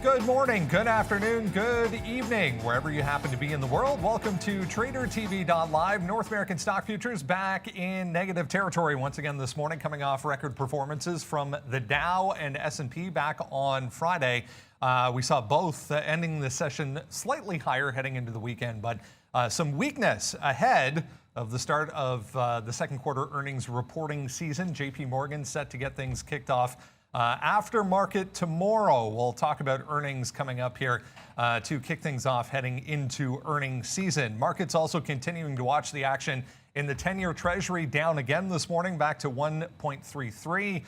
Good morning, good afternoon, good evening, wherever you happen to be in the world. Welcome to tradertv.live. North American stock futures back in negative territory once again this morning, coming off record performances from the Dow and S&P back on Friday. We saw both ending the session slightly higher heading into the weekend, but some weakness ahead of the start of the second quarter earnings reporting season. JP Morgan set to get things kicked off after market tomorrow. We'll talk about earnings coming up here to kick things off heading into earnings season. Markets also continuing to watch the action in the 10-year Treasury, down again this morning, back to 1.33.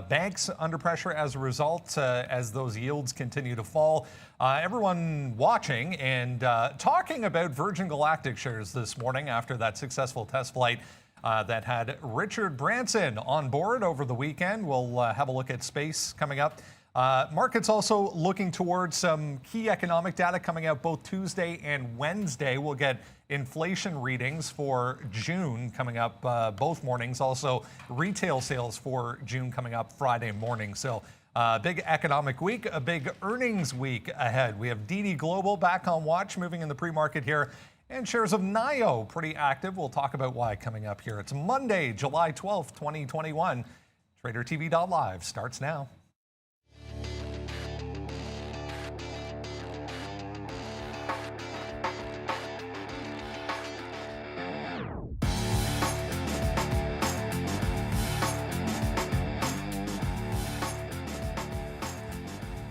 Banks under pressure as a result, as those yields continue to fall. Everyone watching and talking about Virgin Galactic shares this morning after that successful test flight that had Richard Branson on board over the weekend. We'll have a look at space coming up. Markets also looking towards some key economic data coming out both Tuesday and Wednesday. We'll get inflation readings for June coming up both mornings. Also, retail sales for June coming up Friday morning. So big economic week, a big earnings week ahead. We have DD Global back on watch, moving in the pre-market here. And shares of NIO pretty active. We'll talk about why coming up here. It's Monday, July 12th, 2021. TraderTV.live starts now.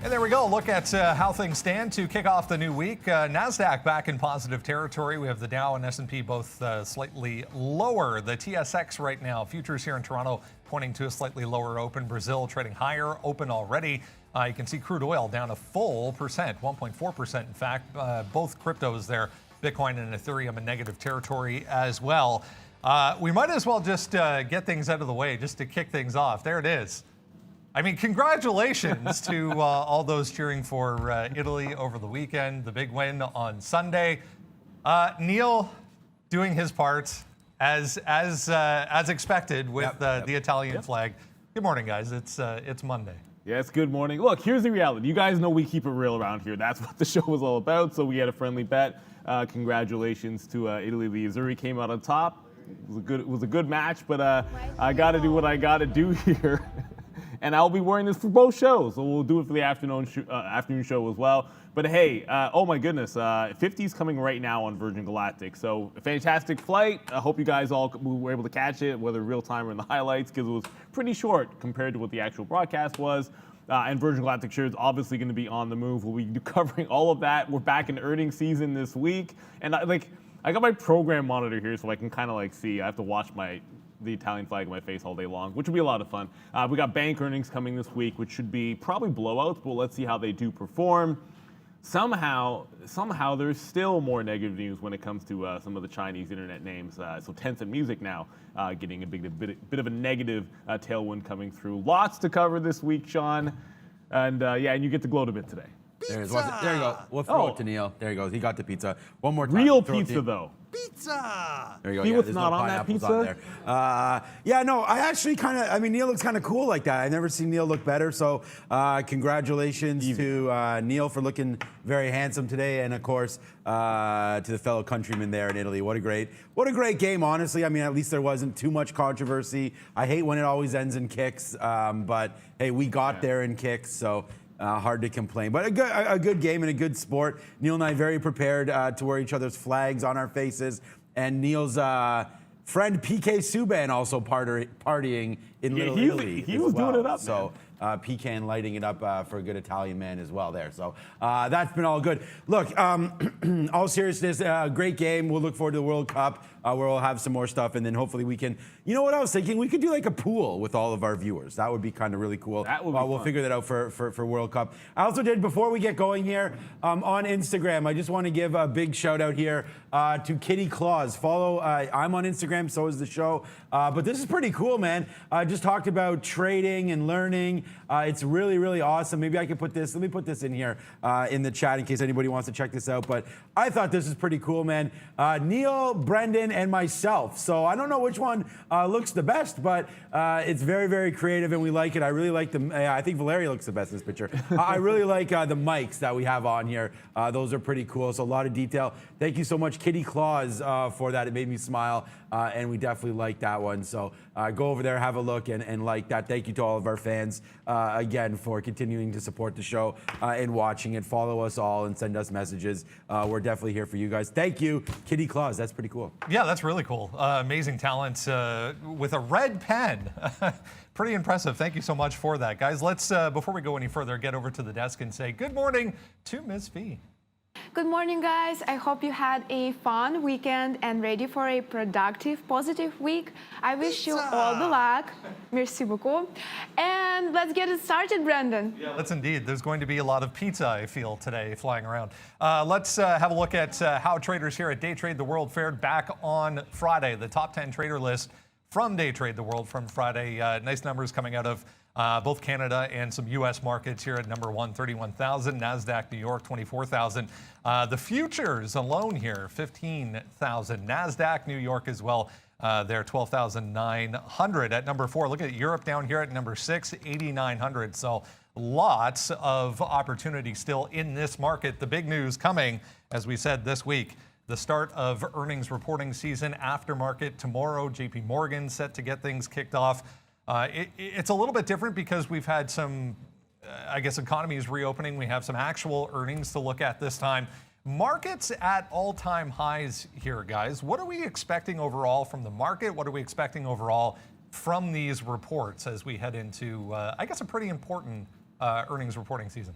And there we go. Look at how things stand to kick off the new week. NASDAQ back in positive territory. We have the Dow and S&P both slightly lower. The TSX right now, futures here in Toronto, pointing to a slightly lower open. Brazil trading higher, open already. You can see crude oil down a full percent, 1.4% in fact. Both cryptos there, Bitcoin and Ethereum, in negative territory as well. We might as well just get things out of the way just to kick things off. There it is. I mean, congratulations to all those cheering for Italy over the weekend, the big win on Sunday. Neil doing his part as expected with the Italian flag. Good morning, guys. It's Monday. Yes, good morning. Look, here's the reality. You guys know we keep it real around here. That's what the show was all about. So we had a friendly bet. Congratulations to Italy. The Azzurri came out on top. It was a good match, but I got to do what I got to do here. And I'll be wearing this for both shows, so we'll do it for the afternoon show as well. But hey, oh my goodness, 50's coming right now on Virgin Galactic. So a fantastic flight. I hope you guys all were able to catch it, whether real time or in the highlights, because it was pretty short compared to what the actual broadcast was. And Virgin Galactic shares obviously going to be on the move. We'll be covering all of that. We're back in earnings season this week, and I got my program monitor here, so I can kind of see. I have to watch the Italian flag in my face all day long, which will be a lot of fun. We got bank earnings coming this week, which should be probably blowouts, but let's see how they do perform. Somehow there's still more negative news when it comes to some of the Chinese internet names. So Tencent Music now getting a bit of a negative tailwind coming through. Lots to cover this week, Sean. And yeah, and you get to gloat a bit today. There you go. We'll throw it to Neil. There he goes. He got the pizza. One more time. Real pizza, though. Pizza! There you go. See yeah, what's there's not no on that pizza? on there. Yeah, no, I actually Neil looks kind of cool like that. I've never seen Neil look better. So congratulations to Neil for looking very handsome today. And of course, to the fellow countrymen there in Italy. What a great game, honestly. I mean, at least there wasn't too much controversy. I hate when it always ends in kicks. But hey, we got there in kicks. So hard to complain, but a good game and a good sport. Neil and I very prepared to wear each other's flags on our faces, and Neil's friend PK Subban also partying in Little Italy. He was doing it up, so Pecan lighting it up for a good Italian man as well there. So that's been all good. Look, all seriousness, great game. We'll look forward to the World Cup where we'll have some more stuff. And then hopefully we can, you know what I was thinking? We could do like a pool with all of our viewers. That would be kind of really cool. That would be we'll figure that out for World Cup. I also did, before we get going here, on Instagram, I just want to give a big shout out here to Kitty Claus. Follow, I'm on Instagram, so is the show. But this is pretty cool, man. I just talked about trading and learning It's really, really awesome. Maybe I can put this, let me put this in here in the chat in case anybody wants to check this out. But I thought this was pretty cool, man. Neil, Brendan, and myself. So I don't know which one looks the best, but it's very, very creative and we like it. I really like the, I think Valeria looks the best in this picture. I really like the mics that we have on here. Those are pretty cool. So a lot of detail. Thank you so much, Kitty Claus, for that. It made me smile, and we definitely like that one. So go over there, have a look, and like that. Thank you to all of our fans, again, for continuing to support the show and watching it. Follow us all and send us messages. We're definitely here for you guys. Thank you, Kitty Claus. That's pretty cool. Yeah, that's really cool. Amazing talent with a red pen. Pretty impressive. Thank you so much for that, guys. Let's, before we go any further, get over to the desk and say good morning to Ms. V. Good morning, guys. I hope you had a fun weekend and ready for a productive, positive week. I wish you all the luck. Merci beaucoup. And let's get it started, Brendan. Yeah, let's indeed. There's going to be a lot of pizza, I feel, today flying around. Let's have a look at how traders here at Day Trade the World fared back on Friday. The top 10 trader list from Day Trade the World from Friday. Nice numbers coming out of both Canada and some U.S. markets here at number 1, 31,000. NASDAQ New York, 24,000. The futures alone here, 15,000. NASDAQ New York as well. They're 12,900 at number 4. Look at Europe down here at number 6, 8,900. So lots of opportunity still in this market. The big news coming, as we said this week, the start of earnings reporting season, aftermarket tomorrow. JP Morgan set to get things kicked off. It's a little bit different because we've had some, I guess, economies reopening. We have some actual earnings to look at this time. Markets at all-time highs here, guys. What are we expecting overall from the market? What are we expecting overall from these reports as we head into, I guess, a pretty important earnings reporting season?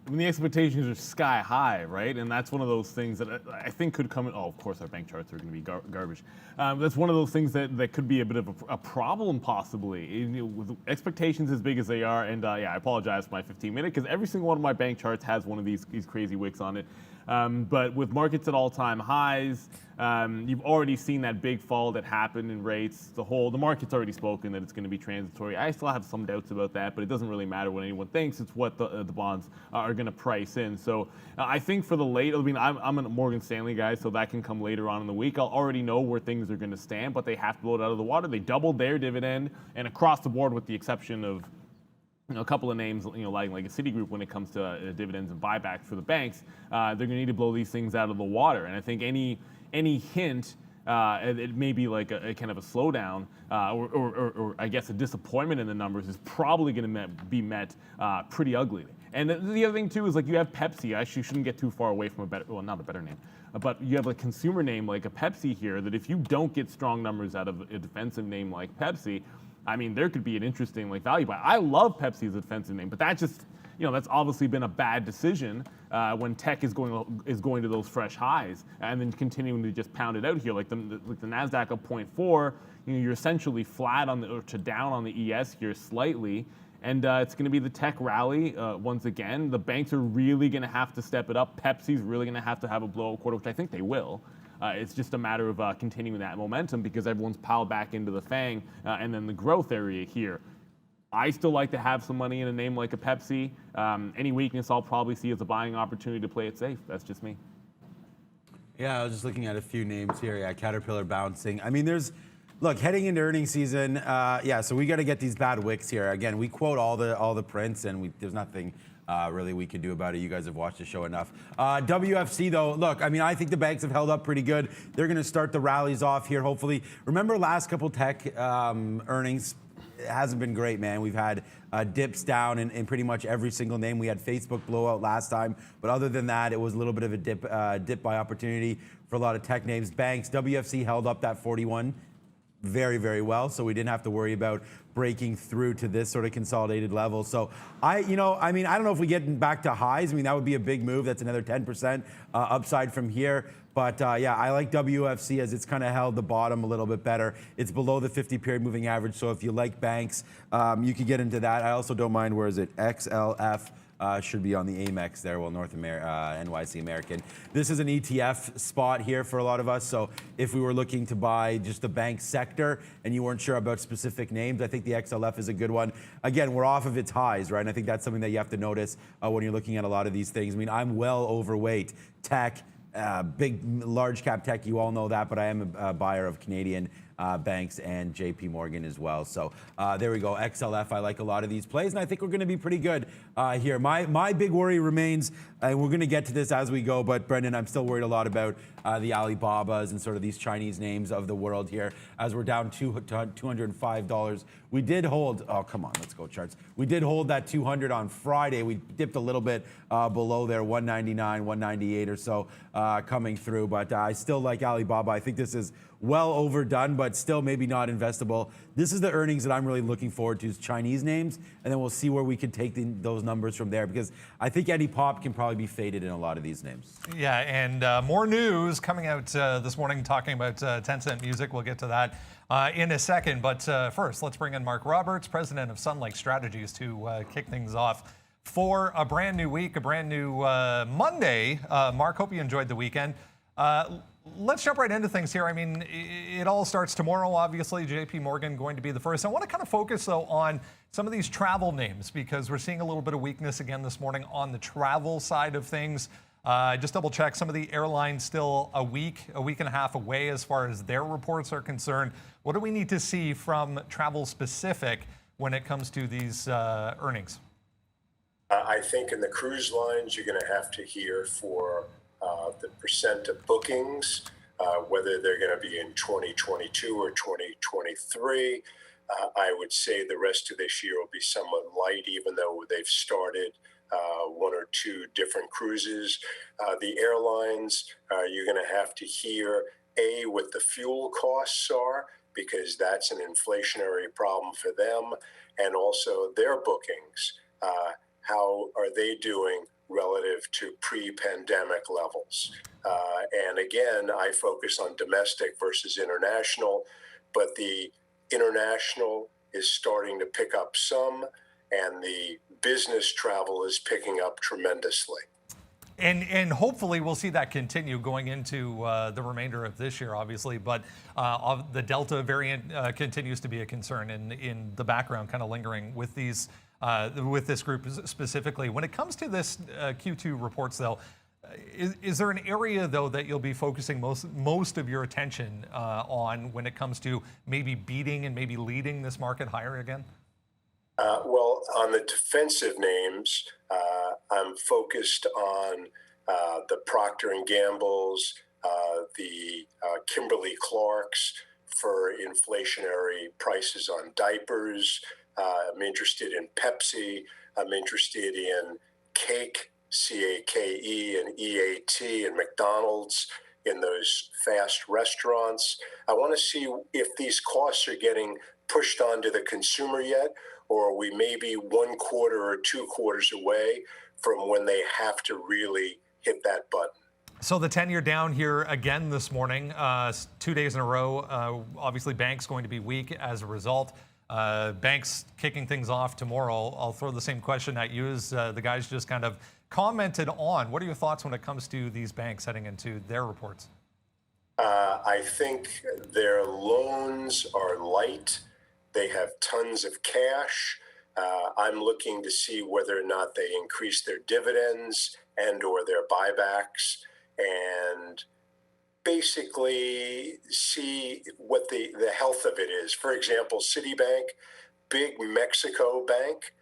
I mean, the expectations are sky high, right? And that's one of those things that I think could come in. Oh, of course, our bank charts are going to be garbage. That's one of those things that could be a bit of a problem, possibly, with expectations as big as they are. And yeah, I apologize for my 15-minute because every single one of my bank charts has one of these crazy wicks on it. But with markets at all-time highs, you've already seen that big fall that happened in rates. The market's already spoken that it's going to be transitory. I still have some doubts about that, but it doesn't really matter what anyone thinks. It's what the bonds are going to price in. So I think for the late, I mean, I'm a Morgan Stanley guy, so that can come later on in the week. I'll already know where things are going to stand, but they have to blow it out of the water. They doubled their dividend, and across the board, with the exception of a couple of names, like a Citigroup when it comes to dividends and buybacks for the banks, they're going to need to blow these things out of the water. And I think any hint, it may be like a kind of a slowdown or I guess a disappointment in the numbers is probably going to be met pretty ugly. And the other thing too is like you have Pepsi. I actually shouldn't get too far away from not a better name, but you have a consumer name like a Pepsi here that if you don't get strong numbers out of a defensive name like Pepsi, I mean, there could be an interesting value buy. I love Pepsi as a defensive name, but that just, that's obviously been a bad decision when tech is going to those fresh highs and then continuing to just pound it out here. Like the NASDAQ up 0.4, you're essentially flat or to down on the ES here slightly. And it's going to be the tech rally once again. The banks are really going to have to step it up. Pepsi's really going to have a blowout quarter, which I think they will. It's just a matter of continuing that momentum because everyone's piled back into the FANG and then the growth area here. I still like to have some money in a name like a Pepsi. Any weakness I'll probably see as a buying opportunity to play it safe. That's just me. Yeah, I was just looking at a few names here. Yeah, Caterpillar bouncing. I mean, look, heading into earnings season, yeah, so we got to get these bad wicks here. Again, we quote all the prints, and there's nothing really we could do about it. You guys have watched the show enough. WFC, though, look, I mean, I think the banks have held up pretty good. They're going to start the rallies off here, hopefully. Remember last couple tech earnings? It hasn't been great, man. We've had dips down in pretty much every single name. We had Facebook blowout last time, but other than that, it was a little bit of a dip by opportunity for a lot of tech names. Banks, WFC held up that 41 very, very well, so we didn't have to worry about breaking through to this sort of consolidated level. So I don't know if we get back to highs. I mean, that would be a big move. That's another 10% upside from here. But yeah, I like WFC as it's kind of held the bottom a little bit better. It's below the 50-period moving average. So if you like banks, you could get into that. I also don't mind, where is it? XLF. should be on the Amex there, well, North America, NYSE American. This is an ETF spot here for a lot of us. So if we were looking to buy just the bank sector and you weren't sure about specific names, I think the XLF is a good one. Again, we're off of its highs, right? And I think that's something that you have to notice when you're looking at a lot of these things. I mean, I'm well overweight tech, big, large cap tech. You all know that, but I am a buyer of Canadian banks and JP Morgan as well. So there we go. XLF, I like a lot of these plays, and I think we're going to be pretty good here. My big worry remains, and we're going to get to this as we go, but Brendan, I'm still worried a lot about the Alibabas and sort of these Chinese names of the world here, as we're down $205. We did hold, oh, come on, let's go charts. We did hold that 200 on Friday. We dipped a little bit below there, 199, 198 or so coming through, but I still like Alibaba. I think this is well overdone, but still maybe not investable. This is the earnings that I'm really looking forward to, is Chinese names, and then we'll see where we can take those numbers from there, because I think any pop can probably be faded in a lot of these names. Yeah, and more news coming out this morning talking about Tencent Music. We'll get to that in a second, but first, let's bring in Mark Roberts, president of Sun Lake Strategies, to kick things off for a brand new week, a brand new Monday. Mark, hope you enjoyed the weekend. Let's jump right into things here. I mean, it all starts tomorrow, obviously. JP Morgan going to be the first. I want to kind of focus, though, on some of these travel names, because we're seeing a little bit of weakness again this morning on the travel side of things. Just double check, some of the airlines still a week and a half away as far as their reports are concerned. What do we need to see from travel specific when it comes to these earnings? I think in the cruise lines, you're going to have to hear for the percent of bookings, whether they're going to be in 2022 or 2023. I would say the rest of this year will be somewhat light, even though they've started one or two different cruises. The airlines, you're going to have to hear, A, what the fuel costs are, because that's an inflationary problem for them, and also their bookings. How are they doing relative to pre-pandemic levels? And again, I focus on domestic versus international, but the international is starting to pick up some, and the business travel is picking up tremendously. And hopefully we'll see that continue going into the remainder of this year, obviously. But the Delta variant continues to be a concern in the background, kind of lingering with these with this group specifically. When it comes to this Q2 reports, though, is there an area, though, that you'll be focusing most of your attention on when it comes to maybe beating and maybe leading this market higher again? Well, on the defensive names, I'm focused on the Procter & Gamble's, the Kimberly-Clark's for inflationary prices on diapers. I'm interested in Pepsi. I'm interested in Cake, C-A-K-E, and E-A-T, and McDonald's in those fast restaurants. I want to see if these costs are getting pushed onto the consumer yet, or are we maybe 1 quarter or 2 quarters away from when they have to really hit that button. So the 10-year down here again this morning, 2 days in a row. Obviously, banks going to be weak as a result. Banks kicking things off tomorrow. I'll throw the same question at you as the guys just kind of commented on. What are your thoughts when it comes to these banks heading into their reports? I think their loans are light. They have tons of cash. I'm looking to see whether or not they increase their dividends and or their buybacks, and basically see what the health of it is. For example, Citibank, big Mexico bank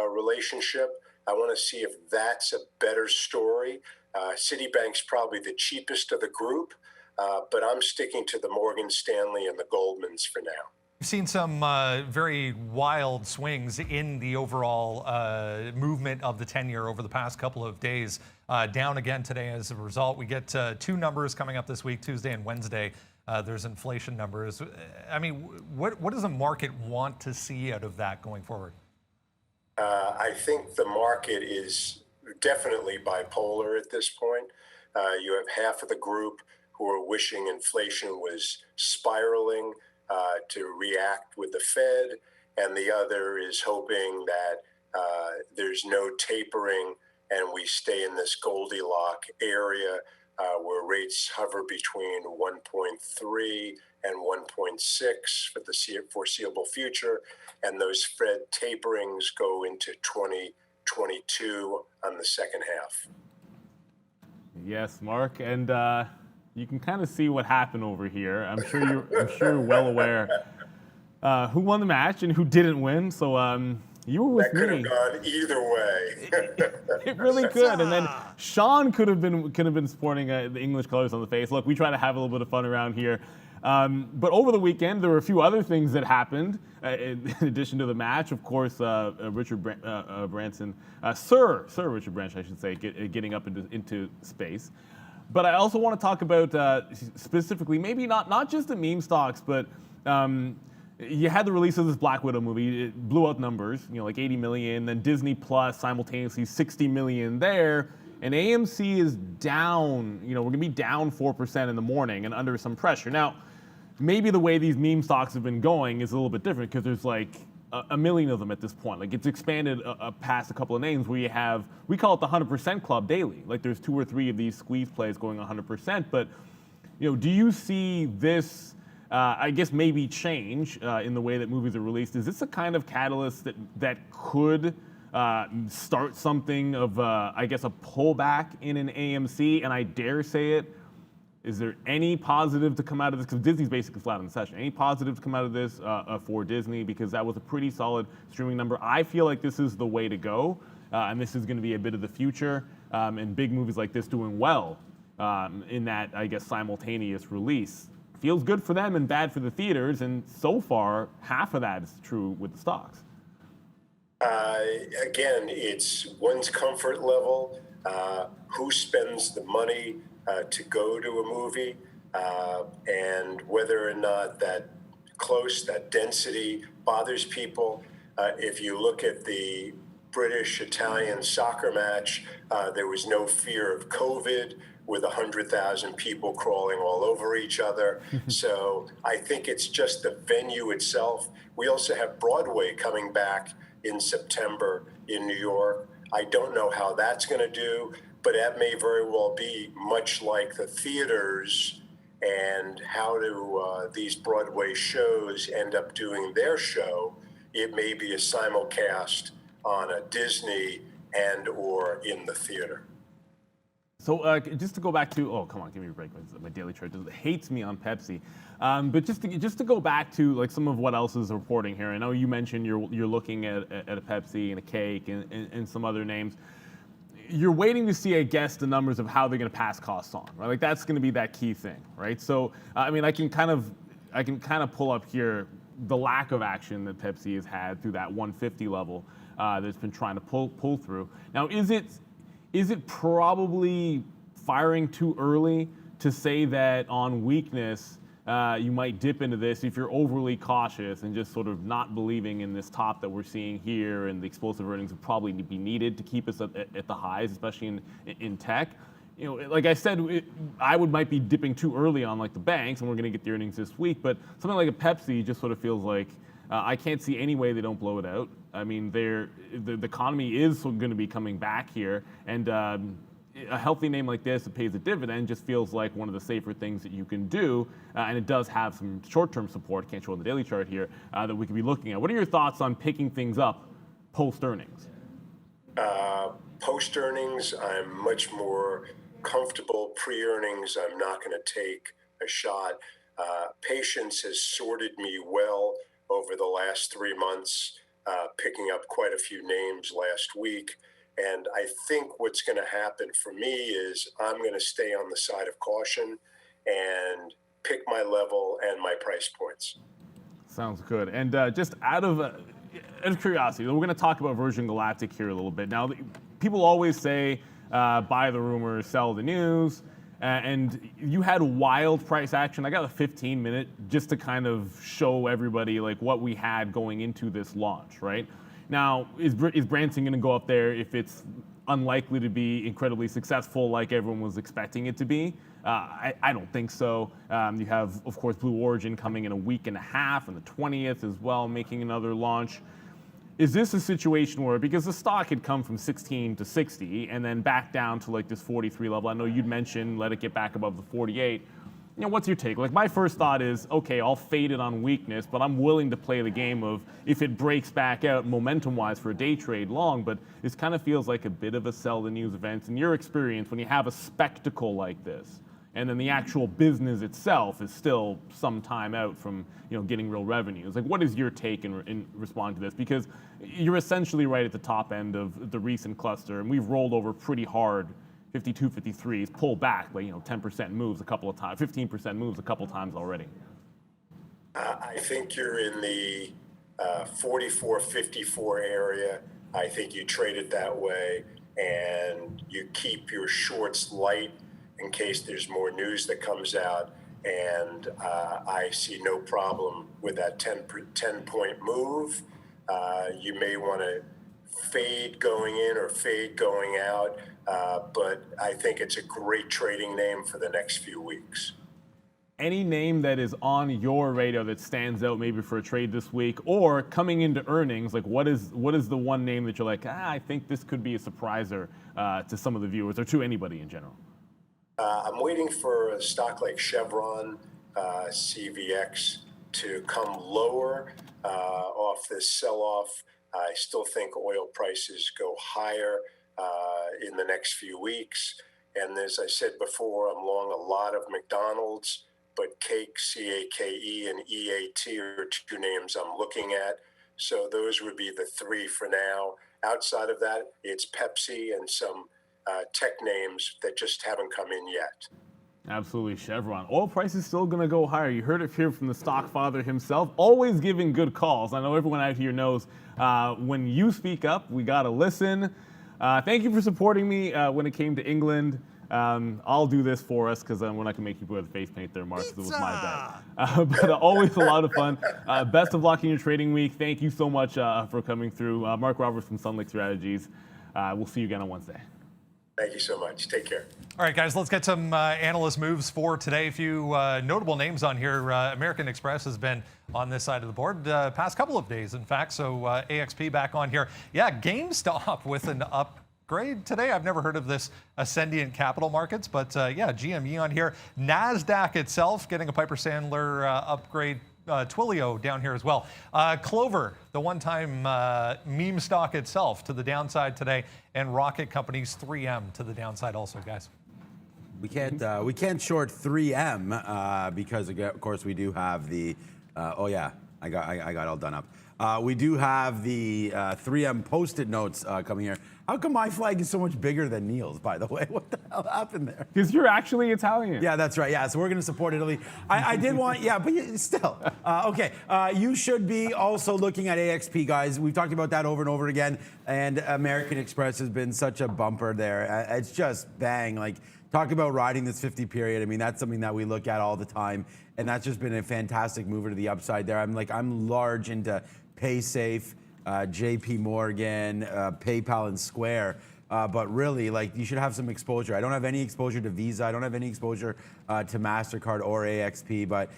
relationship. I want to see if that's a better story. Citibank's probably the cheapest of the group, but I'm sticking to the Morgan Stanley and the Goldmans for now. We've seen some very wild swings in the overall movement of the 10-year over the past couple of days. Down again today as a result. We get two numbers coming up this week, Tuesday and Wednesday. There's inflation numbers. I mean, what does the market want to see out of that going forward? I think the market is definitely bipolar at this point. You have half of the group who are wishing inflation was spiraling to react with the Fed, and the other is hoping that there's no tapering, and we stay in this Goldilocks area where rates hover between 1.3 and 1.6 for the foreseeable future, and those Fed taperings go into 2022 on the second half. Yes, Mark, and you can kind of see what happened over here. I'm sure you're well aware who won the match and who didn't win. So you were with me. That could me. have gone either way. It really could. And then Sean could have been sporting the English colors on the face. Look, we try to have a little bit of fun around here. But over the weekend, there were a few other things that happened in addition to the match. Of course, Richard Branson, Sir Richard Branson, I should say, getting up into space. But I also want to talk about specifically, maybe not just the meme stocks, but you had the release of this Black Widow movie. It blew out numbers, like 80 million. Then Disney Plus simultaneously 60 million there. And AMC is down. We're going to be down 4% in the morning and under some pressure. Now, maybe the way these meme stocks have been going is a little bit different because there's like a million of them at this point. Like it's expanded past a couple of names where we call it the 100% club daily. Like there's 2 or 3 of these squeeze plays going 100%. But, do you see this, I guess maybe change in the way that movies are released? Is this a kind of catalyst that could start something of, I guess, a pullback in an AMC? And I dare say it, is there any positive to come out of this? Because Disney's basically flat on the session. Any positive to come out of this for Disney? Because that was a pretty solid streaming number. I feel like this is the way to go, and this is going to be a bit of the future, and big movies like this doing well in that, I guess, simultaneous release. Feels good for them and bad for the theaters, and so far, half of that is true with the stocks. Again, it's one's comfort level, who spends the money to go to a movie, and whether or not that density bothers people. If you look at the British-Italian soccer match, there was no fear of COVID with 100,000 people crawling all over each other. So I think it's just the venue itself. We also have Broadway coming back in September in New York. I don't know how that's going to do, but that may very well be much like the theaters and how do these Broadway shows end up doing their show. It may be a simulcast on a Disney and or in the theater. So just to go back to, oh, come on, give me a break. My daily chart hates me on Pepsi. But just to go back to like some of what else is reporting here. I know you mentioned you're looking at a Pepsi and a cake and some other names. You're waiting to see, I guess, the numbers of how they're going to pass costs on, right? Like that's going to be that key thing, right? So I mean, I can kind of pull up here the lack of action that Pepsi has had through that 150 level that's been trying to pull through. Now, is it probably firing too early to say that on weakness you might dip into this if you're overly cautious and just sort of not believing in this top that we're seeing here, and the explosive earnings would probably be needed to keep us at the highs, especially in tech? Like I said, I might be dipping too early on like the banks, and we're going to get the earnings this week. But something like a Pepsi just sort of feels like I can't see any way they don't blow it out. I mean, the economy is going to be coming back here, and a healthy name like this that pays a dividend just feels like one of the safer things that you can do, and it does have some short-term support. Can't show on the daily chart here that we could be looking at. What are your thoughts on picking things up post earnings? Post earnings, I'm much more comfortable. Pre earnings, I'm not going to take a shot. Patience has sorted me well over the last 3 months, picking up quite a few names last week. And I think what's going to happen for me is I'm going to stay on the side of caution and pick my level and my price points. Sounds good. And just out of curiosity, we're going to talk about Virgin Galactic here a little bit. Now, people always say, buy the rumors, sell the news. And you had wild price action. I got a 15-minute just to kind of show everybody like what we had going into this launch, right? Now, is Branson going to go up there if it's unlikely to be incredibly successful like everyone was expecting it to be? I don't think so. You have, of course, Blue Origin coming in a week and a half, on the 20th as well, making another launch. is this a situation where, because the stock had come from 16 to 60 and then back down to like this 43 level, I know you'd mentioned let it get back above the 48. You know, what's your take? Like, my first thought is, okay, I'll fade it on weakness, but I'm willing to play the game of if it breaks back out momentum-wise for a day trade long, but this kind of feels like a bit of a sell the news event. In your experience, when you have a spectacle like this, and then the actual business itself is still some time out from, you know, getting real revenues. Like, what is your take in responding to this? Because you're essentially right at the top end of the recent cluster, and we've rolled over pretty hard. 52, 53s, pull back, like, you know, 10% moves a couple of times, 15% moves a couple of times already. I think you're in the 44, 54 area. I think you trade it that way, and you keep your shorts light in case there's more news that comes out, and I see no problem with that 10-point move. You may want to fade going in or fade going out, but I think it's a great trading name for the next few weeks. Any name that is on your radar that stands out maybe for a trade this week, or coming into earnings, like what is the one name that you're like, I think this could be a surpriser to some of the viewers or to anybody in general? I'm waiting for a stock like Chevron, CVX, to come lower off this sell-off. I still think oil prices go higher in the next few weeks. And as I said before, I'm long a lot of McDonald's, but Cake, C-A-K-E, and EAT are two names I'm looking at. So those would be the three for now. Outside of that, it's Pepsi and some tech names that just haven't come in yet. Absolutely, Chevron. Oil prices still going to go higher. You heard it here from the stock father himself, always giving good calls. I know everyone out here knows when you speak up, we got to listen. Thank you for supporting me when it came to England. I'll do this for us because we're not going to make people wear the face paint there, Mark, because it was my bad. But always a lot of fun. Best of luck in your trading week. Thank you so much for coming through. Mark Roberts from Sun Lake Strategies. We'll see you again on Wednesday. Thank you so much. Take care. All right, guys, let's get some analyst moves for today. A few notable names on here. American Express has been on this side of the board past couple of days, in fact. So AXP back on here. Yeah, GameStop with an upgrade today. I've never heard of this Ascendiant Capital Markets, but yeah, GME on here. NASDAQ itself getting a Piper Sandler upgrade. Twilio down here as well. Clover, the one-time meme stock itself, to the downside today, and Rocket Companies 3M to the downside also, guys. We can't short 3M because of course we do have the oh yeah, I got all done up. We do have the 3M Post-it notes coming here. How come my flag is so much bigger than Neil's, by the way? What the hell happened there? Because you're actually Italian. Yeah, that's right. Yeah, so we're going to support Italy. I did want, yeah, but still. Okay, you should be also looking at AXP, guys. We've talked about that over and over again, and American Express has been such a bumper there. It's just bang. Like, talk about riding this 50 period. I mean, that's something that we look at all the time, and that's just been a fantastic mover to the upside there. I'm large into PaySafe, JP Morgan, PayPal, and Square. But really, like, you should have some exposure. I don't have any exposure to Visa. I don't have any exposure to MasterCard or AXP. But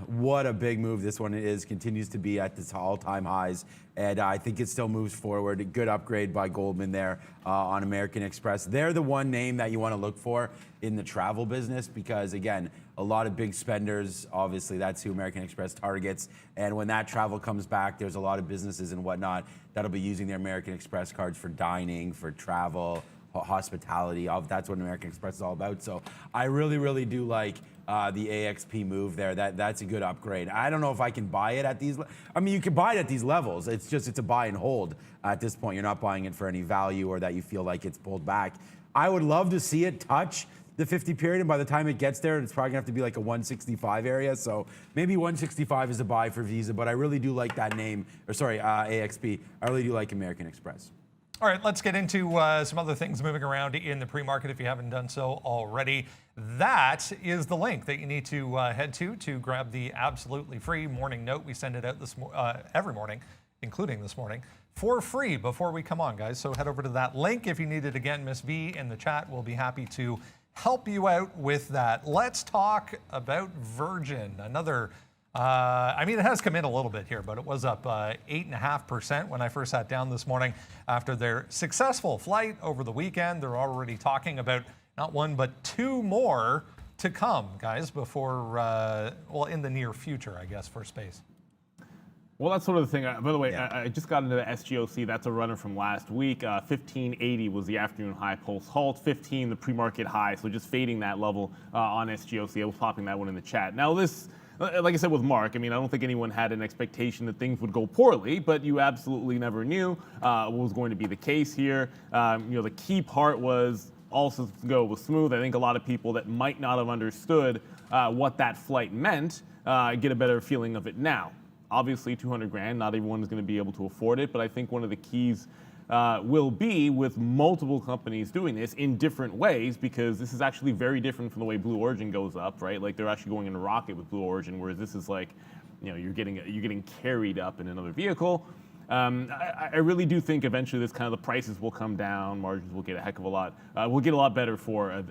what a big move this one is. Continues to be at this all-time highs. And I think it still moves forward. A good upgrade by Goldman there on American Express. They're the one name that you want to look for in the travel business because, again, a lot of big spenders, obviously, that's who American Express targets. And when that travel comes back, there's a lot of businesses and whatnot that'll be using their American Express cards for dining, for travel, hospitality. That's what American Express is all about. So I really, really do like the AXP move there. That's a good upgrade. I don't know if I can buy it at these. I mean, you can buy it at these levels. It's a buy and hold at this point. You're not buying it for any value or that you feel like it's pulled back. I would love to see it touch the 50 period, and by the time it gets there, it's probably gonna have to be like a 165 area. So maybe 165 is a buy for Visa, but I really do like that name. Or sorry, AXP. I really do like American Express. All right, let's get into some other things moving around in the pre-market if you haven't done so already. That is the link that you need to head to grab the absolutely free morning note. We send it out every morning, including this morning, for free before we come on, guys. So head over to that link if you need it. Again, Miss V in the chat will be happy to help you out with that. Let's talk about Virgin, another I mean, it has come in a little bit here, but it was up 8.5% when I first sat down this morning after their successful flight over the weekend. They're already talking about not one, but two more to come, guys, before, well, in the near future, I guess, for space. Well, that's sort of the thing. By the way, I just got into the SGOC. That's a runner from last week. 1580 was the afternoon high pulse halt. 15 the pre-market high. So just fading that level on SGOC. I was popping that one in the chat. Now this, like I said with Mark, I mean, I don't think anyone had an expectation that things would go poorly, but you absolutely never knew what was going to be the case here. The key part was all systems go was smooth. I think a lot of people that might not have understood what that flight meant get a better feeling of it now. Obviously, 200 grand, not everyone is going to be able to afford it, but I think one of the keys will be with multiple companies doing this in different ways, because this is actually very different from the way Blue Origin goes up, right? Like they're actually going in a rocket with Blue Origin, whereas this is like, you're getting carried up in another vehicle. I really do think eventually this kind of the prices will come down, margins will get a heck of a lot, will get a lot better for,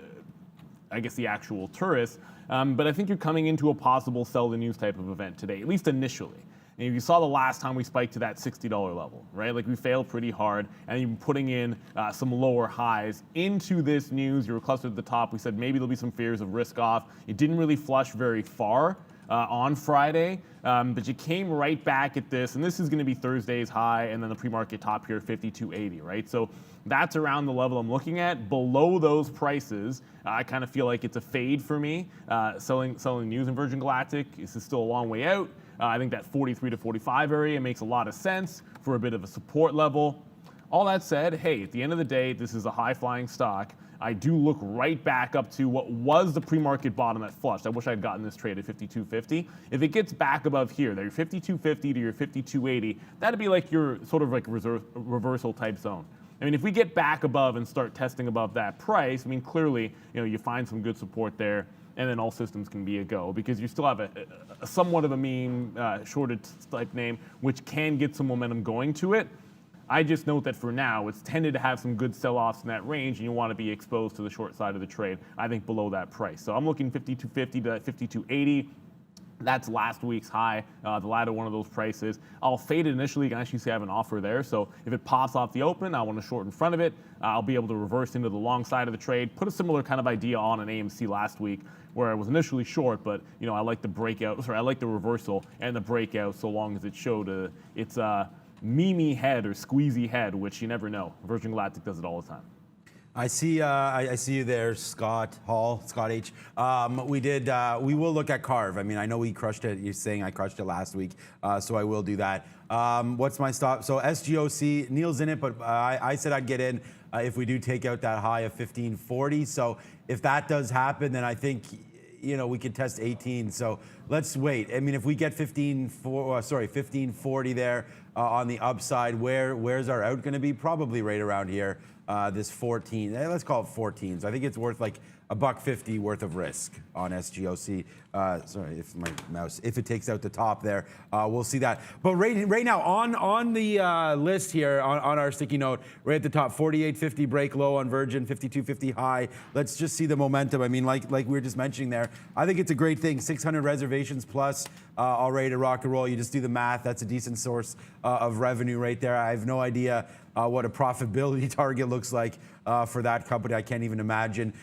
I guess, the actual tourists. But I think you're coming into a possible sell the news type of event today, at least initially. And you saw the last time we spiked to that $60 level, right? Like we failed pretty hard, and you're putting in some lower highs into this news. You were clustered at the top. We said maybe there'll be some fears of risk off. It didn't really flush very far on Friday, but you came right back at this, and this is going to be Thursday's high, and then the pre-market top here, 52.80, right? So that's around the level I'm looking at. Below those prices, I kind of feel like it's a fade for me. Selling news in Virgin Galactic, this is still a long way out. I think that 43 to 45 area makes a lot of sense for a bit of a support level. All that said, hey, at the end of the day, this is a high-flying stock. I do look right back up to what was the pre-market bottom that flushed. I wish I'd gotten this trade at 52.50. If it gets back above here, your 52.50 to your 52.80, that'd be like your sort of like reversal type zone. I mean, if we get back above and start testing above that price, I mean, clearly, you find some good support there, and then all systems can be a go, because you still have a somewhat of a meme shorted type name, which can get some momentum going to it. I just note that for now, it's tended to have some good sell-offs in that range, and you want to be exposed to the short side of the trade, I think, below that price. So I'm looking 52.50 to that 52.80. That's last week's high, the latter one of those prices. I'll fade it initially. You can actually see I have an offer there. So if it pops off the open, I want to short in front of it. I'll be able to reverse into the long side of the trade. Put a similar kind of idea on an AMC last week, where I was initially short, but I like the breakout. Sorry, I like the reversal and the breakout, so long as it showed its meme head or squeezy head, which you never know. Virgin Galactic does it all the time. I see. I see you there, Scott Hall, Scott H. We will look at Carve. I mean, I know we crushed it. You're saying I crushed it last week, so I will do that. What's my stop? So SGOC, Neil's in it, but I said I'd get in if we do take out that high of 1540. So if that does happen, then I think we could test 18. So let's wait. I mean, if we get 1540 there on the upside, where's our out going to be? Probably right around here. This 14, let's call it 14. So I think it's worth like $1.50 worth of risk on SGOC. Sorry, if my mouse, if it takes out the top there, we'll see that. But right now on the list here on our sticky note, right at the top, 48.50 break low on Virgin, 52.50 high. Let's just see the momentum. I mean, like we were just mentioning there, I think it's a great thing. 600 reservations plus, all ready to rock and roll. You just do the math. That's a decent source of revenue right there. I have no idea what a profitability target looks like for that company. I can't even imagine.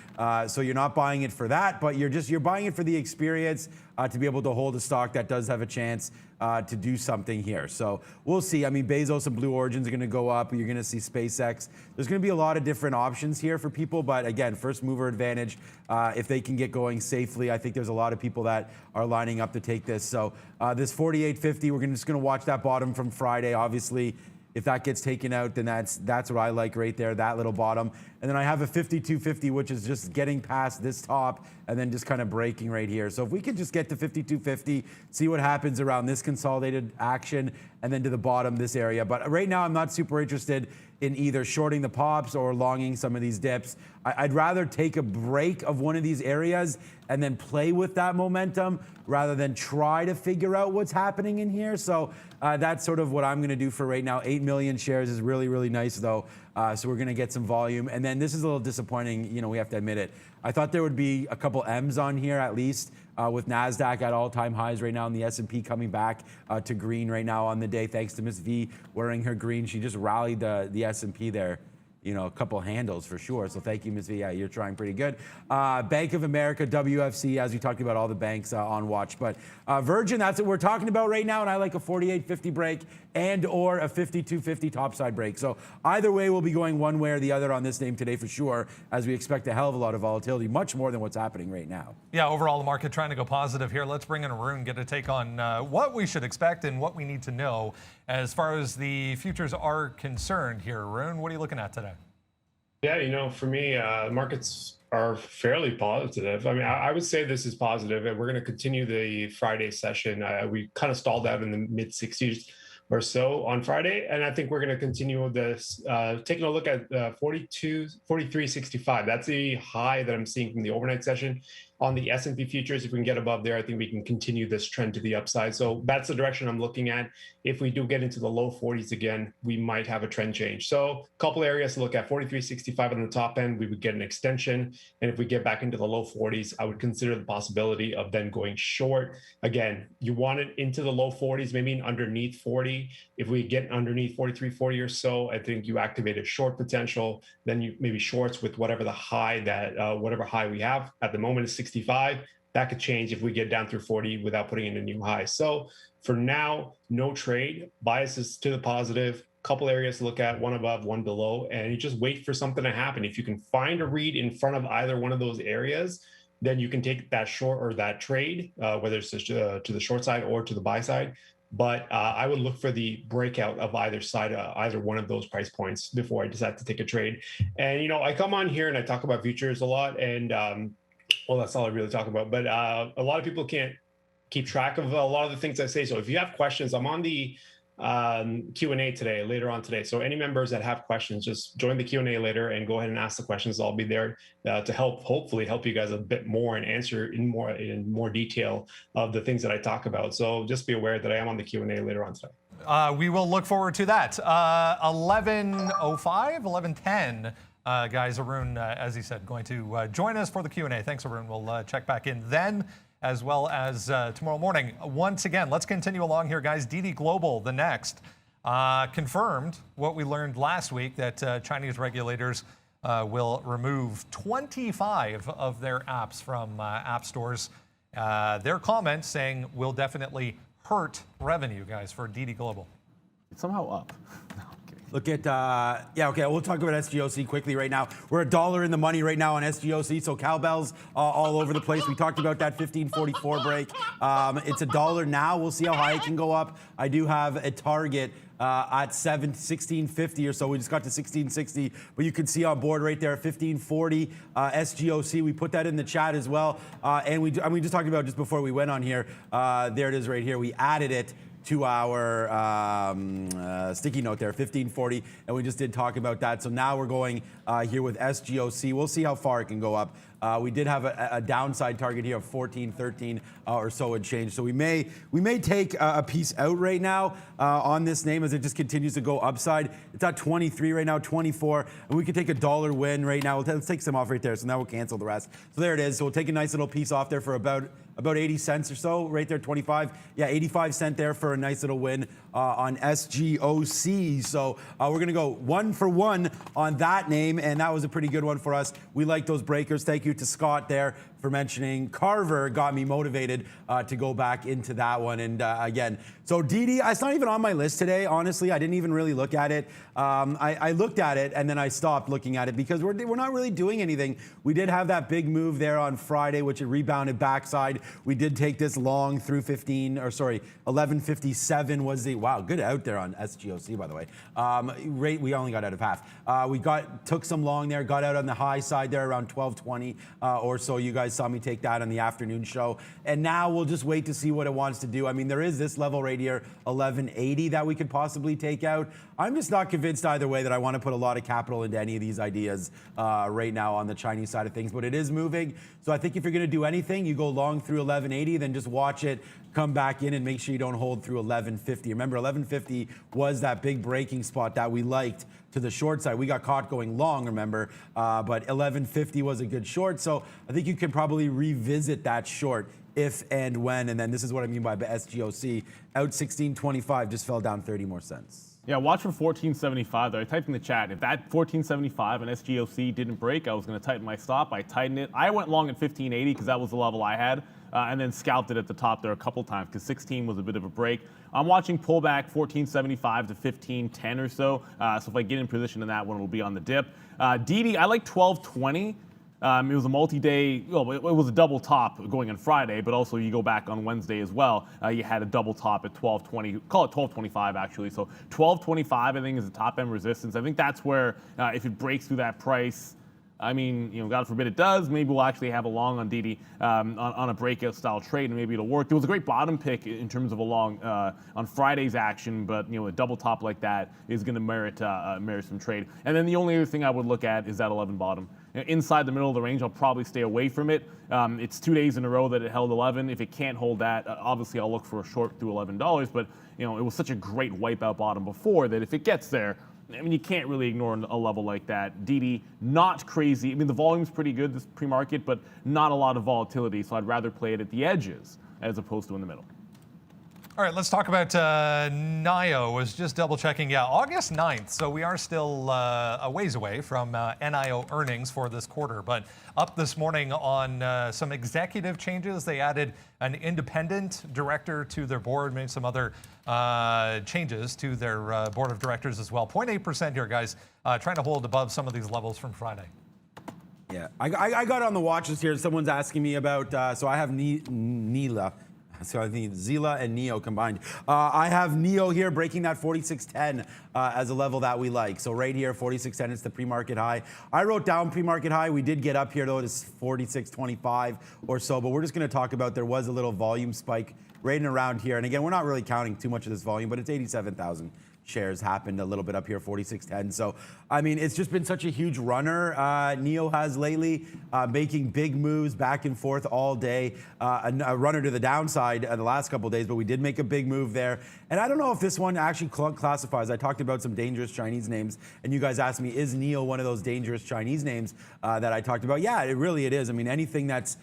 So you're not buying it for that, but you're buying it for the experience to be able to hold a stock that does have a chance to do something here. So we'll see. I mean, Bezos and Blue Origin are going to go up. You're going to see SpaceX. There's going to be a lot of different options here for people, but again, first mover advantage. If they can get going safely, I think there's a lot of people that are lining up to take this. So this 48.50, we're just going to watch that bottom from Friday, obviously. If that gets taken out, then that's what I like right there, that little bottom. And then I have a 52.50, which is just getting past this top and then just kind of breaking right here. So if we could just get to 52.50, see what happens around this consolidated action, and then to the bottom, this area. But right now, I'm not super interested in either shorting the pops or longing some of these dips. I'd rather take a break of one of these areas and then play with that momentum rather than try to figure out what's happening in here. So that's sort of what I'm going to do for right now. 8 million shares is really, really nice, though. So we're going to get some volume. And then this is a little disappointing. We have to admit it. I thought there would be a couple M's on here at least, with NASDAQ at all-time highs right now and the S&P coming back to green right now on the day, thanks to Miss V wearing her green. She just rallied the S&P there. You know, a couple handles for sure. So thank you, Ms. V. Yeah, you're trying pretty good. Bank of America, WFC, as we talked about all the banks on watch. But Virgin, that's what we're talking about right now. And I like a 48.50 break and or a 52.50 topside break. So either way, we'll be going one way or the other on this name today for sure, as we expect a hell of a lot of volatility, much more than what's happening right now. Yeah, overall, the market trying to go positive here. Let's bring in Arun, get a take on what we should expect and what we need to know as far as the futures are concerned here. Arun, what are you looking at today? Yeah, you know, for me, markets are fairly positive. I mean, I would say this is positive, and we're going to continue the Friday session. We kind of stalled out in the mid 60s or so on Friday, and I think we're going to continue this. Taking a look at 43.65. That's the high that I'm seeing from the overnight session. On the S&P futures, if we can get above there, I think we can continue this trend to the upside. So that's the direction I'm looking at. If we do get into the low 40s again, we might have a trend change. So a couple areas to look at. 43.65 on the top end, we would get an extension. And if we get back into the low 40s, I would consider the possibility of then going short. Again, you want it into the low 40s, maybe underneath 40. If we get underneath 43.40 or so, I think you activate a short potential. Then you maybe shorts with whatever the high that whatever high we have at the moment is 65. That could change if we get down through 40 without putting in a new high. So for now, no trade. Biases to the positive. Couple areas to look at, one above, one below, and you just wait for something to happen. If you can find a read in front of either one of those areas, then you can take that short or that trade, whether it's to the short side or to the buy side. But I would look for the breakout of either side, either one of those price points before I decide to take a trade. And, you know, I come on here and I talk about futures a lot, and well, that's all I really talk about. But a lot of people can't keep track of a lot of the things I say. So if you have questions, I'm on the Q&A today, later on today. So any members that have questions, just join the Q&A later and go ahead and ask the questions. I'll be there to hopefully help you guys a bit more and answer in more detail of the things that I talk about. So just be aware that I am on the Q&A later on today. We will look forward to that. 11:05, 11:10. Guys, Arun, as he said, going to join us for the Q&A. Thanks, Arun. We'll check back in then, as well as tomorrow morning. Once again, let's continue along here, guys. DD Global, the next, confirmed what we learned last week, that Chinese regulators will remove 25 of their apps from app stores. Their comments saying will definitely hurt revenue, guys, for DD Global. It's somehow up. No. Look at, yeah, okay, we'll talk about SGOC quickly right now. We're $1 in the money right now on SGOC, so cowbells all over the place. We talked about that 1544 break. It's $1 now. We'll see how high it can go up. I do have a target at 1650 or so. We just got to 1660, but you can see on board right there, 1540 SGOC. We put that in the chat as well. And we just talked about just before we went on here. There it is right here. We added it to our sticky note there, 1540, and we just did talk about that. So now we're going here with SGOC. We'll see how far it can go up. We did have a downside target here of 1413 or so and change. So we may take a piece out right now on this name as it just continues to go upside. It's at 23 right now, 24, and we could take $1 win right now. Let's take some off right there. So now we'll cancel the rest. So there it is. So we'll take a nice little piece off there for about 80 cents or so, right there, 25. Yeah, 85 cents there for a nice little win on SGOC. So we're going to go 1 for 1 on that name, and that was a pretty good one for us. We like those breakers. Thank you to Scott there for mentioning Carver. Got me motivated to go back into that one. And again, so DD, it's not even on my list today, honestly. I didn't even really look at it. I looked at it and then I stopped looking at it because we're not really doing anything. We did have that big move there on Friday, which it rebounded backside. We did take this long through 1157 was the, wow, good out there on SGOC, by the way. Rate, we only got out of half. We took some long there, got out on the high side there around 1220 or so. You guys saw me take that on the afternoon show. And now we'll just wait to see what it wants to do. I mean, there is this level right here, 1180, that we could possibly take out. I'm just not convinced either way that I want to put a lot of capital into any of these ideas right now on the Chinese side of things, but it is moving. So I think if you're going to do anything, you go long through 1180, then just watch it come back in and make sure you don't hold through 1150. Remember, 1150 was that big breaking spot that we liked to the short side. We got caught going long, remember, but 1150 was a good short. So I think you can probably revisit that short if and when. And then this is what I mean by SGOC. Out 1625, just fell down 30 more cents. Yeah, watch for 1475 there. I typed in the chat. If that 1475 and SGOC didn't break, I was going to tighten my stop. I tightened it. I went long at 1580 because that was the level I had, and then scalped it at the top there a couple times because 16 was a bit of a break. I'm watching pullback 1475 to 1510 or so. So if I get in position in that one, it'll be on the dip. DD, I like 1220. It was a multi-day, well, it was a double top going on Friday, but also you go back on Wednesday as well. You had a double top at 1220, call it 1225 actually. So 1225 I think is the top end resistance. I think that's where if it breaks through that price, I mean, God forbid it does, maybe we'll actually have a long on DD on a breakout style trade and maybe it'll work. There was a great bottom pick in terms of a long on Friday's action, but a double top like that is going to merit some trade. And then the only other thing I would look at is that 11 bottom. Inside the middle of the range, I'll probably stay away from it. It's 2 days in a row that it held 11. If it can't hold that, obviously I'll look for a short through $11. But it was such a great wipeout bottom before that if it gets there, I mean, you can't really ignore a level like that. DD, not crazy. I mean, the volume's pretty good, this pre-market, but not a lot of volatility. So I'd rather play it at the edges as opposed to in the middle. All right, let's talk about NIO. Was just double checking. Yeah, August 9th. So we are still a ways away from NIO earnings for this quarter. But up this morning on some executive changes. They added an independent director to their board, made some other changes to their board of directors as well. 0.8% here, guys, trying to hold above some of these levels from Friday. Yeah, I got on the watch list here. Someone's asking me about, so I have Nila. So I think Zila and Neo combined. I have Neo here breaking that 4610 as a level that we like. So right here, 4610 is the pre-market high. I wrote down pre-market high. We did get up here though to 4625 or so, but we're just going to talk about there was a little volume spike right and around here. And again, we're not really counting too much of this volume, but it's 87,000 shares happened a little bit up here, 4610. So, I mean, it's just been such a huge runner. Neo has lately, making big moves back and forth all day. A runner to the downside the last couple of days, but we did make a big move there. And I don't know if this one actually classifies. I talked about some dangerous Chinese names, and you guys asked me, is Neo one of those dangerous Chinese names that I talked about? Yeah, it is. I mean, anything that's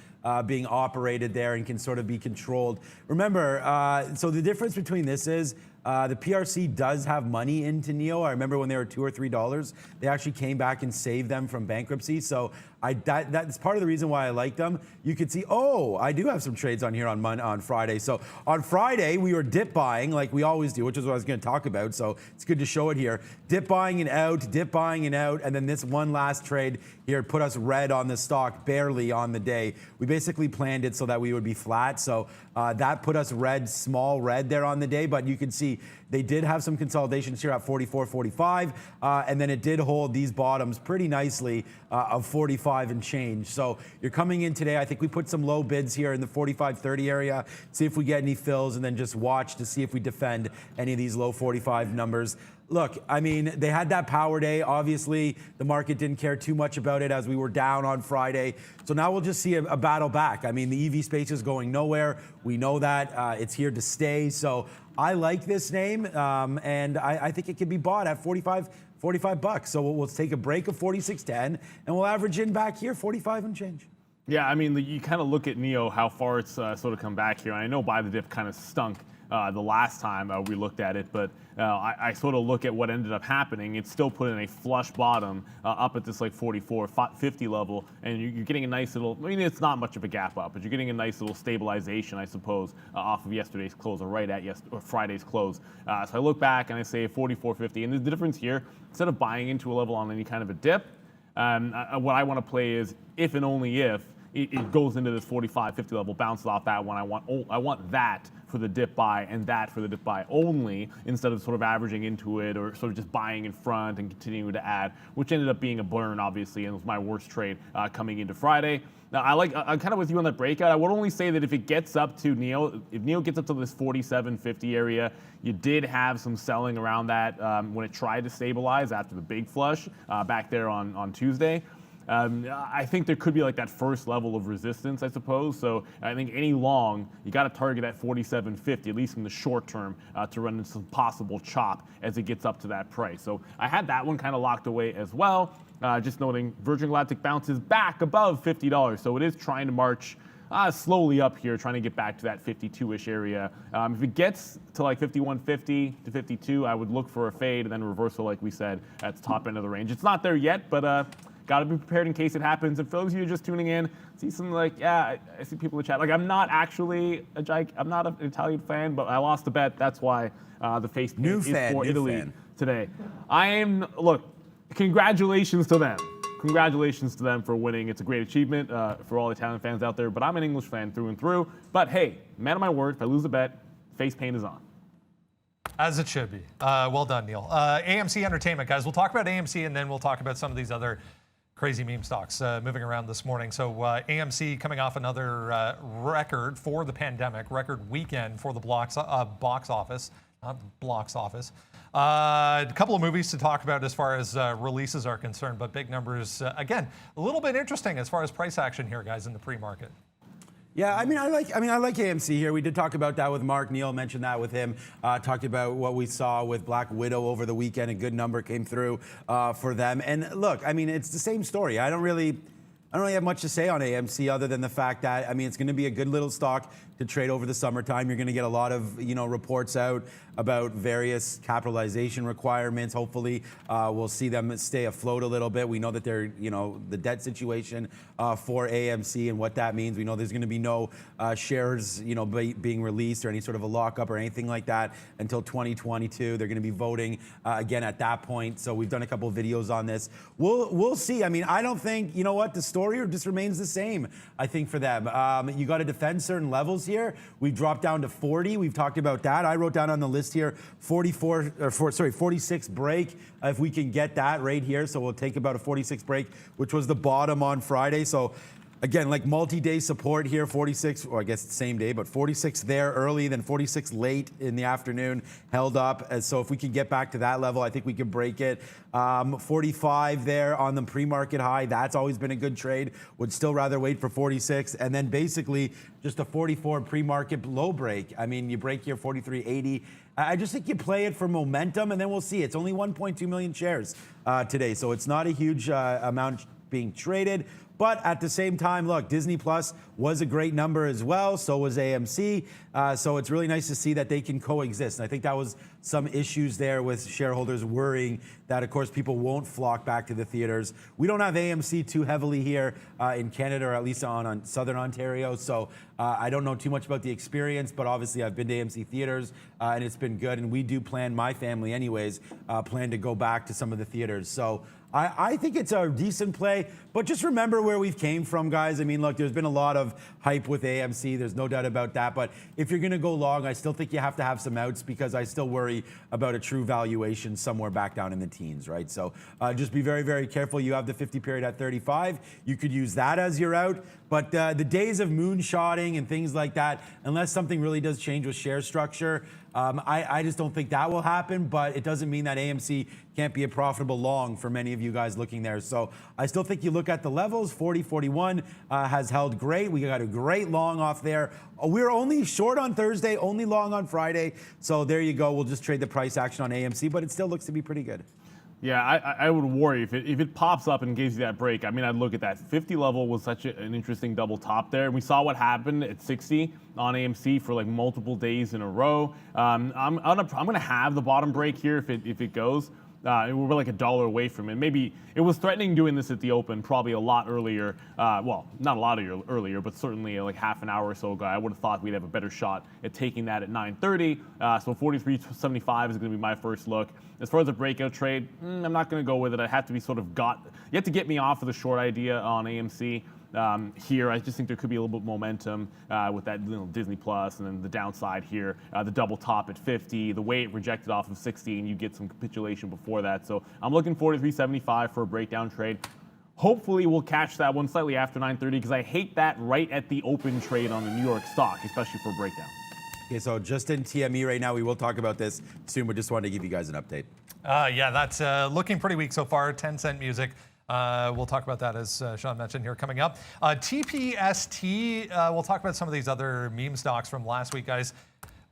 being operated there and can sort of be controlled. Remember, so the difference between this is the PRC does have money into Neo. I remember when they were $2 or $3, they actually came back and saved them from bankruptcy. So that's part of the reason why I like them. You could see, oh, I do have some trades on here on Friday. So on Friday, we were dip buying like we always do, which is what I was going to talk about. So it's good to show it here. Dip buying and out, dip buying and out. And then this one last trade here put us red on the stock, barely on the day. We basically planned it so that we would be flat. So that put us red, small red there on the day. But you can see they did have some consolidations here at 44.45, and then it did hold these bottoms pretty nicely of 45 and change. So you're coming in today. I think we put some low bids here in the 45.30 area, see if we get any fills, and then just watch to see if we defend any of these low 45 numbers. Look, I mean, they had that power day. Obviously, the market didn't care too much about it as we were down on Friday. So now we'll just see a battle back. I mean, the EV space is going nowhere. We know that. It's here to stay. So I like this name, and I think it can be bought at 45 bucks. So we'll take a break of 46.10, and we'll average in back here 45 and change. Yeah, I mean, you kind of look at Neo, how far it's sort of come back here. And I know buy the dip kind of stunk the last time we looked at it, but I sort of look at what ended up happening. It's still put in a flush bottom up at this like 44.50 level, and you're getting a nice little, I mean, it's not much of a gap up, but you're getting a nice little stabilization, I suppose, off of yesterday's close, or right at Friday's close. So I look back and I say 44.50, and the difference here, instead of buying into a level on any kind of a dip, what I want to play is if and only if it goes into this 45.50 level, bounces off that one. I want that for the dip buy and that for the dip buy only, instead of sort of averaging into it or sort of just buying in front and continuing to add, which ended up being a burn, obviously, and was my worst trade coming into Friday. Now, I'm kind of with you on that breakout. I would only say that if it gets up to Neo, if Neo gets up to this 47.50 area, you did have some selling around that when it tried to stabilize after the big flush back there on Tuesday. I think there could be like that first level of resistance, I suppose. So I think any long, you got to target at 47.50, at least in the short term, to run into some possible chop as it gets up to that price. So I had that one kind of locked away as well. Just noting Virgin Galactic bounces back above $50. So it is trying to march slowly up here, trying to get back to that 52-ish area. If it gets to like 51.50 to 52, I would look for a fade and then a reversal, like we said, at the top end of the range. It's not there yet, but got to be prepared in case it happens. And for those of you just tuning in, see some like, I see people in the chat. Like, I'm not actually I'm not an Italian fan, but I lost a bet. That's why the face paint is for Italy today. Look, congratulations to them. Congratulations to them for winning. It's a great achievement for all Italian fans out there, but I'm an English fan through and through. But hey, man of my word, if I lose a bet, face paint is on. As it should be. Well done, Neil. AMC Entertainment, guys. We'll talk about AMC and then we'll talk about some of these other crazy meme stocks moving around this morning. So AMC coming off another record for the pandemic, record weekend for the box office, not the blocks office. A couple of movies to talk about as far as releases are concerned, but big numbers. Again, a little bit interesting as far as price action here, guys, in the pre-market. Yeah, I like AMC here. We did talk about that with Mark. Neil mentioned that with him. Talked about what we saw with Black Widow over the weekend. A good number came through for them. And look, I mean, it's the same story. I don't really have much to say on AMC other than the fact that, I mean, it's going to be a good little stock to trade over the summertime. You're going to get a lot of, reports out about various capitalization requirements. Hopefully, we'll see them stay afloat a little bit. We know that they're, the debt situation for AMC and what that means. We know there's going to be no shares, being released or any sort of a lockup or anything like that until 2022. They're going to be voting again at that point. So we've done a couple of videos on this. We'll see. I mean, I don't think, the story just remains the same, I think, for them. You got to defend certain levels here. We've dropped down to 40. We've talked about that. I wrote down on the list here 46 break, if we can get that right here. So we'll take about a 46 break, which was the bottom on Friday. So again, like multi-day support here, 46, or I guess same day, but 46 there early, then 46 late in the afternoon, held up. And so if we can get back to that level, I think we can break it. 45 there on the pre-market high. That's always been a good trade. Would still rather wait for 46. And then basically just a 44 pre-market low break. I mean, you break here 43.80. I just think you play it for momentum, and then we'll see. It's only 1.2 million shares today, so it's not a huge amount being traded. But at the same time, look, Disney Plus was a great number as well. So was AMC. So it's really nice to see that they can coexist. And I think that was some issues there with shareholders worrying that, of course, people won't flock back to the theaters. We don't have AMC too heavily here in Canada, or at least on Southern Ontario. So I don't know too much about the experience, but obviously I've been to AMC theaters and it's been good. And we do plan, my family anyways, plan to go back to some of the theaters. So I think it's a decent play, but just remember where we've came from, guys. I mean, look, there's been a lot of hype with AMC. There's no doubt about that. But if you're going to go long, I still think you have to have some outs, because I still worry about a true valuation somewhere back down in the teens, right? So just be very, very careful. You have the 50 period at 35. You could use that as your out. But the days of moonshotting and things like that, unless something really does change with share structure, I just don't think that will happen. But it doesn't mean that AMC can't be a profitable long for many of you guys looking there. So I still think you look at the levels. 40, 41 has held great. We got a great long off there. We're only short on Thursday, only long on Friday. So there you go. We'll just trade the price action on AMC, but it still looks to be pretty good. Yeah, I would worry if it pops up and gives you that break. I mean, I'd look at that 50 level was such an interesting double top there. We saw what happened at 60 on AMC for like multiple days in a row. I'm gonna have the bottom break here if it goes. We're like $1 away from it. Maybe it was threatening doing this at the open probably a lot earlier. Well, not a lot earlier, but certainly like half an hour or so ago. I would have thought we'd have a better shot at taking that at 9:30. So 43.75 is going to be my first look. As far as a breakout trade, I'm not going to go with it. I have to be sort of you have to get me off of the short idea on AMC. Here, I just think there could be a little bit of momentum with that Disney Plus, and then the downside here, the double top at 50, the way it rejected off of 60, and you get some capitulation before that. So I'm looking 43.75 for a breakdown trade. Hopefully we'll catch that one slightly after 9:30, because I hate that right at the open trade on the New York stock, especially for a breakdown. Okay, so just in TME right now, we will talk about this soon, but just wanted to give you guys an update. Yeah, that's looking pretty weak so far. 10-cent music. We'll talk about that, as Sean mentioned here, coming up. TPST, we'll talk about some of these other meme stocks from last week, guys.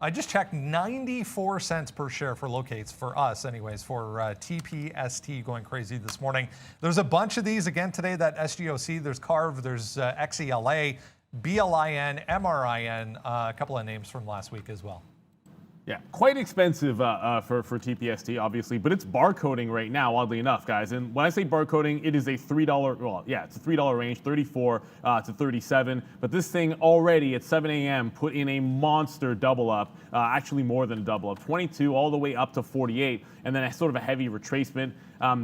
I just checked, 94 cents per share for locates, for us anyways, for TPST going crazy this morning. There's a bunch of these again today, that SGOC, there's CARV, there's XELA, BLIN, MRIN, a couple of names from last week as well. Yeah, quite expensive for TPST, obviously, but it's barcoding right now, oddly enough, guys. And when I say barcoding, it is a $3, well, yeah, it's a $3 range, 34 to 37. But this thing already at 7 a.m. put in a monster double up, actually more than a double up, 22 all the way up to 48, and then a sort of a heavy retracement.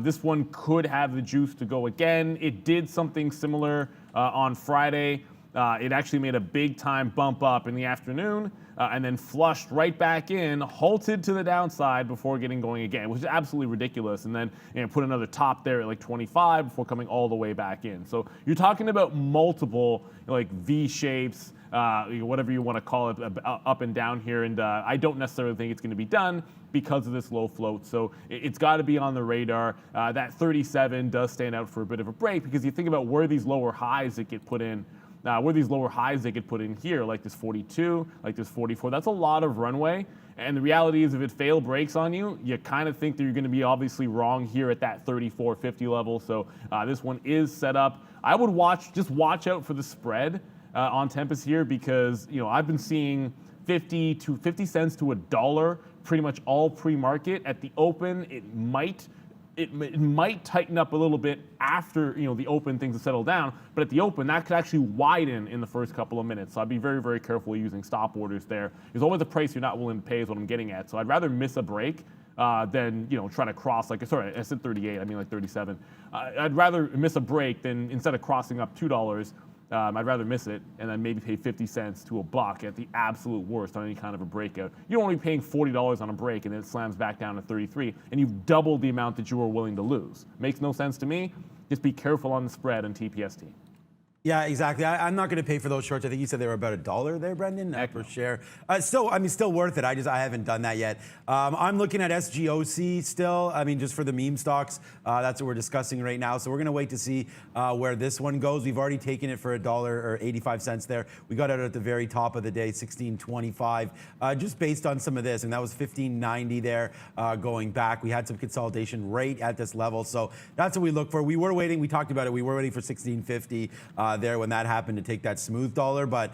This one could have the juice to go again. It did something similar on Friday. It actually made a big time bump up in the afternoon and then flushed right back in, halted to the downside before getting going again, which is absolutely ridiculous. And then put another top there at like 25 before coming all the way back in. So you're talking about multiple like V shapes, whatever you want to call it, up and down here. And I don't necessarily think it's going to be done because of this low float. So it's got to be on the radar. That 37 does stand out for a bit of a break, because you think about where these lower highs that get put in, where these lower highs they could put in here, like this 42, like this 44, that's a lot of runway. And the reality is, if it fail breaks on you, you kind of think that you're going to be obviously wrong here at that 34.50 level. So this one is set up. I would just watch out for the spread on Tempest here, because I've been seeing 50 cents to $1 pretty much all pre-market. At the open, it might tighten up a little bit after the open, things have settled down, but at the open that could actually widen in the first couple of minutes. So I'd be very, very careful using stop orders there. There's always a price you're not willing to pay, is what I'm getting at. So I'd rather miss a break than try to cross, like, sorry, I said 38, I mean like 37. I'd rather miss a break than, instead of crossing up $2, I'd rather miss it and then maybe pay 50 cents to $1 at the absolute worst on any kind of a breakout. You don't want to be paying $40 on a break and then it slams back down to 33, and you've doubled the amount that you were willing to lose. Makes no sense to me. Just be careful on the spread on TPST. Yeah, exactly. I'm not going to pay for those shorts. I think you said they were about $1 there, Brendan, per share. Still worth it. I haven't done that yet. I'm looking at SGOC still. I mean, just for the meme stocks, that's what we're discussing right now. So we're going to wait to see where this one goes. We've already taken it for $1 or 85 cents there. We got it at the very top of the day, 16.25, just based on some of this, and that was 15.90 there going back. We had some consolidation right at this level, so that's what we look for. We were waiting. We talked about it. We were waiting for 16.50. There when that happened to take that smooth dollar, but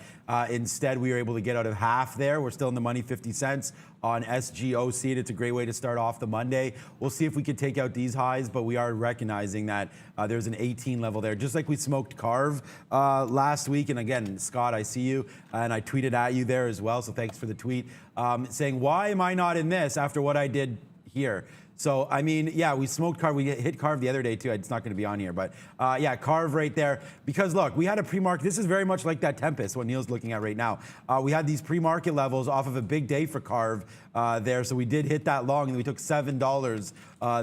instead we were able to get out of half there. We're still in the money, 50 cents on SGOC. It's a great way to start off the Monday. We'll see if we could take out these highs, but we are recognizing that there's an 18 level there, just like we smoked CARV last week. And again, Scott, I see you, and I tweeted at you there as well, so thanks for the tweet, saying, why am I not in this after what I did here? So, I mean, yeah, we smoked CARV. We hit CARV the other day, too. It's not going to be on here. But, yeah, CARV right there. Because, look, we had a pre-market. This is very much like that Tempest, what Neil's looking at right now. We had these pre-market levels off of a big day for CARV there. So we did hit that long, and we took $7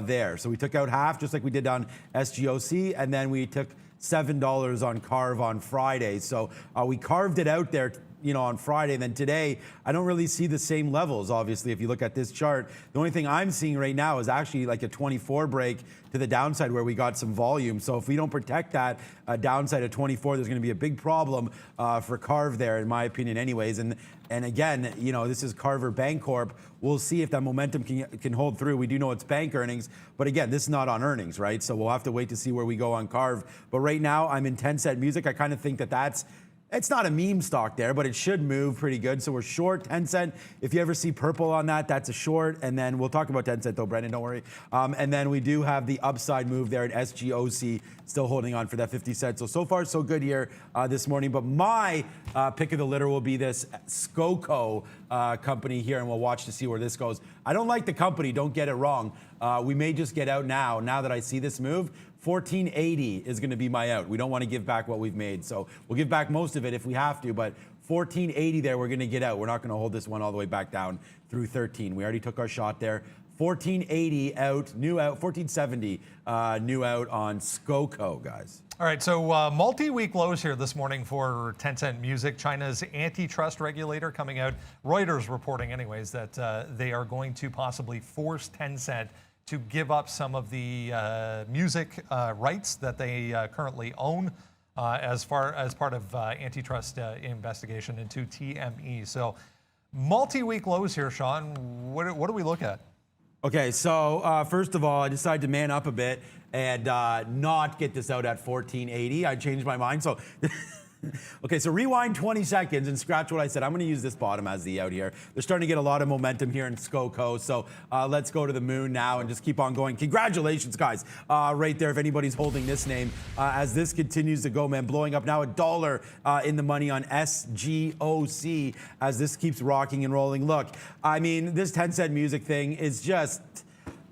there. So we took out half, just like we did on SGOC. And then we took $7 on CARV on Friday. So we carved it out there, on Friday. And then today, I don't really see the same levels, obviously, if you look at this chart. The only thing I'm seeing right now is actually like a 24 break to the downside where we got some volume. So if we don't protect that downside at 24, there's going to be a big problem for CARV there, in my opinion anyways. And again, this is Carver Bancorp. We'll see if that momentum can hold through. We do know it's bank earnings, but again, this is not on earnings, right? So we'll have to wait to see where we go on CARV. But right now, I'm in 10-cent music. I kind of think it's not a meme stock there, but it should move pretty good. So we're short 10 cent. If you ever see purple on that, that's a short. And then we'll talk about 10 cent though, Brendan, don't worry. And then we do have the upside move there at SGOC, still holding on for that 50 cents. So far, so good here this morning. But my pick of the litter will be this SCOCO company here, and we'll watch to see where this goes. I don't like the company, don't get it wrong. We may just get out now that I see this move. 1480 is going to be my out. We don't want to give back what we've made. So we'll give back most of it if we have to, but 1480 there, we're going to get out. We're not going to hold this one all the way back down through 13. We already took our shot there. 1480 out, new out, 1470 new out on SCOCO, guys. All right, so multi-week lows here this morning for 10-cent music. China's antitrust regulator coming out, Reuters reporting anyways, that they are going to possibly force 10-cent to give up some of the music rights that they currently own as part of antitrust investigation into TME. So multi-week lows here, Sean. What do we look at? Okay, so first of all, I decided to man up a bit and not get this out at 1480. I changed my mind. So, okay, so rewind 20 seconds and scratch what I said. I'm going to use this bottom as the out here. They're starting to get a lot of momentum here in SCOCO. So let's go to the moon now and just keep on going. Congratulations, guys, right there, if anybody's holding this name, as this continues to go, man, blowing up now $1 in the money on SGOC as this keeps rocking and rolling. Look, I mean, this 10-cent music thing is just...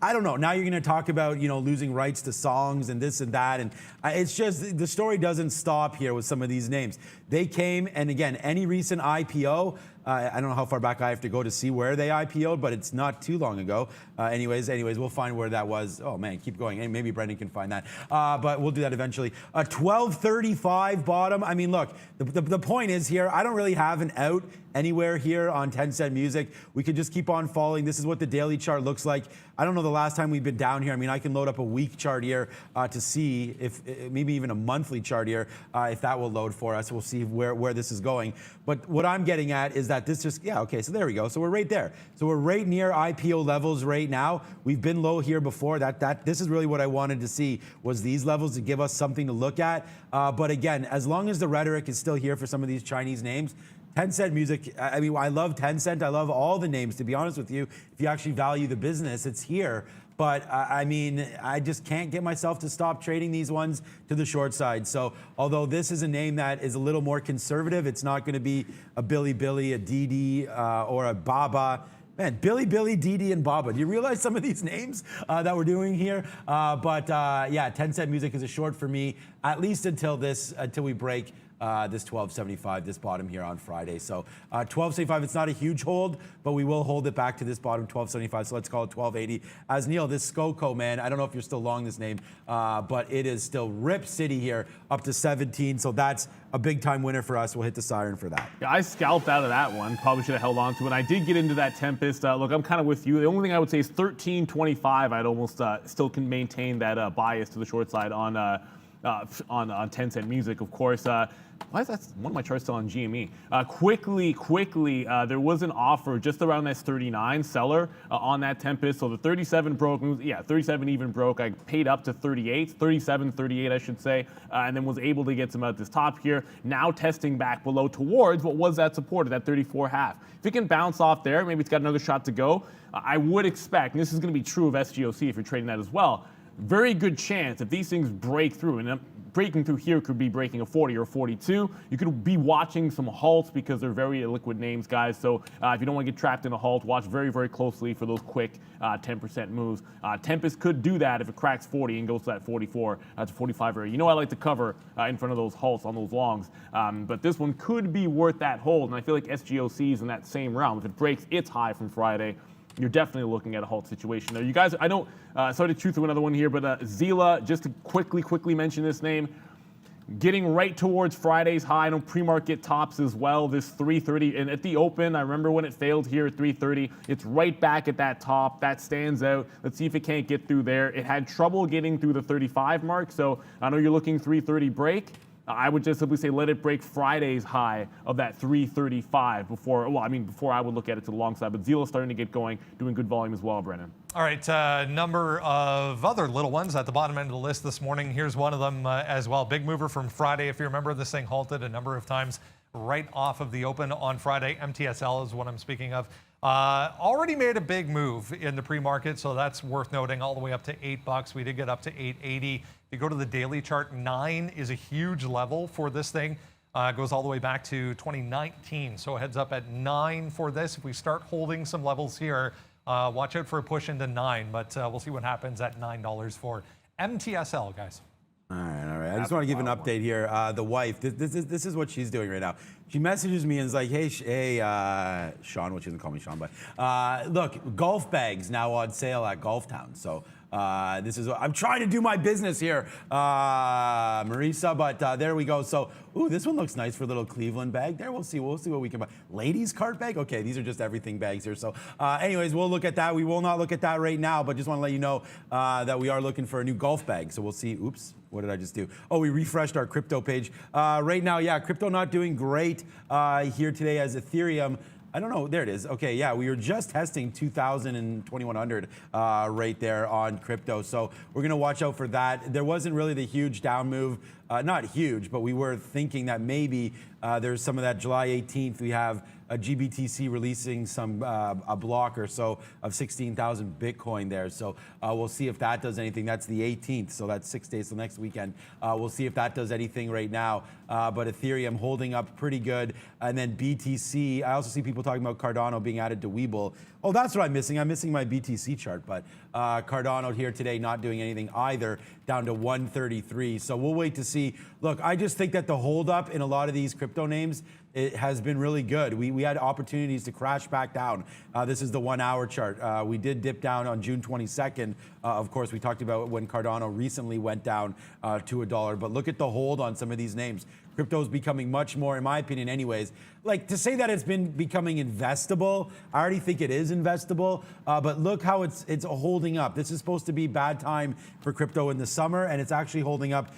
I don't know. Now you're going to talk about, losing rights to songs and this and that. And it's just, the story doesn't stop here with some of these names. They came, and again, any recent IPO, I don't know how far back I have to go to see where they IPO'd, but it's not too long ago. Anyways, we'll find where that was. Oh man, keep going. Hey, maybe Brendan can find that. But we'll do that eventually. 1235 bottom. I mean, look, the point is here, I don't really have an out anywhere here on 10-cent music. We could just keep on falling. This is what the daily chart looks like. I don't know the last time we've been down here. I mean, I can load up a week chart here to see if maybe even a monthly chart here, if that will load for us. We'll see where this is going. But what I'm getting at is that this just, okay, so there we go. So we're right there. So we're right near IPO levels right now. We've been low here before. This is really what I wanted to see, was these levels to give us something to look at. But again, as long as the rhetoric is still here for some of these Chinese names, 10-cent music, I mean, I love 10-cent. I love all the names, to be honest with you. If you actually value the business, it's here. But I mean, I just can't get myself to stop trading these ones to the short side. So although this is a name that is a little more conservative, it's not going to be a Billy, a Didi, or a Baba. Man, Billy, Didi, and Baba. Do you realize some of these names that we're doing here? But yeah, 10-cent music is a short for me, at least until we break this 1275, this bottom here on Friday. So 1275, it's not a huge hold, but we will hold it back to this bottom 1275. So let's call it 1280. As Neil, this SCOCO, man, I don't know if you're still long this name, but it is still Rip City here, up to 17. So that's a big time winner for us. We'll hit the siren for that. Yeah, I scalped out of that one. Probably should have held on to it. I did get into that Tempest. Look, I'm kind of with you. The only thing I would say is 1325. I'd almost still can maintain that bias to the short side on 10-cent music, of course. Why is that one of my charts still on GME? Quickly, there was an offer just around this 39 seller on that Tempest. So the 37 broke. 37 even broke. I paid up to 37, 38, I should say, and then was able to get some at this top here. Now testing back below towards what was that support at that 34.5. If it can bounce off there, maybe it's got another shot to go. I would expect, and this is going to be true of SGOC if you're trading that as well, very good chance if these things break through, and breaking through here could be breaking a 40 or 42. You could be watching some halts because they're very illiquid names, guys. So if you don't want to get trapped in a halt, watch very, very closely for those quick 10% moves. Tempest could do that if it cracks 40 and goes to that 44 to 45 area. You know I like to cover in front of those halts on those longs. But this one could be worth that hold. And I feel like SGOC is in that same realm. If it breaks its high from Friday, you're definitely looking at a halt situation there. You guys, I don't, sorry to chew through another one here, but Zila, just to quickly mention this name, getting right towards Friday's high. I know pre-market tops as well, this 330. And at the open, I remember when it failed here at 330, it's right back at that top. That stands out. Let's see if it can't get through there. It had trouble getting through the 35 mark. So I know you're looking 330 break. I would just simply say let it break Friday's high of that 335 before I would look at it to the long side. But Zila's starting to get going, doing good volume as well, Brennan. All right, number of other little ones at the bottom end of the list this morning. Here's one of them as well. Big mover from Friday. If you remember, this thing halted a number of times right off of the open on Friday. MTSL is what I'm speaking of. Already made a big move in the pre-market, so that's worth noting, all the way up to $8. We did get up to $8.80. If you go to the daily chart, 9 is a huge level for this thing. Goes all the way back to 2019, so heads up at 9 for this. If we start holding some levels here, watch out for a push into 9, but we'll see what happens at $9 for MTSL, guys. All right. I just want to give an update here. The wife, this is what she's doing right now. She messages me and is like, hey, Sean, well, she doesn't call me Sean, but look, golf bags now on sale at Golf Town. So this is, I'm trying to do my business here, Marisa, but there we go. So, ooh, this one looks nice for a little Cleveland bag. There, we'll see what we can buy. Ladies cart bag? Okay, these are just everything bags here. So anyways, we'll look at that. We will not look at that right now, but just want to let you know that we are looking for a new golf bag. So we'll see. Oops. What did I just do? Oh, we refreshed our crypto page. Right now, yeah, crypto not doing great here today as Ethereum. I don't know. There it is. Okay, yeah, we were just testing 2,000 and 2,100 right there on crypto. So we're going to watch out for that. There wasn't really the huge down move. Not huge, but we were thinking that maybe there's some of that July 18th. We have a GBTC releasing some a block or so of 16,000 Bitcoin there. So we'll see if that does anything. That's the 18th, so that's 6 days till next weekend. We'll see if that does anything right now. But Ethereum holding up pretty good. And then BTC, I also see people talking about Cardano being added to Webull. Oh, that's what I'm missing. I'm missing my BTC chart, but Cardano here today not doing anything either, down to 133. So we'll wait to see. Look, I just think that the holdup in a lot of these crypto names, it has been really good. We had opportunities to crash back down. This is the 1 hour chart. We did dip down on June 22nd. Of course, we talked about when Cardano recently went down to $1. But look at the hold on some of these names. Crypto is becoming much more, in my opinion anyways, like to say that it's been becoming investable, I already think it is investable, but look how it's holding up. This is supposed to be bad time for crypto in the summer, and it's actually holding up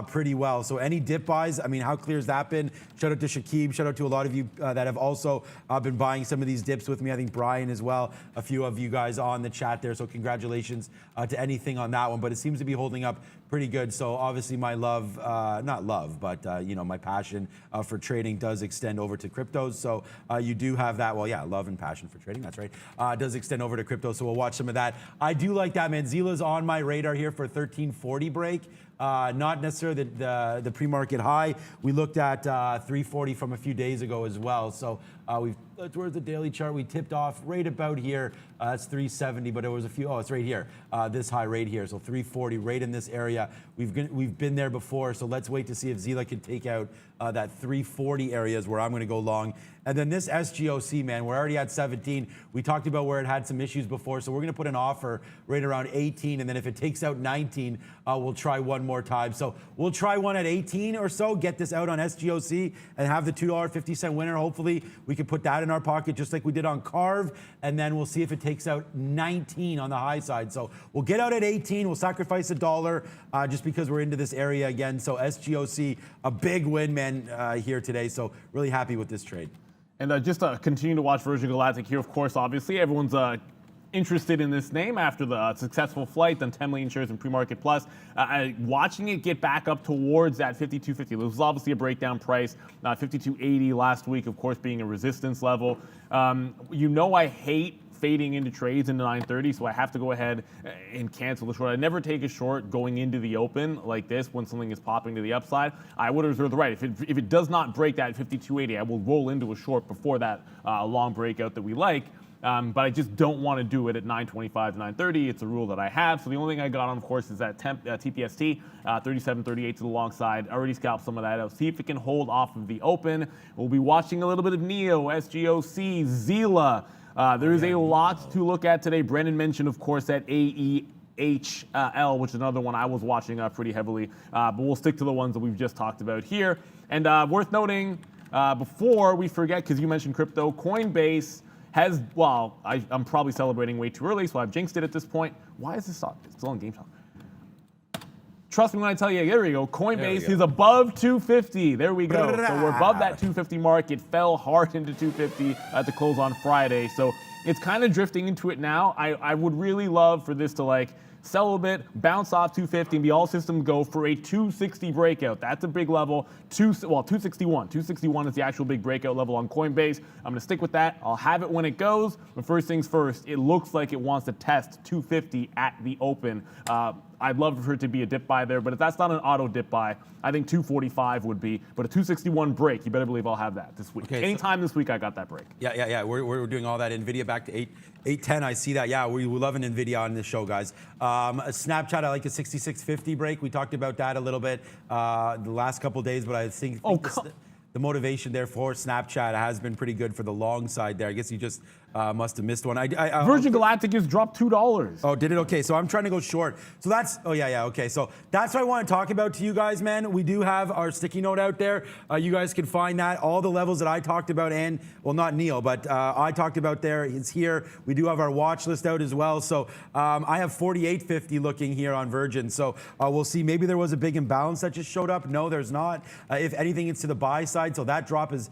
pretty well. So any dip buys, I mean, how clear has that been? Shout out to Shakib, shout out to a lot of you that have also been buying some of these dips with me. I think Brian as well, a few of you guys on the chat there, so congratulations to anything on that one, but it seems to be holding up pretty good. So obviously my love, not love, but you know, my passion for trading does extend over to cryptos. So you do have that. Well, yeah, love and passion for trading. That's right. Does extend over to crypto. So we'll watch some of that. I do like that, man. Zila's on my radar here for 1340 break. Not necessarily the pre-market high. We looked at 340 from a few days ago as well. So we've towards the daily chart, we tipped off right about here. That's 370, but it was a few. Oh, it's right here. This high right here. So 340 right in this area. We've been there before. So let's wait to see if Zila can take out that 340 areas where I'm going to go long. And then this SGOC, man, we're already at 17. We talked about where it had some issues before, so we're going to put an offer right around 18, and then if it takes out 19, we'll try one more time. So we'll try one at 18 or so, get this out on SGOC, and have the $2.50 winner. Hopefully, we can put that in our pocket just like we did on Carve, and then we'll see if it takes out 19 on the high side. So we'll get out at 18. We'll sacrifice $1 just because we're into this area again. So SGOC, a big win, man, here today. So really happy with this trade. And just continue to watch Virgin Galactic here, of course, obviously. Everyone's interested in this name after the successful flight, done 10 million shares in pre-market plus. Watching it get back up towards that 52.50. This was obviously a breakdown price. 52.80 last week, of course, being a resistance level. You know I hate fading into trades into 9:30, so I have to go ahead and cancel the short. I never take a short going into the open like this when something is popping to the upside. I would reserve the right. If it does not break that 52.80, I will roll into a short before that long breakout that we like. But I just don't want to do it at 9:25 to 9:30. It's a rule that I have. So the only thing I got on, of course, is that TPST, 37.38 to the long side. Already scalped some of that out. See if it can hold off of the open. We'll be watching a little bit of NEO, SGOC, Zila. There is a lot to look at today. Brendan mentioned, of course, that AEHL, which is another one I was watching pretty heavily. But we'll stick to the ones that we've just talked about here. And worth noting, before we forget, because you mentioned crypto, Coinbase has, well, I'm probably celebrating way too early, so I've jinxed it at this point. Why is this stock? It's still on GameStop. Trust me when I tell you, there we go. Coinbase is above 250. There we go. So we're above that 250 mark. It fell hard into 250 to close on Friday. So it's kind of drifting into it now. I would really love for this to like sell a bit, bounce off 250, and be all systems go for a 260 breakout. That's a big level. 261. 261 is the actual big breakout level on Coinbase. I'm going to stick with that. I'll have it when it goes. But first things first, it looks like it wants to test 250 at the open. I'd love for it to be a dip buy there, but if that's not an auto dip buy, I think 245 would be. But a 261 break, you better believe I'll have that this week. Okay, anytime this week, I got that break. Yeah. We're doing all that. NVIDIA back to 810. I see that. Yeah, we love an NVIDIA on this show, guys. A Snapchat, I like a 6650 break. We talked about that a little bit the last couple of days, but I think the motivation there for Snapchat has been pretty good for the long side there. I guess you just must have missed one. Virgin Galactic has dropped $2. Oh, did it? Okay, so I'm trying to go short. So that's, okay. So that's what I want to talk about to you guys, man. We do have our sticky note out there. You guys can find that. All the levels that I talked about, and, well, not Neil, but I talked about there is here. We do have our watch list out as well. So I have 48.50 looking here on Virgin. So we'll see. Maybe there was a big imbalance that just showed up. No, there's not. If anything, it's to the buy side. So that drop is,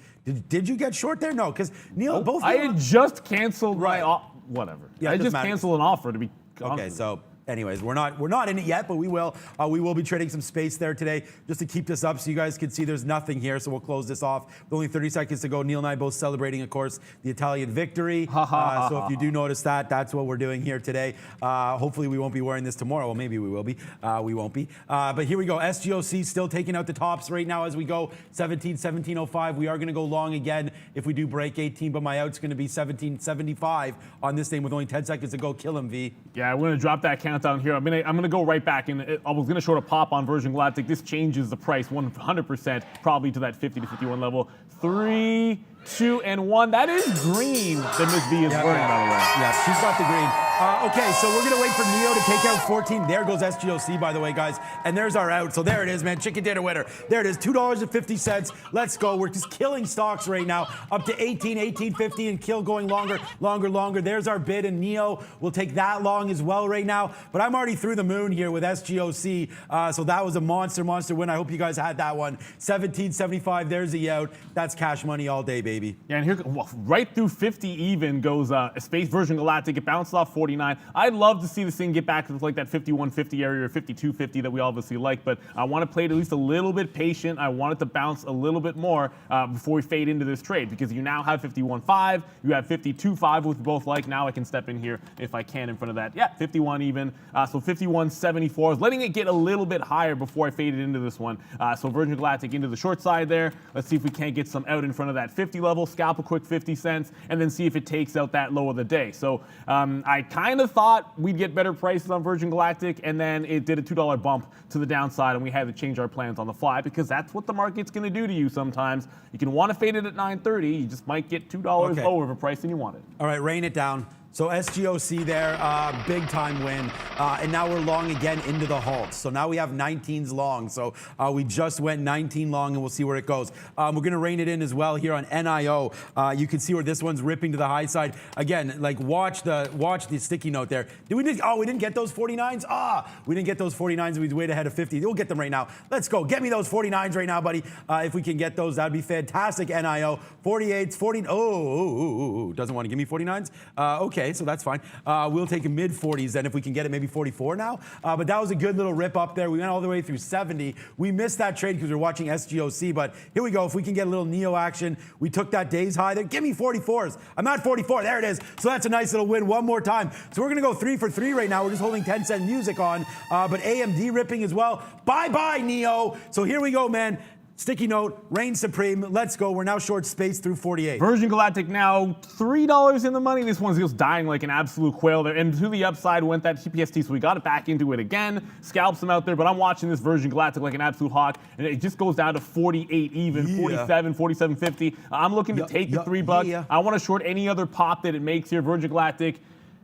did you get short there? No, because Neil, both. I had just canceled Right. my whatever. Yeah, I it doesn't just matter. canceled an offer to be honest Okay, with you. so anyways, we're not in it yet, but we will. We will be trading some space there today just to keep this up so you guys can see there's nothing here. So we'll close this off. With only 30 seconds to go. Neil and I both celebrating, of course, the Italian victory. So if you do notice that, that's what we're doing here today. Hopefully we won't be wearing this tomorrow. Well, maybe we will be. We won't be. But here we go. SGOC still taking out the tops right now as we go. 17.05. We are going to go long again if we do break 18, but my out's going to be 17.75 on this thing with only 10 seconds to go. Kill him, V. Yeah, we're gonna drop that countdown here. I'm gonna go right back, and I was gonna short a pop on Virgin Galactic. This changes the price 100%, probably to that 50 to 51 level. 3, 2, and 1. That is green that Miss V is wearing, by the way. Yeah, she's got the green. Okay, so we're going to wait for Neo to take out 14. There goes SGOC, by the way, guys. And there's our out. So there it is, man. Chicken dinner winner. There it is, $2.50. Let's go. We're just killing stocks right now. Up to 18, 18.50, and kill going longer. There's our bid, and Neo will take that long as well right now. But I'm already through the moon here with SGOC. So that was a monster win. I hope you guys had that one. 17.75. There's the out. That's cash money all day, baby. Yeah, and here, right through 50 even goes Space Virgin Galactic. It bounced off 49. I'd love to see this thing get back to like that 51.50 area or 52.50 that we obviously like, but I want to play it at least a little bit patient. I want it to bounce a little bit more before we fade into this trade, because you now have 51.5, you have 52.5, which we both like. Now I can step in here if I can in front of that. Yeah, 51 even. So 51.74. I was letting it get a little bit higher before I faded into this one. So Virgin Galactic into the short side there. Let's see if we can't get some out in front of that 50 level, scalp a quick 50 cents, and then see if it takes out that low of the day. So I kind of thought we'd get better prices on Virgin Galactic, and then it did a $2 bump to the downside, and we had to change our plans on the fly, because that's what the market's going to do to you sometimes. You can want to fade it at 9:30. You just might get $2 lower of a price than you wanted. All right, rain it down. So SGOC there, big time win. And now we're long again into the halt. So now we have 19s long. So we just went 19 long, and we'll see where it goes. We're going to rein it in as well here on NIO. You can see where this one's ripping to the high side. Again, like watch the sticky note there. We didn't get those 49s? We didn't get those 49s. We wait ahead of 50. We'll get them right now. Let's go. Get me those 49s right now, buddy. If we can get those, that'd be fantastic. NIO. 48s, 40. Doesn't want to give me 49s? Okay. So that's fine. We'll take a mid 40s then if we can get it, maybe 44 now. But that was a good little rip up there. We went all the way through 70. We missed that trade because we were watching SGOC. But here we go. If we can get a little Neo action, we took that day's high there. Give me 44s. I'm at 44. There it is. So that's a nice little win one more time. So we're going to go 3 for 3 right now. We're just holding 10-cent music on. But AMD ripping as well. Bye-bye, Neo. So here we go, man. Sticky note, reign supreme. Let's go. We're now short space through 48. Virgin Galactic now $3 in the money. This one's just dying like an absolute quail there. And to the upside went that TPST, so we got it back into it again. Scalps him out there, but I'm watching this Virgin Galactic like an absolute hawk, and it just goes down to 48 even, 47, 47.50. I'm looking to take the $3. Yeah. I want to short any other pop that it makes here. Virgin Galactic.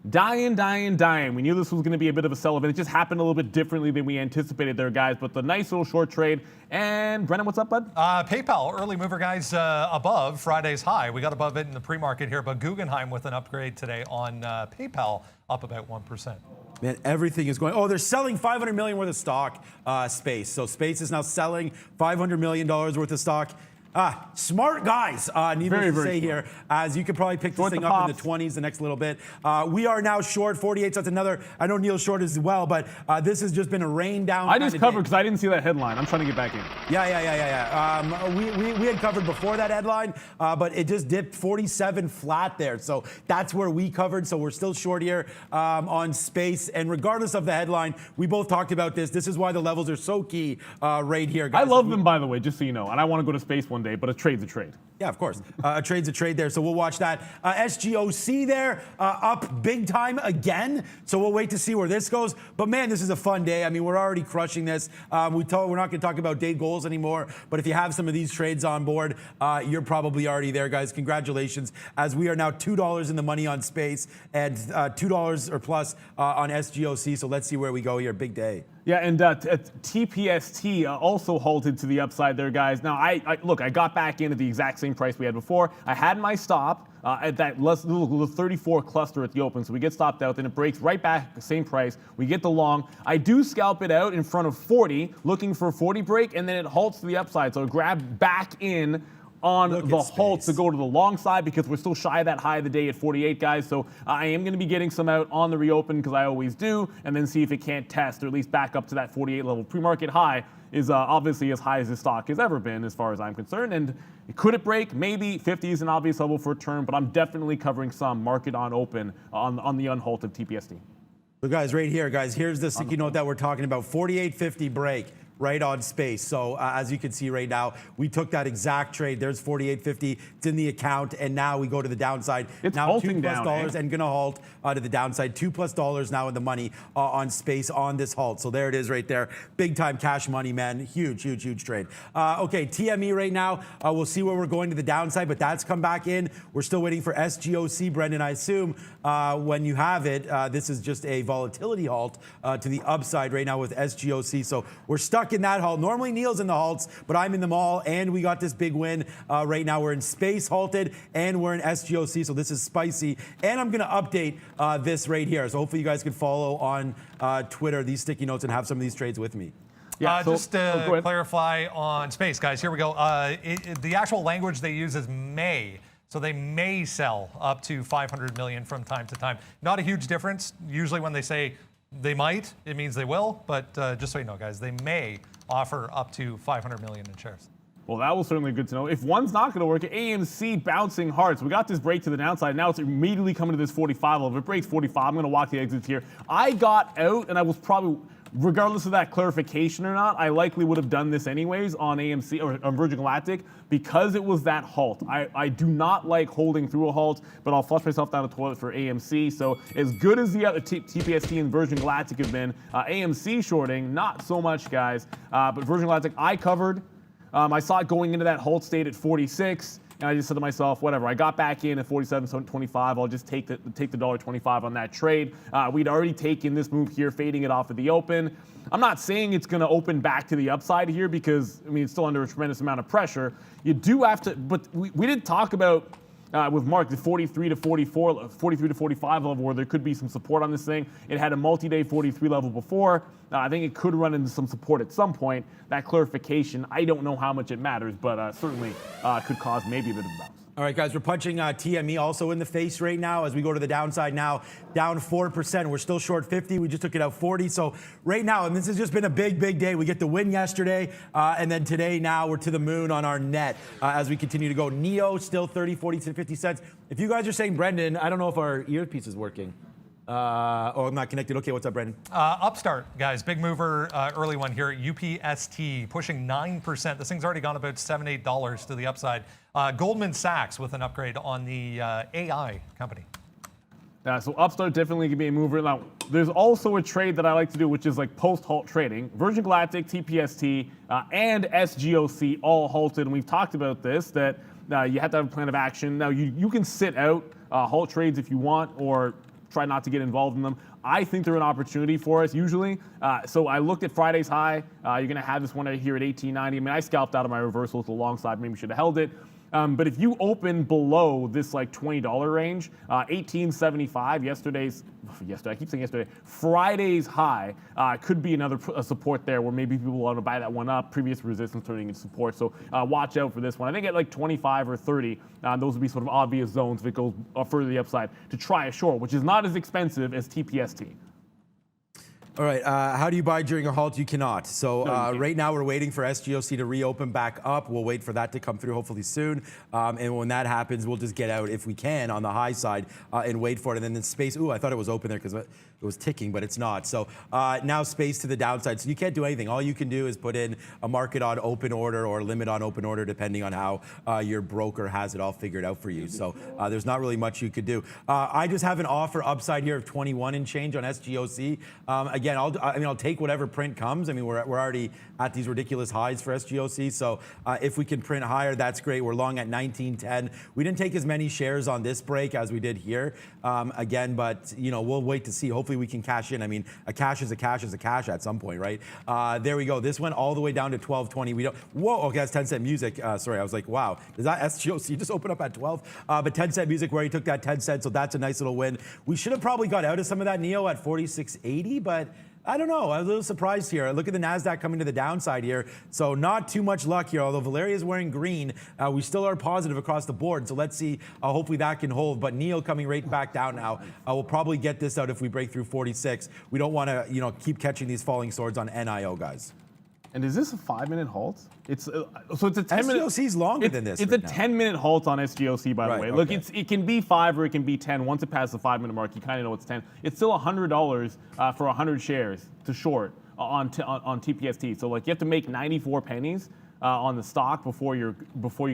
Dying. We knew this was going to be a bit of a sell-off, and it just happened a little bit differently than we anticipated there, guys. But the nice little short trade. And Brennan, what's up, bud? PayPal, early mover guys above Friday's high. We got above it in the pre-market here, but Guggenheim with an upgrade today on PayPal, up about 1%. Man, everything is going. Oh, they're selling $500 million worth of stock, Space. So Space is now selling $500 million worth of stock. Smart guys, needless to say here, as you could probably pick this thing up in the 20s the next little bit. We are now short 48, so that's another, I know Neil's short as well, but this has just been a rain down. I just covered because I didn't see that headline. I'm trying to get back in. Yeah. We had covered before that headline, but it just dipped 47 flat there. So that's where we covered, so we're still short here on Space. And regardless of the headline, we both talked about this. This is why the levels are so key right here, guys. I love them, by the way, just so you know, and I want to go to Space one day, but a trade's a trade. Yeah, of course. A trade's a trade there, so we'll watch that. SGOC there, up big time again, so we'll wait to see where this goes. But man, this is a fun day. I mean, we're already crushing this. We're not going to talk about day goals anymore, but if you have some of these trades on board, you're probably already there, guys. Congratulations, as we are now $2 in the money on Space and $2 or plus on SGOC, so let's see where we go here. Big day. Yeah, and TPST also halted to the upside there, guys. Now, look, I got back in at the exact same price we had before. I had my stop at that little 34 cluster at the open, so we get stopped out, then it breaks right back, the same price. We get the long. I do scalp it out in front of 40, looking for a 40 break, and then it halts to the upside. So I grab back in on the halt to go to the long side because we're still shy of that high of the day at 48, guys. So I am going to be getting some out on the reopen because I always do, and then see if it can't test or at least back up to that 48 level. Pre-market high is obviously as high as this stock has ever been as far as I'm concerned. And could it break? Maybe 50 is an obvious level for a turn, but I'm definitely covering some market on open on the unhalted TPST. So guys, right here, guys, here's the sticky note that we're talking about. 48.50 break. Right on Space. So as you can see right now, we took that exact trade. There's 48.50. It's in the account, and now we go to the downside. It's now halting $2+ down, and gonna halt to the downside. $2+ now in the money on Space on this halt. So there it is right there. Big time cash money, man. Huge, huge, huge trade. Okay, TME right now. We'll see where we're going to the downside, but that's come back in. We're still waiting for SGOC, Brendan. I assume when you have it, this is just a volatility halt to the upside right now with SGOC. So we're stuck in that halt. Normally Neil's in the halts, but I'm in them all, and we got this big win. Right now we're in Space halted, and we're in SGOC, so this is spicy. And I'm going to update this right here. So hopefully you guys can follow on Twitter these sticky notes and have some of these trades with me. Yeah, just to clarify on Space, guys, here we go. The actual language they use is may. So they may sell up to 500 million from time to time. Not a huge difference. Usually when they say they might, it means they will. But just so you know, guys, they may offer up to 500 million in shares. Well, that was certainly good to know. If one's not going to work, AMC bouncing hard. So we got this break to the downside. Now it's immediately coming to this 45 level. If it breaks 45, I'm going to walk the exits here. I got out, and I was probably, regardless of that clarification or not, I likely would have done this anyways on AMC or on Virgin Galactic because it was that halt. I do not like holding through a halt, but I'll flush myself down the toilet for AMC. So as good as the other TPST and Virgin Galactic have been, AMC shorting, not so much, guys. But Virgin Galactic, I covered. I saw it going into that halt state at 46, and I just said to myself, whatever. I got back in at 47.25. I'll just take the $1.25 on that trade. We'd already taken this move here, fading it off at the open. I'm not saying it's going to open back to the upside here because, I mean, it's still under a tremendous amount of pressure. You do have to, but we did talk about with Mark, the 43 to 44, 43 to 45 level where there could be some support on this thing. It had a multi-day 43 level before. I think it could run into some support at some point. That clarification, I don't know how much it matters, but certainly could cause maybe a bit of a bounce. All right, guys, we're punching TME also in the face right now as we go to the downside now, down 4%. We're still short 50. We just took it out 40. So right now, and this has just been a big, big day. We get the win yesterday, and then today now we're to the moon on our net as we continue to go. NEO still 30, 40 to 50 cents. If you guys are saying, Brendan, I don't know if our earpiece is working. Oh, I'm not connected. Okay, what's up, Brendan? Upstart, guys, big mover, early one here. UPST pushing 9%. This thing's already gone about $7, $8 to the upside. Goldman Sachs with an upgrade on the AI company. Yeah, so Upstart definitely could be a mover. Now, there's also a trade that I like to do, which is like post-halt trading. Virgin Galactic, TPST, and SGOC all halted, and we've talked about this, that you have to have a plan of action. Now, you can sit out halt trades if you want, or try not to get involved in them. I think they're an opportunity for us usually. So I looked at Friday's high. You're going to have this one right here at 18.90. I mean, I scalped out of my reversal to the long side. Maybe should have held it. But if you open below this like $20 range, 18.75 I keep saying yesterday, Friday's high could be another support there where maybe people want to buy that one up, previous resistance turning into support. So watch out for this one. I think at like 25 or 30, those would be sort of obvious zones if it goes further to the upside to try a short, which is not as expensive as TPST. All right, how do you buy during a halt? You cannot. So No, you can't. right now we're waiting for SGOC to reopen back up. We'll wait for that to come through hopefully soon. And when that happens, we'll just get out if we can on the high side and wait for it. And then the space, ooh, I thought it was open there because it was ticking, but it's not. So now space to the downside. So you can't do anything. All you can do is put in a market on open order or limit on open order, depending on how your broker has it all figured out for you. So there's not really much you could do. I just have an offer upside here of 21 and change on SGOC. Again, I'll take whatever print comes. I mean, we're already at these ridiculous highs for SGOC. So if we can print higher, that's great. We're long at 19.10. We didn't take as many shares on this break as we did here. Again, but we'll wait to see. Hopefully we can cash in. I mean, a cash is a cash is a cash at some point, right? There we go. This went all the way down to 12.20. We don't. Whoa. Okay, that's 10 cent music. Sorry, I was like, wow. Does that SGOC just open up at 12? But 10 cent music where he took that 10 cents. So that's a nice little win. We should have probably got out of some of that Neo at 46.80, but I don't know. I'm a little surprised here. Look at the NASDAQ coming to the downside here. So not too much luck here. Although Valeria is wearing green, we still are positive across the board. So let's see. Hopefully that can hold. But Neo coming right back down now. We'll probably get this out if we break through 46. We don't want to, keep catching these falling swords on NIO, guys. And is this a 5-minute halt? It's so it's a 10-minute. SGOC's longer than this. It's right a now. 10-minute halt on SGOC, by the way. Look, okay. it can be 5 or it can be 10. Once it passes the 5-minute mark, you kind of know it's 10. It's still $100 for 100 shares to short on TPST. So like you have to make 94 pennies on the stock before you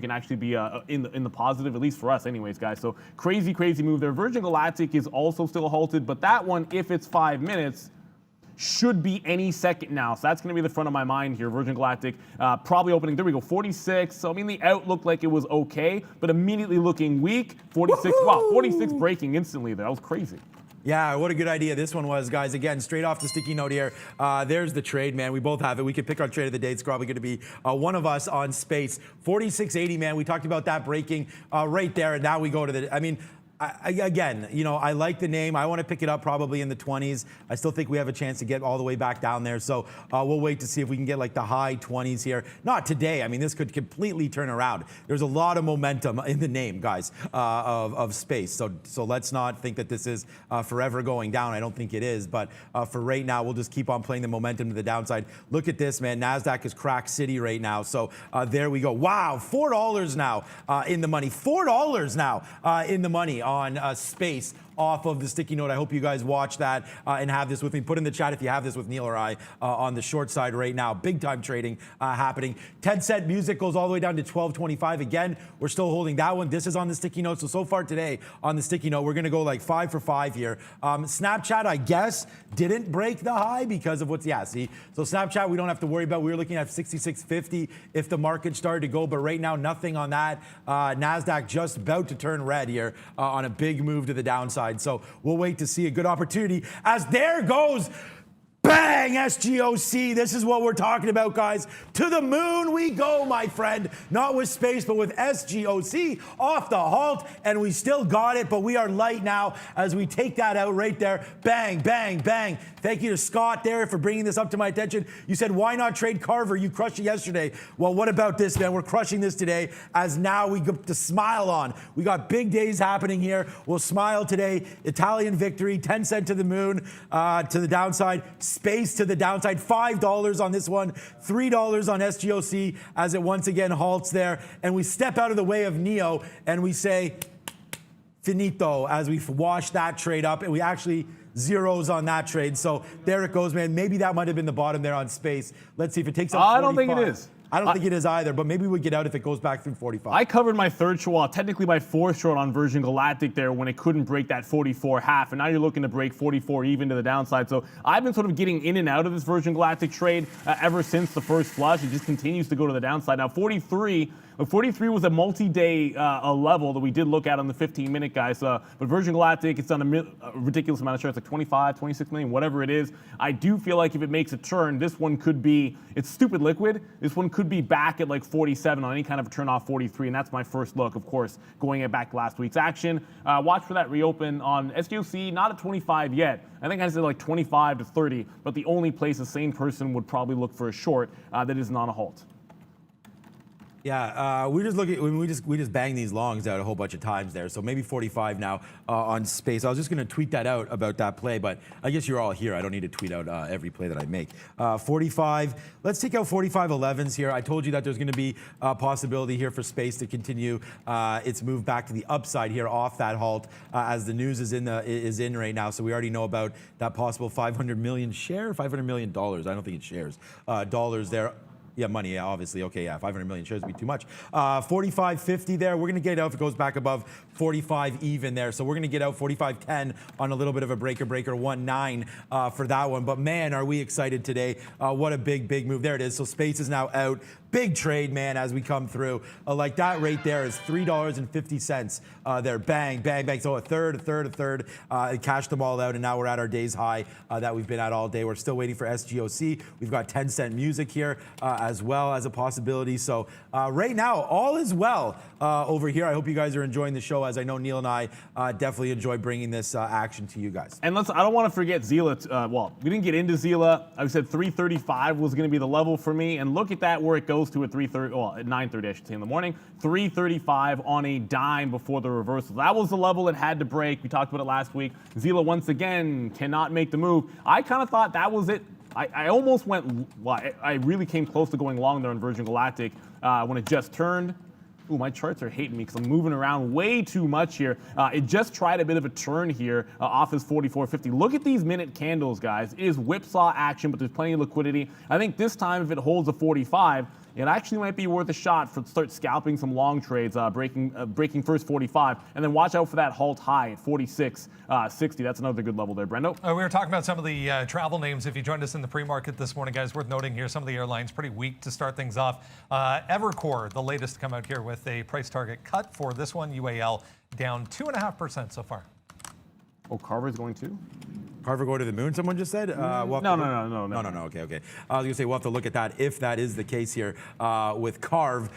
can actually be in the positive, at least for us, anyways, guys. So crazy move there. Virgin Galactic is also still halted, but that one, if it's 5 minutes, should be any second now. So that's going to be the front of my mind here. Virgin Galactic probably opening, there we go, 46. So, I mean, the out looked like it was okay, but immediately looking weak. 46, woohoo! Wow, 46 breaking instantly there. That was crazy. Yeah, what a good idea this one was, guys. Again, straight off the sticky note here. There's the trade, man. We both have it. We could pick our trade of the day. It's probably going to be one of us on space. 46.80, man. We talked about that breaking right there, and now we go to the, I mean, again, I like the name. I want to pick it up probably in the 20s. I still think we have a chance to get all the way back down there. So we'll wait to see if we can get like the high 20s here. Not today. I mean, this could completely turn around. There's a lot of momentum in the name, guys, of space. So let's not think that this is forever going down. I don't think it is. But for right now, we'll just keep on playing the momentum to the downside. Look at this, man. NASDAQ is crack city right now. So there we go. Wow, $4 now in the money. $4 now in the money on space off of the sticky note. I hope you guys watch that and have this with me. Put in the chat if you have this with Neil or I on the short side right now. Big time trading happening. 10 cent music goes all the way down to 12.25. Again, we're still holding that one. This is on the sticky note. So far today on the sticky note, we're going to go like 5 for 5 here. Snapchat, I guess, didn't break the high because of what's, see. So Snapchat, we don't have to worry about. We were looking at 66.50 if the market started to go, but right now, nothing on that. NASDAQ just about to turn red here on a big move to the downside. So we'll wait to see a good opportunity as there goes. Bang, SGOC. This is what we're talking about, guys. To the moon we go, my friend. Not with space, but with SGOC off the halt. And we still got it, but we are light now as we take that out right there. Bang, bang, bang. Thank you to Scott there for bringing this up to my attention. You said, why not trade Carver? You crushed it yesterday. Well, what about this, man? We're crushing this today as now we get to smile on. We got big days happening here. We'll smile today. Italian victory, 10 cent to the moon, to the downside. Space to the downside, $5 on this one, $3 on SGOC as it once again halts there. And we step out of the way of Neo and we say, finito, as we wash that trade up. And we actually zeros on that trade. So there it goes, man. Maybe that might have been the bottom there on space. Let's see if it takes up 45. I don't think it is. I don't think it is either, but maybe we get out if it goes back through 45. I covered my third short, technically my fourth short on Virgin Galactic there when it couldn't break that 44.5, and now you're looking to break 44 even to the downside. So I've been sort of getting in and out of this Virgin Galactic trade ever since the first flush. It just continues to go to the downside. Now 43 was a multi-day level that we did look at on the 15-minute, guys. But Virgin Galactic, it's on a ridiculous amount of shares, like 25, 26 million, whatever it is. I do feel like if it makes a turn, this one could be, it's stupid liquid. This one could be back at like 47 on any kind of a turn off 43, and that's my first look, of course, going back to last week's action. Watch for that reopen on SGOC, not at 25 yet. I think I said like 25 to 30, but the only place a sane person would probably look for a short that is not a halt. Yeah, we just bang these longs out a whole bunch of times there. So maybe 45 now on space. I was just going to tweet that out about that play, but I guess you're all here. I don't need to tweet out every play that I make. 45. Let's take out 45.11s here. I told you that there's going to be a possibility here for space to continue its move back to the upside here off that halt as the news is in right now. So we already know about that possible 500 million share, $500 million. I don't think it's shares. Dollars there. Yeah, money, yeah, obviously. Okay, yeah, 500 million shares would be too much. 45.50 there. We're going to get out if it goes back above 45 even there. So we're going to get out 45.10 on a little bit of a breaker 1.9 for that one. But man, are we excited today. What a big move. There it is. So space is now out. Big trade, man, as we come through. Like that rate there is $3.50 there. Bang. So a third. It cashed them all out, and now we're at our day's high that we've been at all day. We're still waiting for SGOC. We've got 10-cent music here as well as a possibility. So right now, all is well over here. I hope you guys are enjoying the show, as I know Neil and I definitely enjoy bringing this action to you guys. And I don't want to forget Zila. Well, we didn't get into Zila. I said 335 was going to be the level for me, and look at that where it goes to at 3:30. Well, at 9:30, I should say, in the morning. 335 on a dime before the reversal. That was the level it had to break. We talked about it last week. Zila once again cannot make the move. I kind of thought that was it. I almost went. Well, I really came close to going long there on Virgin Galactic when it just turned. Ooh, my charts are hating me because I'm moving around way too much here. It just tried a bit of a turn here off his 44.50. Look at these minute candles, guys. It is whipsaw action, but there's plenty of liquidity. I think this time, if it holds a 45, it actually might be worth a shot for start scalping some long trades, breaking first 45, and then watch out for that halt high at 46.60. That's another good level there, Brendo. We were talking about some of the travel names. If you joined us in the pre-market this morning, guys, worth noting here, some of the airlines pretty weak to start things off. Evercore, the latest to come out here with a price target cut for this one. UAL down 2.5% so far. Oh, Carver's going too? Carver go to the moon, someone just said? No. Okay. I was going to say we'll have to look at that if that is the case here with Carve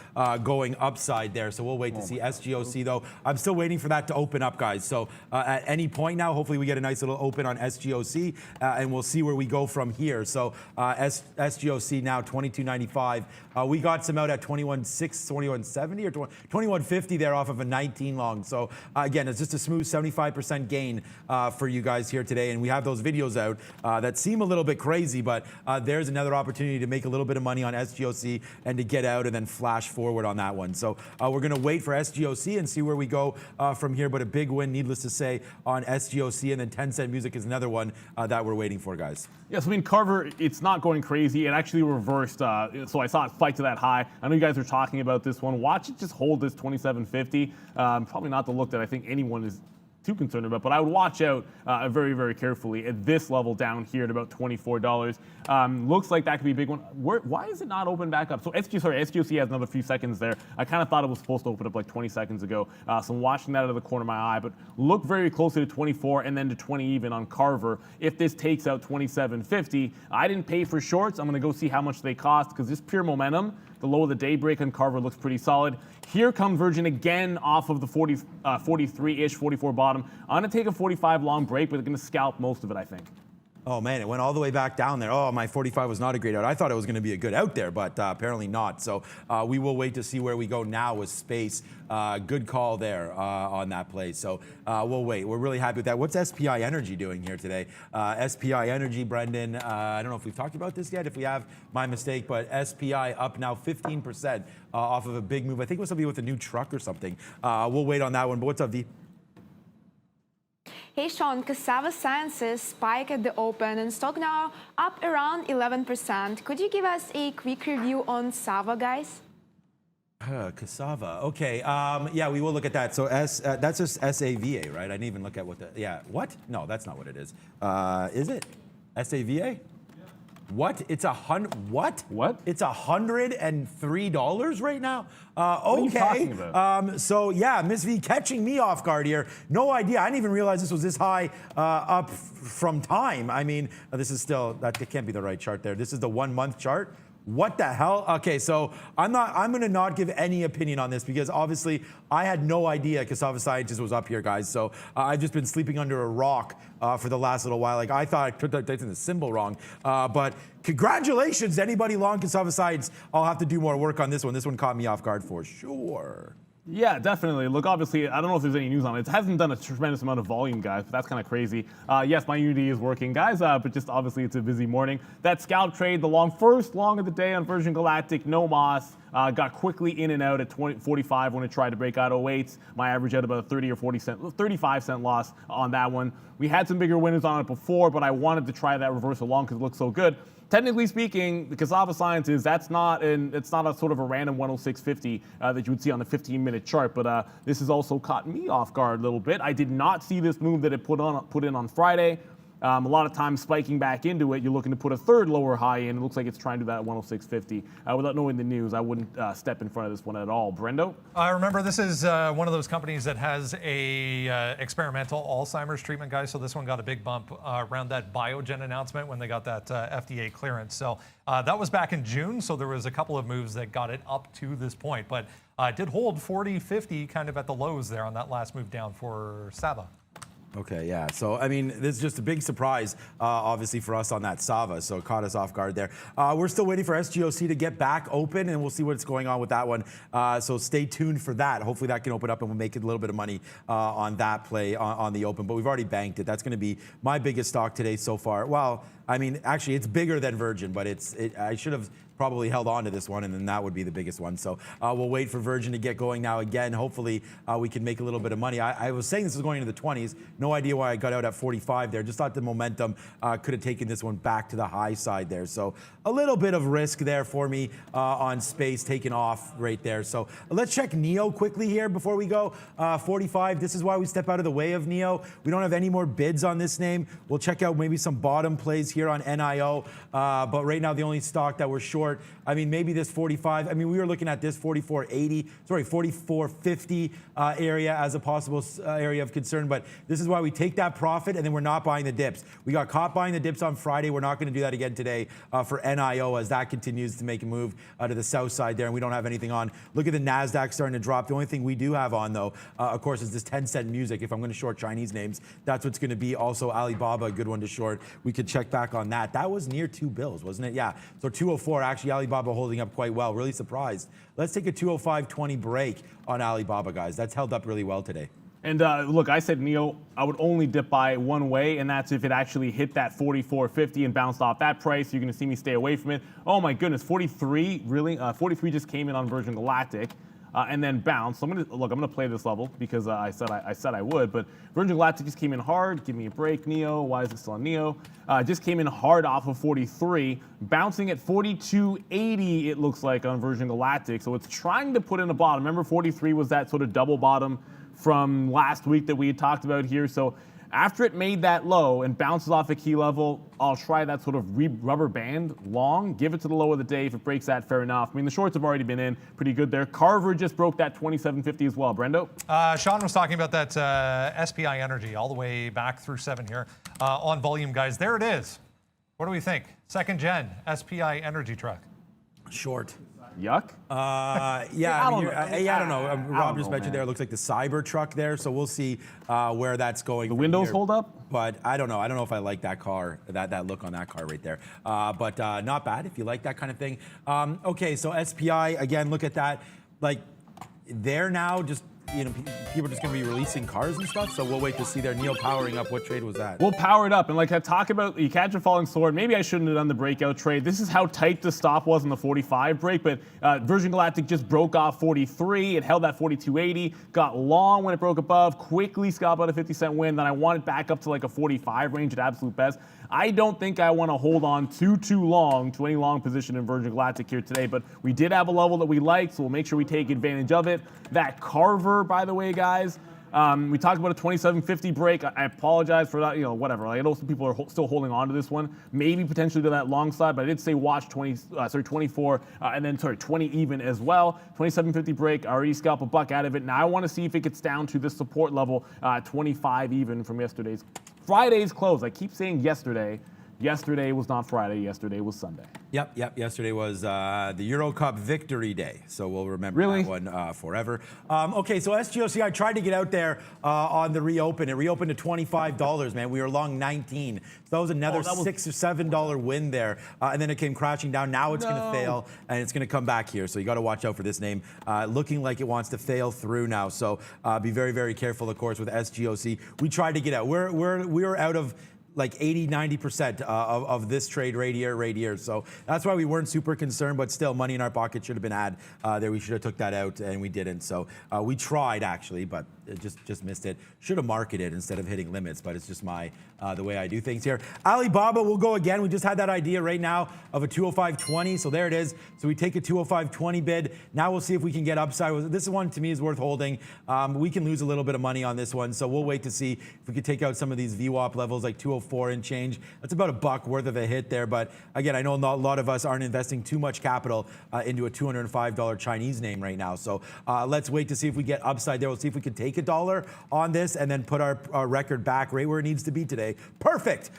going upside there. So we'll wait to see SGOC, though. I'm still waiting for that to open up, guys. So at any point now, hopefully we get a nice little open on SGOC, and we'll see where we go from here. So SGOC now 22.95. We got some out at 21.6, 21.70 or 21.50 there off of a 19 long. So again, it's just a smooth 75% gain for you guys here today. And we have those videos out that seem a little bit crazy, but there's another opportunity to make a little bit of money on SGOC and to get out and then flash forward on that one. So we're going to wait for SGOC and see where we go from here. But a big win, needless to say, on SGOC. And then 10-cent music is another one that we're waiting for, guys. Yes, I mean, Carver, it's not going crazy. It actually reversed. So I saw it spike to that high. I know you guys are talking about this one. Watch it just hold this 27.50. Probably not the look that I think anyone is too concerned about, but I would watch out very carefully at this level down here at about $24. Looks like that could be a big one. Why is it not open back up? So SGOC has another few seconds there. I kind of thought it was supposed to open up like 20 seconds ago. So I'm watching that out of the corner of my eye, but look very closely to 24 and then to 20 even on Carver. If this takes out 27.50, I didn't pay for shorts. I'm going to go see how much they cost because this pure momentum, the low of the day break on Carver looks pretty solid. Here comes Virgin again off of the 43-ish, 44 bottom. I'm going to take a 45 long break, but I'm going to scalp most of it, I think. Oh, man, it went all the way back down there. Oh, my 45 was not a great out. I thought it was going to be a good out there, but apparently not. So we will wait to see where we go now with space. Good call there on that play. So we'll wait. We're really happy with that. What's SPI Energy doing here today? SPI Energy, Brendan, I don't know if we've talked about this yet. If we have, my mistake, but SPI up now 15% off of a big move. I think it was something with a new truck or something. We'll wait on that one. But what's up, V? Hey Sean, Cassava Sciences spike at the open and stock now up around 11%. Could you give us a quick review on Sava, guys? Cassava. Okay. Yeah, we will look at that. So that's just SAVA, right? I didn't even look at what the. Yeah. What? No, that's not what it is. Is it SAVA? What? It's what? What? It's $103 right now? What are you talking about? So yeah, Miss V catching me off guard here. No idea. I didn't even realize this was this high up from time. I mean, this is still, it can't be the right chart there. This is the 1 month chart. What the hell? Okay, so I'm going to not give any opinion on this because obviously I had no idea Cassava Scientist was up here, guys. So I've just been sleeping under a rock for the last little while. Like I thought I put the symbol wrong. But congratulations to anybody long Cassava Science. I'll have to do more work on this one. This one caught me off guard for sure. Yeah, definitely. Look, obviously, I don't know if there's any news on it. It hasn't done a tremendous amount of volume, guys, but that's kind of crazy. Yes, my Unity is working, guys, but just obviously it's a busy morning. That scalp trade, the first long of the day on Virgin Galactic, no moss, got quickly in and out at 45 when it tried to break out 08. My average had about a 35 cent loss on that one. We had some bigger winners on it before, but I wanted to try that reversal long because it looked so good. Technically speaking, the Cassava Sciences, it's not a sort of a random 106.50 that you would see on the 15-minute chart, but this has also caught me off guard a little bit. I did not see this move that it put in on Friday. A lot of times spiking back into it, you're looking to put a third lower high in. It looks like it's trying to do that at 106.50. Without knowing the news, I wouldn't step in front of this one at all. Brendo? Remember, this is one of those companies that has a experimental Alzheimer's treatment, guys. So this one got a big bump around that Biogen announcement when they got that FDA clearance. So that was back in June. So there was a couple of moves that got it up to this point. But it did hold 40.50 kind of at the lows there on that last move down for Sava. Okay, yeah. So, I mean, this is just a big surprise, obviously, for us on that Sava. So, it caught us off guard there. We're still waiting for SGOC to get back open, and we'll see what's going on with that one. So, stay tuned for that. Hopefully, that can open up, and we'll make a little bit of money on that play on the open. But we've already banked it. That's going to be my biggest stock today so far. Well, I mean, actually, it's bigger than Virgin, but I should have probably held on to this one, and then that would be the biggest one. So we'll wait for Virgin to get going now again. Hopefully, we can make a little bit of money. I was saying this was going into the 20s. No idea why I got out at 45 there. Just thought the momentum could have taken this one back to the high side there. So a little bit of risk there for me on space taking off right there. So let's check NEO quickly here before we go. 45, this is why we step out of the way of NEO. We don't have any more bids on this name. We'll check out maybe some bottom plays here on NIO. But right now, the only stock that we're short, I mean, maybe this 45. I mean, we were looking at this 44.50 area as a possible area of concern. But this is why we take that profit and then we're not buying the dips. We got caught buying the dips on Friday. We're not going to do that again today for NIO as that continues to make a move to the south side there, and we don't have anything on. Look at the NASDAQ starting to drop. The only thing we do have on, though, of course, is this 10-cent music. If I'm going to short Chinese names, that's what's going to be. Also, Alibaba, a good one to short. We could check back on that. That was near 2 bills, wasn't it? Yeah. So 204, actually, Alibaba holding up quite well. Really surprised. Let's take a 205.20 break on Alibaba, guys. That's held up really well today. And look, I said NEO, I would only dip by one way, and that's if it actually hit that 44.50 and bounced off that price. You're going to see me stay away from it. Oh my goodness, 43, really? 43 just came in on Virgin Galactic. And then bounced. So I'm gonna play this level because I said I would. But Virgin Galactic just came in hard. Give me a break, NEO. Why is it still on NEO? Just came in hard off of 43, bouncing at 42.80. It looks like on Virgin Galactic. So it's trying to put in a bottom. Remember, 43 was that sort of double bottom from last week that we had talked about here. So after it made that low and bounces off a key level, I'll try that sort of rubber band long, give it to the low of the day. If it breaks that, fair enough. I mean, the shorts have already been in pretty good there. Carver just broke that 27.50 as well. Brendo? Sean was talking about that SPI Energy all the way back through 7 here on volume, guys. There it is. What do we think? Second gen SPI Energy truck. Short. Yuck. Yeah, I don't know. Rob just mentioned there. It looks like the Cyber truck there, so we'll see where that's going. The windows hold up, but I don't know. I don't know if I like that car, that look on that car right there. But not bad if you like that kind of thing. Okay, so SPI again. Look at that. Like they're now just. People are just going to be releasing cars and stuff, so we'll wait to see their NEO powering up. What trade was that? We'll power it up, and like I talk about, you catch a falling sword. Maybe I shouldn't have done the breakout trade. This is how tight the stop was in the 45 break, but Virgin Galactic just broke off 43. It held that 42.80, got long when it broke above, quickly scalped out a 50-cent win. Then I want it back up to like a 45 range at absolute best. I don't think I want to hold on too long to any long position in Virgin Galactic here today, but we did have a level that we liked, so we'll make sure we take advantage of it. That Carver, by the way, guys, we talked about a 27.50 break. I apologize for that, whatever. I know some people are still holding on to this one, maybe potentially to that long side, but I did say watch 24, and then 20 even as well. 27.50 break, I already scalped a buck out of it. Now I want to see if it gets down to this support level, 25 even from Friday's close. I keep saying yesterday yesterday was not Friday. Yesterday was Sunday. Yep. Yesterday was the Euro Cup victory day, so we'll remember that one forever. Okay, so SGOC, I tried to get out there on the reopen. It reopened to $25, man. We were long 19, so that was another $6 or $7 win there, and then it came crashing down. Now it's going to fail, and it's going to come back here. So you got to watch out for this name, looking like it wants to fail through now. So be very, very careful, of course, with SGOC. We tried to get out. We were out of like 80-90% of this trade right here. So that's why we weren't super concerned, but still money in our pocket should have been had there. We should have took that out, and we didn't. So we tried actually, but it just missed it. Should have marketed instead of hitting limits, but it's just the way I do things here. Alibaba will go again. We just had that idea right now of a 205.20, so there it is. So we take a 205.20 bid. Now we'll see if we can get upside. This one to me is worth holding. We can lose a little bit of money on this one, so we'll wait to see if we could take out some of these VWAP levels like 204 and change. That's about $1 worth of a hit there, but again, I know not a lot of us aren't investing too much capital into a $205 Chinese name right now. So let's wait to see if we get upside there. We'll see if we can take $1 on this and then put our record back right where it needs to be today. Perfect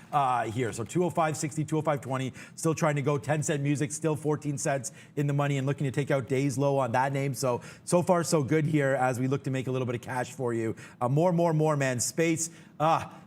here. So 205.60, 205.20, still trying to go 10-cent music, still 14 cents in the money and looking to take out days low on that name. So far so good here as we look to make a little bit of cash for you. More, man. Space.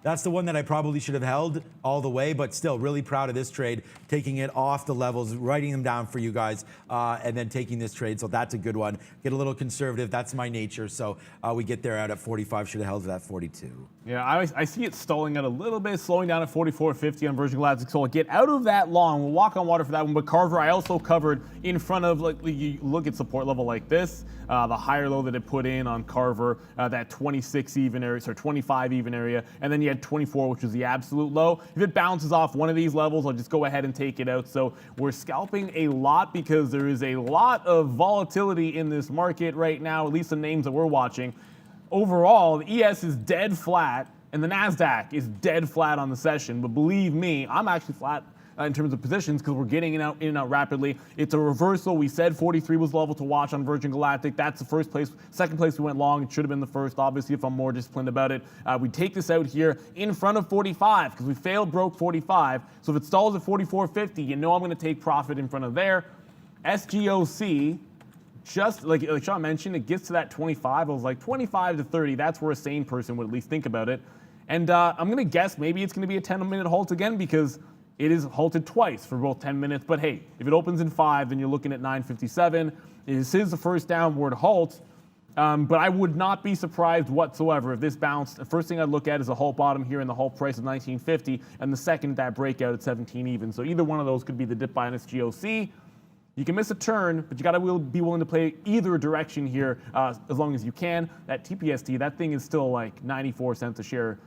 That's the one that I probably should have held all the way, but still really proud of this trade, taking it off the levels, writing them down for you guys, and then taking this trade. So that's a good one. Get a little conservative. That's my nature. So we get there out at 45. Should have held it at 42. Yeah, I see it stalling out a little bit, slowing down at 44.50 on Virgin Galactic. So I'll get out of that long. We'll walk on water for that one. But Carver, I also covered in front of, like, you look at support level like this, the higher low that it put in on Carver, that 26 even area, sorry, 25 even area, and then you had 24, which is the absolute low. If it bounces off one of these levels, I'll just go ahead and take it out. So we're scalping a lot because there is a lot of volatility in this market right now, at least the names that we're watching. Overall, the ES is dead flat, and the NASDAQ is dead flat on the session. But believe me, I'm actually flat in terms of positions because we're getting in and out rapidly. It's a reversal. We said 43 was the level to watch on Virgin Galactic. That's the first place. Second place we went long. It should have been the first, obviously, if I'm more disciplined about it. We take this out here in front of 45 because we broke 45. So if it stalls at 44.50, you know I'm going to take profit in front of there. SGOC, just like Sean mentioned, it gets to that 25. I was like 25 to 30. That's where a sane person would at least think about it. And I'm going to guess maybe it's going to be a 10-minute halt again because it is halted twice for both 10 minutes. But hey, if it opens in 5, then you're looking at 9.57. This is the first downward halt. But I would not be surprised whatsoever if this bounced. The first thing I'd look at is a halt bottom here and the halt price of 19.50, and the second, that breakout at 17 even. So either one of those could be the dip by an SGOC. You can miss a turn, but you got to be willing to play either direction here as long as you can. That TPST, that thing is still like 94 cents a share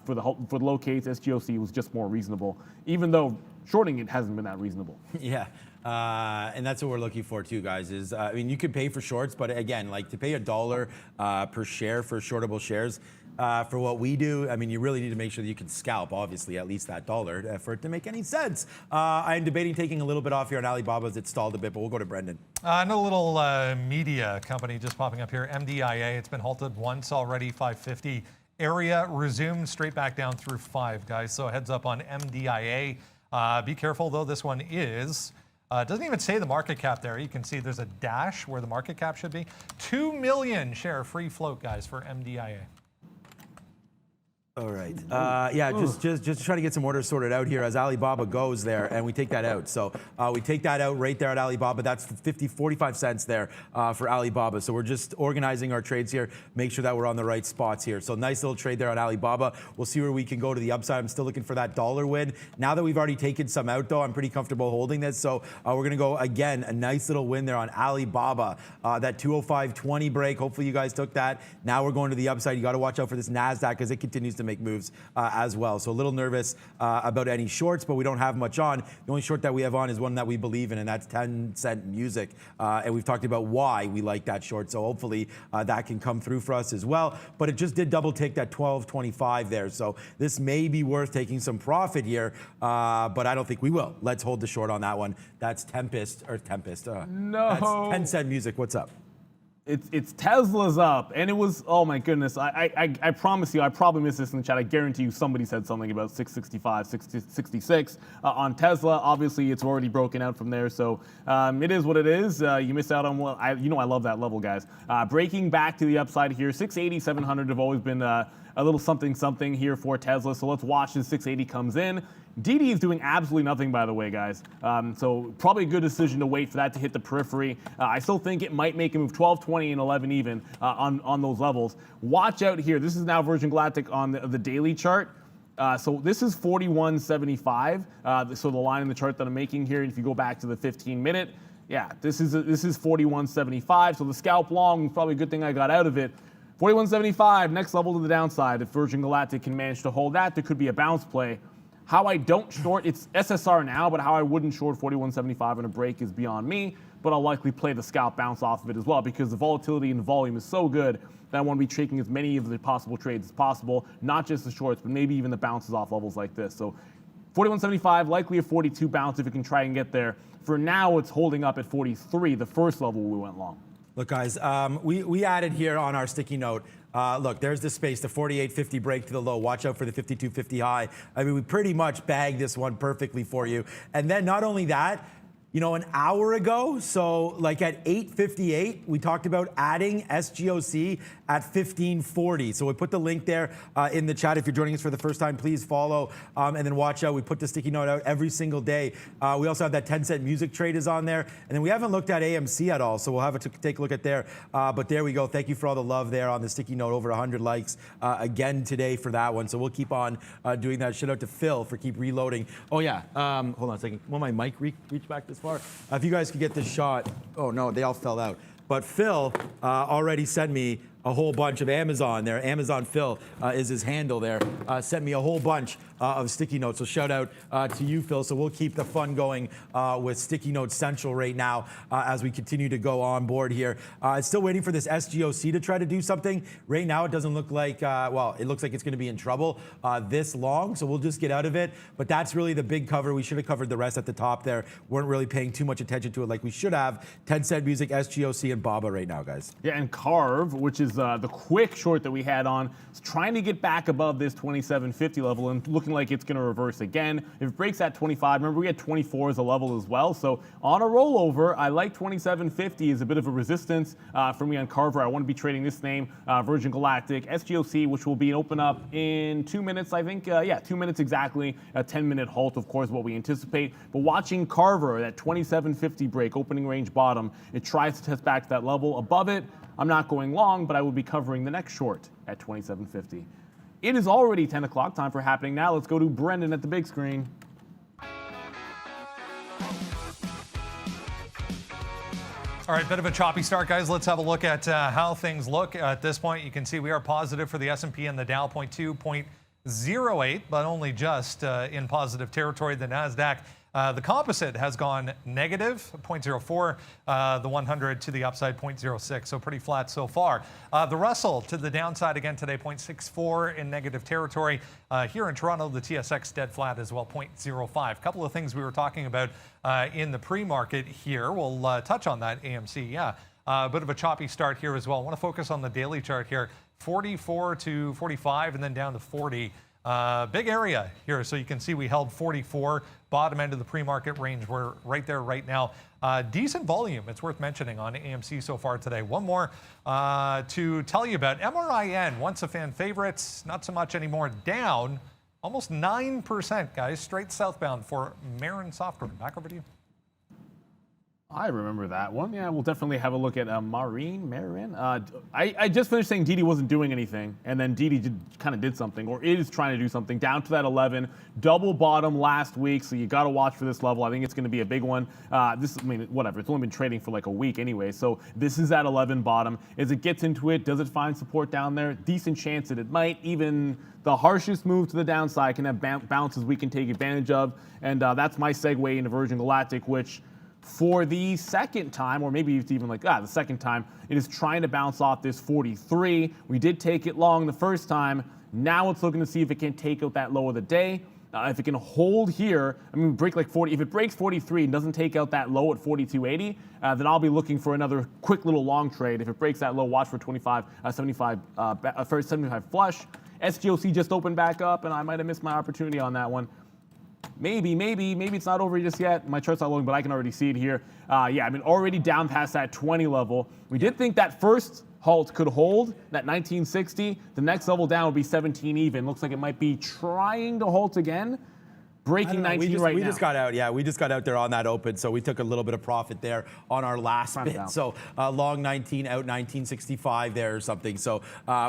for the low case. SGOC was just more reasonable, even though shorting it hasn't been that reasonable. Yeah. And that's what we're looking for too, guys, is, I mean, you could pay for shorts, but again, like to pay $1 per share for shortable shares, for what we do, I mean, you really need to make sure that you can scalp, obviously, at least that $1 for it to make any sense. I'm debating taking a little bit off here on Alibaba's. It stalled a bit, but we'll go to Brendan. And a little media company just popping up here, MDIA. It's been halted once already, 550. Area resumed straight back down through 5, guys. So heads up on MDIA. Be careful, though. This one is... doesn't even say the market cap there. You can see there's a dash where the market cap should be. 2 million share free float, guys, for MDIA. All right. Yeah, just trying to get some orders sorted out here as Alibaba goes there, and we take that out. So we take that out right there at Alibaba. That's 45 cents there for Alibaba. So we're just organizing our trades here, make sure that we're on the right spots here. So nice little trade there on Alibaba. We'll see where we can go to the upside. I'm still looking for that $1 win. Now that we've already taken some out, though, I'm pretty comfortable holding this. So we're going to go, again, a nice little win there on Alibaba. That 205.20 break. Hopefully you guys took that. Now we're going to the upside. You got to watch out for this NASDAQ because it continues to make moves as well. So a little nervous about any shorts, but we don't have much on. The only short that we have on is one that we believe in, and that's 10-cent music. And we've talked about why we like that short. So hopefully that can come through for us as well. But it just did double take that 12.25 there. So this may be worth taking some profit here, but I don't think we will. Let's hold the short on that one. That's Tempest. No. That's 10-cent music. What's up? It's Tesla's up, and it was, oh my goodness, I promise you, I probably missed this in the chat. I guarantee you somebody said something about 665, 666 on Tesla. Obviously, it's already broken out from there, so it is what it is. You missed out on what, I love that level, guys. Breaking back to the upside here, 680, 700 have always been a little something here for Tesla, so let's watch as 680 comes in. DD is doing absolutely nothing, by the way, guys. So probably a good decision to wait for that to hit the periphery. I still think it might make a move 12, 20, and 11 even on those levels. Watch out here. This is now Virgin Galactic on the daily chart. So this is 41.75. So the line in the chart that I'm making here, if you go back to the 15-minute, yeah, this is 41.75. So the scalp long, probably a good thing I got out of it. 41.75, next level to the downside. If Virgin Galactic can manage to hold that, there could be a bounce play. How I don't short, it's SSR now, but how I wouldn't short 41.75 on a break is beyond me, but I'll likely play the scalp bounce off of it as well because the volatility and volume is so good that I want to be taking as many of the possible trades as possible, not just the shorts, but maybe even the bounces off levels like this. So 41.75, likely a 42 bounce if it can try and get there. For now, it's holding up at 43, the first level we went long. Look, guys, we added here on our sticky note, look, there's the space, the 48.50 break to the low. Watch out for the 52.50 high. I mean, we pretty much bagged this one perfectly for you. And then not only that, you know, an hour ago, so like at 8:58, we talked about adding SGOC at 1540. So we put the link there in the chat. If you're joining us for the first time, please follow and then watch out. We put the sticky note out every single day. We also have that 10-cent music trade is on there. And then we haven't looked at AMC at all, so we'll have to take a look at there. But there we go. Thank you for all the love there on the sticky note. Over 100 likes again today for that one. So we'll keep on doing that. Shout out to Phil for keep reloading. Oh, yeah. Hold on a second. Will my mic reach back this far? If you guys could get this shot. Oh, no, they all fell out. But Phil already sent me a whole bunch of Amazon there. Amazon Phil is his handle there. Sent me a whole bunch of sticky notes. So shout out to you, Phil. So we'll keep the fun going with Sticky Notes Central right now as we continue to go on board here. Still waiting for this SGOC to try to do something. Right now, it doesn't look like, well, it looks like it's going to be in trouble this long. So we'll just get out of it. But that's really the big cover. We should have covered the rest at the top there. Weren't really paying too much attention to it like we should have. 10-cent music, SGOC, and BABA right now, guys. Yeah, and Carve, which is the quick short that we had on, is trying to get back above this 27.50 level and looking like it's going to reverse again. If it breaks at 25, remember we had 24 as a level as well. So on a rollover, I like 27.50 as a bit of a resistance for me on Carver. I want to be trading this name, Virgin Galactic, SGOC, which will be an open up in 2 minutes, I think. Yeah, 2 minutes exactly. A 10-minute halt, of course, what we anticipate. But watching Carver, that 27.50 break, opening range bottom, it tries to test back to that level. Above it, I'm not going long, but I will be covering the next short at 27.50. It is already 10 o'clock, time for Happening Now. Let's go to Brendan at the big screen. All right, bit of a choppy start, guys. Let's have a look at how things look. At this point, you can see we are positive for the S&P and the Dow, 0.2, but only just in positive territory. The NASDAQ, the composite has gone negative, 0.04. The 100 to the upside, 0.06. So pretty flat so far. The Russell to the downside again today, 0.64 in negative territory. Here in Toronto, the TSX dead flat as well, 0.05. A couple of things we were talking about in the pre-market here. We'll touch on that, AMC. Yeah, a bit of a choppy start here as well. I want to focus on the daily chart here, 44 to 45 and then down to 40. Big area here, so you can see we held 44, bottom end of the pre-market range. We're right there right now. Decent volume, it's worth mentioning, on AMC so far today. One more to tell you about. MRIN, once a fan favorite, not so much anymore, down almost 9%, guys, straight southbound for Marin Software. Back over to you. I remember that one. Yeah, we'll definitely have a look at Marin. I just finished saying DD wasn't doing anything, and then DD kind of did something, or is trying to do something, down to that 11. Double bottom last week, so you got to watch for this level. I think it's going to be a big one. Whatever. It's only been trading for like a week anyway, so this is at 11 bottom. As it gets into it, does it find support down there? Decent chance that it might. Even the harshest move to the downside can have bounces we can take advantage of, and that's my segue into Virgin Galactic, which, for the second time, or maybe it's even like the second time, it is trying to bounce off this 43. We did take it long the first time. Now it's looking to see if it can take out that low of the day. If it can hold here, I mean, break like 40. If it breaks 43 and doesn't take out that low at 42.80, then I'll be looking for another quick little long trade. If it breaks that low, watch for 75 flush. SGOC just opened back up, and I might have missed my opportunity on that one. Maybe it's not over just yet. My chart's not loading, but I can already see it here. Yeah, I mean, already down past that 20 level. We did think that first halt could hold, that 1960. The next level down would be 17 even. Looks like it might be trying to halt again. Breaking 19 right now. We just got out. Yeah, we just got out there on that open, so we took a little bit of profit there on our last bit. So long 19, out 1965 there or something. So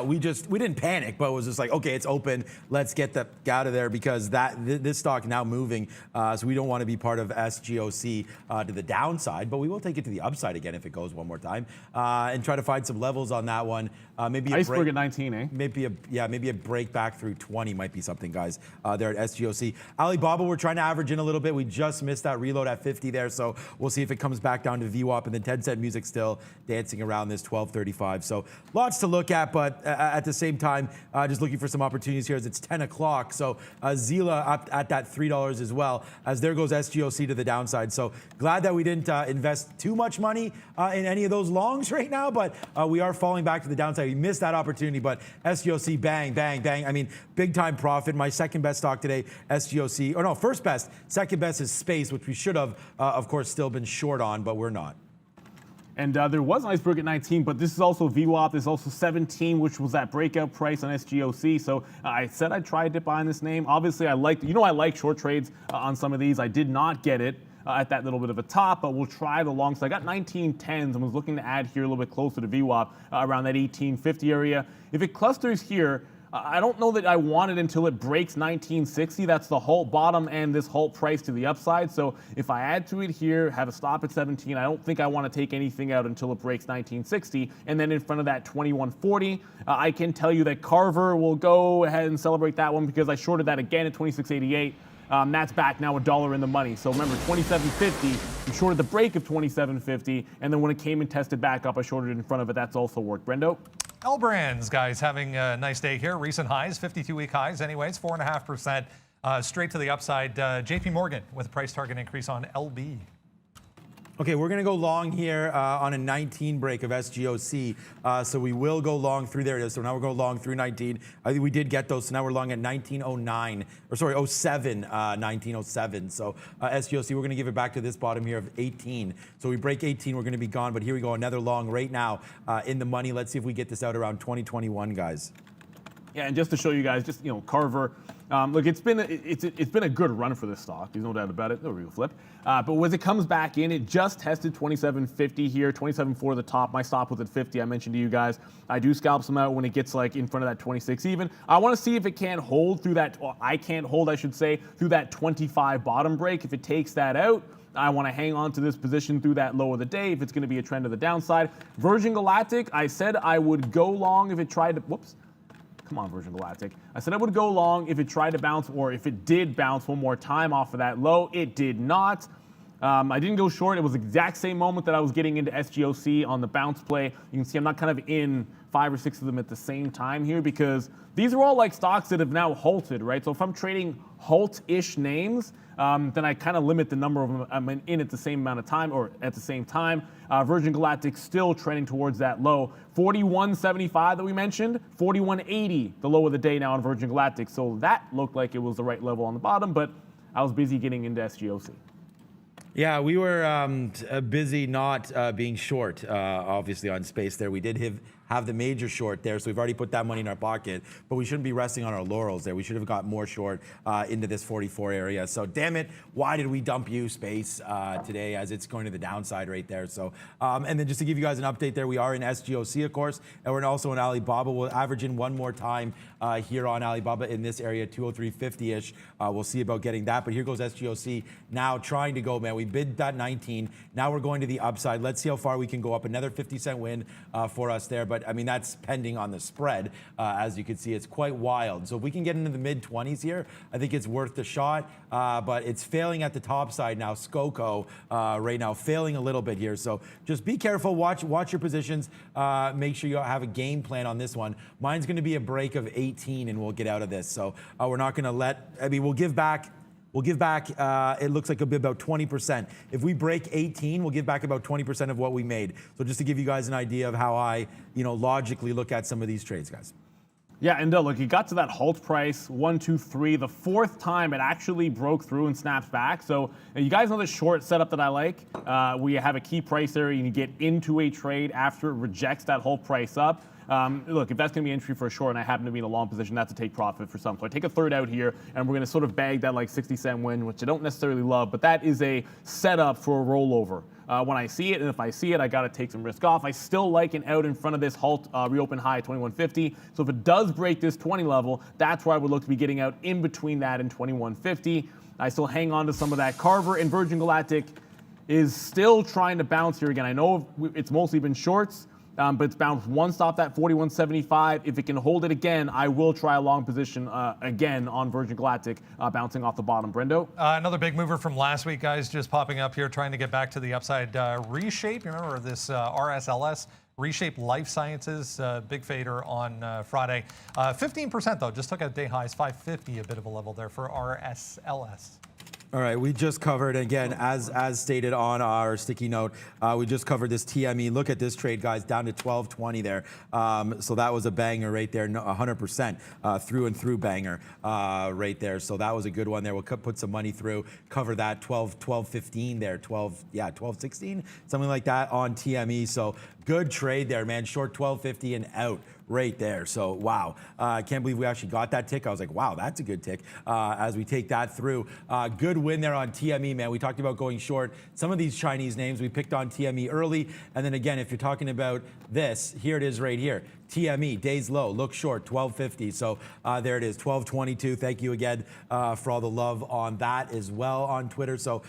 we didn't panic, but it was just like, okay, it's open. Let's get out of there because this stock now moving. So we don't want to be part of SGOC to the downside, but we will take it to the upside again if it goes one more time and try to find some levels on that one. Maybe a iceberg break, at 19, eh? Maybe a break back through 20 might be something, guys. There at SGOC. Alibaba, we're trying to average in a little bit. We just missed that reload at 50 there, so we'll see if it comes back down to VWAP. And then 10-cent music still dancing around this 12.35. So lots to look at, but at the same time, just looking for some opportunities here as it's 10 o'clock. So Zila up at that $3 as well, as there goes SGOC to the downside. So glad that we didn't invest too much money in any of those longs right now, but we are falling back to the downside. We missed that opportunity, but SGOC, bang, bang, bang. I mean, big time profit. My second best stock today, SGOC. Or no, first best. Second best is Space, which we should have, of course, still been short on, but we're not. And there was an iceberg at 19, but this is also VWAP. There's also 17, which was that breakout price on SGOC. So I said I tried to buy in this name. Obviously, I like short trades on some of these. I did not get it at that little bit of a top, but we'll try the long. So I got 1910s and was looking to add here a little bit closer to VWAP around that 1850 area. If it clusters here, I don't know that I want it until it breaks 1960. That's the halt bottom and this halt price to the upside. So if I add to it here, have a stop at 17, I don't think I want to take anything out until it breaks 1960. And then in front of that 2140, I can tell you that Carver will go ahead and celebrate that one because I shorted that again at 2688. That's back now $1 in the money. So remember, 27.50, we shorted the break of 27.50, and then when it came and tested back up, I shorted it in front of it. That's also worked. Brendo? L Brands, guys, having a nice day here. Recent highs, 52-week highs anyways, 4.5% straight to the upside. JP Morgan with a price target increase on LB. Okay, we're going to go long here on a 19 break of SGOC. So we will go long through there. So now we're going long through 19. I think we did get those. So now we're long at 1909, or sorry, 07, 1907. So SGOC, we're going to give it back to this bottom here of 18. So we break 18, we're going to be gone. But here we go, another long right now in the money. Let's see if we get this out around 2021, guys. Yeah, and just to show you guys, just Carver. Look, it's been a good run for this stock. There's no doubt about it. There we go, flip. But when it comes back in, it just tested 27.50 here, 27.4 the top. My stop was at 50. I mentioned to you guys, I do scalp some out when it gets like in front of that 26 even. I want to see if it can't hold through that. Well, I can't hold, I should say, through that 25 bottom break. If it takes that out, I want to hang on to this position through that low of the day if it's going to be a trend to the downside. Virgin Galactic, I said I would go long if it tried to. Whoops. Come on, Virgin Galactic. I said I would go long if it tried to bounce or if it did bounce one more time off of that low. It did not. I didn't go short. It was the exact same moment that I was getting into SGOC on the bounce play. You can see I'm not kind of in 5 or 6 of them at the same time here because these are all like stocks that have now halted, right? So if I'm trading halt-ish names, then I kind of limit the number of them I'm in at the same amount of time or at the same time. Virgin Galactic still trending towards that low. 41.75 that we mentioned, 41.80 the low of the day now on Virgin Galactic. So that looked like it was the right level on the bottom, but I was busy getting into SGOC. Yeah, we were busy not being short, obviously, on Space there. We did have the major short there, so we've already put that money in our pocket, but we shouldn't be resting on our laurels there. We should have got more short into this 44 area. So damn it, why did we dump you, Space, today, as it's going to the downside right there. So, and then just to give you guys an update there, we are in SGOC, of course, and we're also in Alibaba. We'll average in one more time here on Alibaba in this area, 203.50-ish. We'll see about getting that, but here goes SGOC now trying to go, man. We bid that 19. Now we're going to the upside. Let's see how far we can go up. Another 50-cent win for us there. But but I mean, that's pending on the spread. As you can see, it's quite wild. So if we can get into the mid-20s here, I think it's worth the shot, but it's failing at the top side now. SCOCO right now failing a little bit here. So just be careful, watch your positions, make sure you have a game plan on this one. Mine's gonna be a break of 18 and we'll get out of this. So we're not gonna we'll give back, it looks like it'll be about 20%. If we break 18, we'll give back about 20% of what we made. So just to give you guys an idea of how I, logically look at some of these trades, guys. Yeah, and look, it got to that halt price, 1, 2, 3. The fourth time it actually broke through and snaps back. So you guys know the short setup that I like, where you have a key price area and you get into a trade after it rejects that halt price up. Look, if that's going to be entry for a short and I happen to be in a long position, that's a take profit for some. So I take a third out here, and we're going to sort of bag that like 60-cent win, which I don't necessarily love, but that is a setup for a rollover. When I see it, and if I see it, I got to take some risk off. I still like an out in front of this halt reopen high 2150. So if it does break this 20 level, that's where I would look to be getting out in between that and 2150. I still hang on to some of that Carver, and Virgin Galactic is still trying to bounce here again. I know it's mostly been shorts, but it's bounced one stop at 41.75. If it can hold it again, I will try a long position again on Virgin Galactic, bouncing off the bottom. Brendo? Another big mover from last week, guys, just popping up here, trying to get back to the upside. Reshape, you remember this RSLS? Reshape Life Sciences, big fader on Friday. 15% though, just took out day highs, 550, a bit of a level there for RSLS. All right, we just covered, again, as stated on our sticky note, we just covered this TME. Look at this trade, guys, down to 12.20 there. So that was a banger right there, 100% through and through banger right there. So that was a good one there. We'll put some money through, cover that 12.15 there, 12.16, something like that on TME. So good trade there, man. Short 12.50 and out right there. So, wow. I can't believe we actually got that tick. I was like, wow, that's a good tick as we take that through. Good win there on TME, man. We talked about going short. Some of these Chinese names, we picked on TME early. And then again, if you're talking about this, here it is right here. TME, days low, look short, 12.50. So there it is, 12.22. Thank you again for all the love on that as well on Twitter. So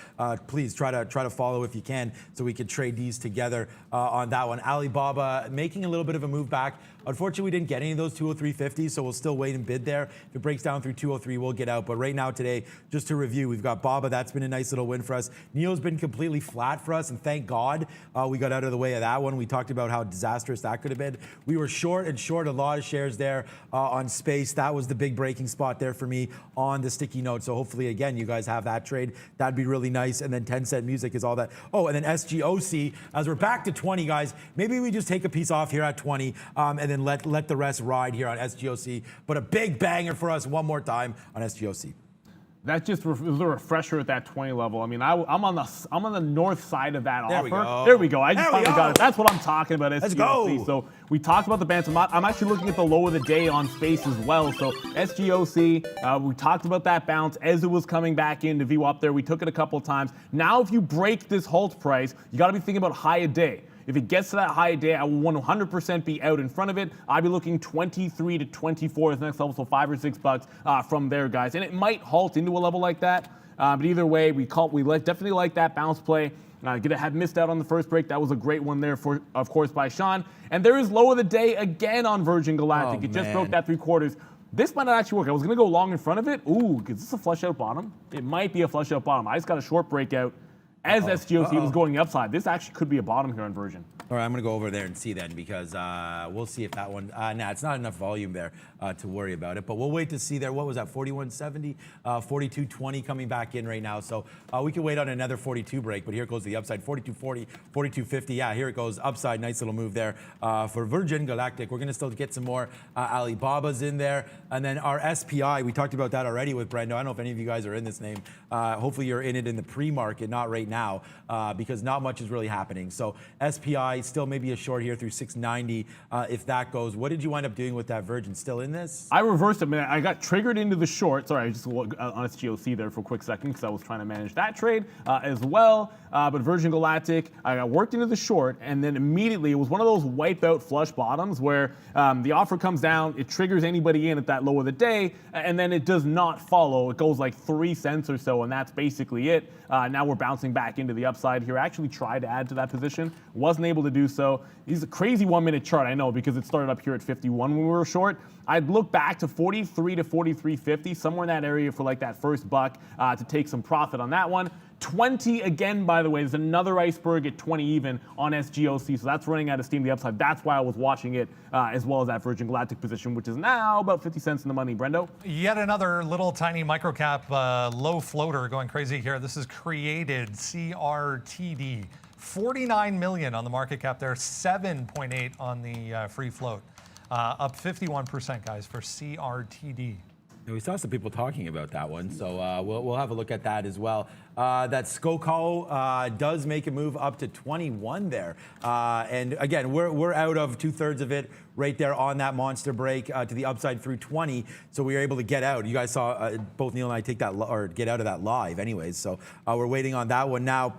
please try to follow if you can, so we can trade these together on that one. Alibaba making a little bit of a move back. Unfortunately, we didn't get any of those 203.50, so we'll still wait and bid there. If it breaks down through 203, we'll get out. But right now today, just to review, we've got Baba. That's been a nice little win for us. NEO's been completely flat for us, and thank God we got out of the way of that one. We talked about how disastrous that could have been. We were short a lot of shares there on Space. That was the big breaking spot there for me on the sticky note. So hopefully, again, you guys have that trade. That'd be really nice. And then 10-cent music is all that. Oh, and then SGOC, as we're back to 20, guys, maybe we just take a piece off here at 20 and then let the rest ride here on SGOC. But a big banger for us one more time on SGOC. That just was a refresher at that 20 level. I mean, I'm on the north side of that offer. There we go. I just finally got it. That's what I'm talking about. Let's go. So we talked about the bands. I'm actually looking at the low of the day on Space as well. So SGOC, we talked about that bounce as it was coming back in to view up there. We took it a couple of times. Now, if you break this halt price, you got to be thinking about high a day. If it gets to that high day, I will 100% be out in front of it. I'd be looking 23 to 24 as the next level, so $5 or $6 from there, guys. And it might halt into a level like that, but either way, we definitely like that bounce play. Had missed out on the first break. That was a great one there, of course, by Sean. And there is low of the day again on Virgin Galactic. It just broke that 3/4. This might not actually work. I was going to go long in front of it. Ooh, is this a flush out bottom? It might be a flush out bottom. I just got a short breakout. As SGOC was going upside. This actually could be a bottom here on Virgin. All right, I'm going to go over there and see then, because we'll see if that one, it's not enough volume there to worry about it, but we'll wait to see there. What was that, 41.70, 42.20 coming back in right now. So we can wait on another 42 break, but here goes the upside, 42.40, 42.50. Yeah, here it goes, upside, nice little move there for Virgin Galactic. We're going to still get some more Alibabas in there. And then our SPI, we talked about that already with Brendo. I don't know if any of you guys are in this name. Hopefully you're in it in the pre-market, not right now, because not much is really happening. So SPI, still maybe a short here through 690 if that goes. What did you wind up doing with that Virgin? Still in this? I reversed it, man. I got triggered into the short. Sorry, I just on SGOC there for a quick second because I was trying to manage that trade as well. But Virgin Galactic, I got worked into the short, and then immediately it was one of those wipeout flush bottoms where the offer comes down, it triggers anybody in at that low of the day, and then it does not follow. It goes like 3 cents or so, and that's basically it. Now we're bouncing back into the upside here. I actually tried to add to that position, wasn't able to to do so. He's a crazy 1-minute chart, I know, because it started up here at 51 when we were short. I'd look back to 43 to 43.50, somewhere in that area for like that first buck to take some profit on that one. 20 again, by the way, there's another iceberg at 20 even on SGOC, so that's running out of steam the upside. That's why I was watching it, as well as that Virgin Galactic position, which is now about 50 cents in the money. Brendo? Yet another little tiny microcap low floater going crazy here. This is Created CRTD. 49 million on the market cap there, 7.8 on the free float. Up 51%, guys, for CRTD. We saw some people talking about that one, so we'll have a look at that as well. That SCOCO does make a move up to 21 there. And again, we're out of 2/3 of it right there on that monster break to the upside through 20. So we were able to get out. You guys saw both Neil and I take that or get out of that live anyways. So we're waiting on that one now.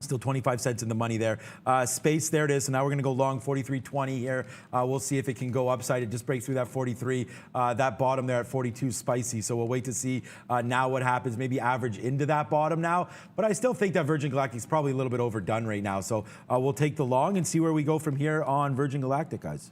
Still 25 cents in the money there. Space, there it is. So now we're going to go long 43.20 here. We'll see if it can go upside. It just breaks through that 43. That bottom there at 42 spicy. So we'll wait to see now what happens. Maybe average into that bottom now. But I still think that Virgin Galactic is probably a little bit overdone right now. So we'll take the long and see where we go from here on Virgin Galactic, guys.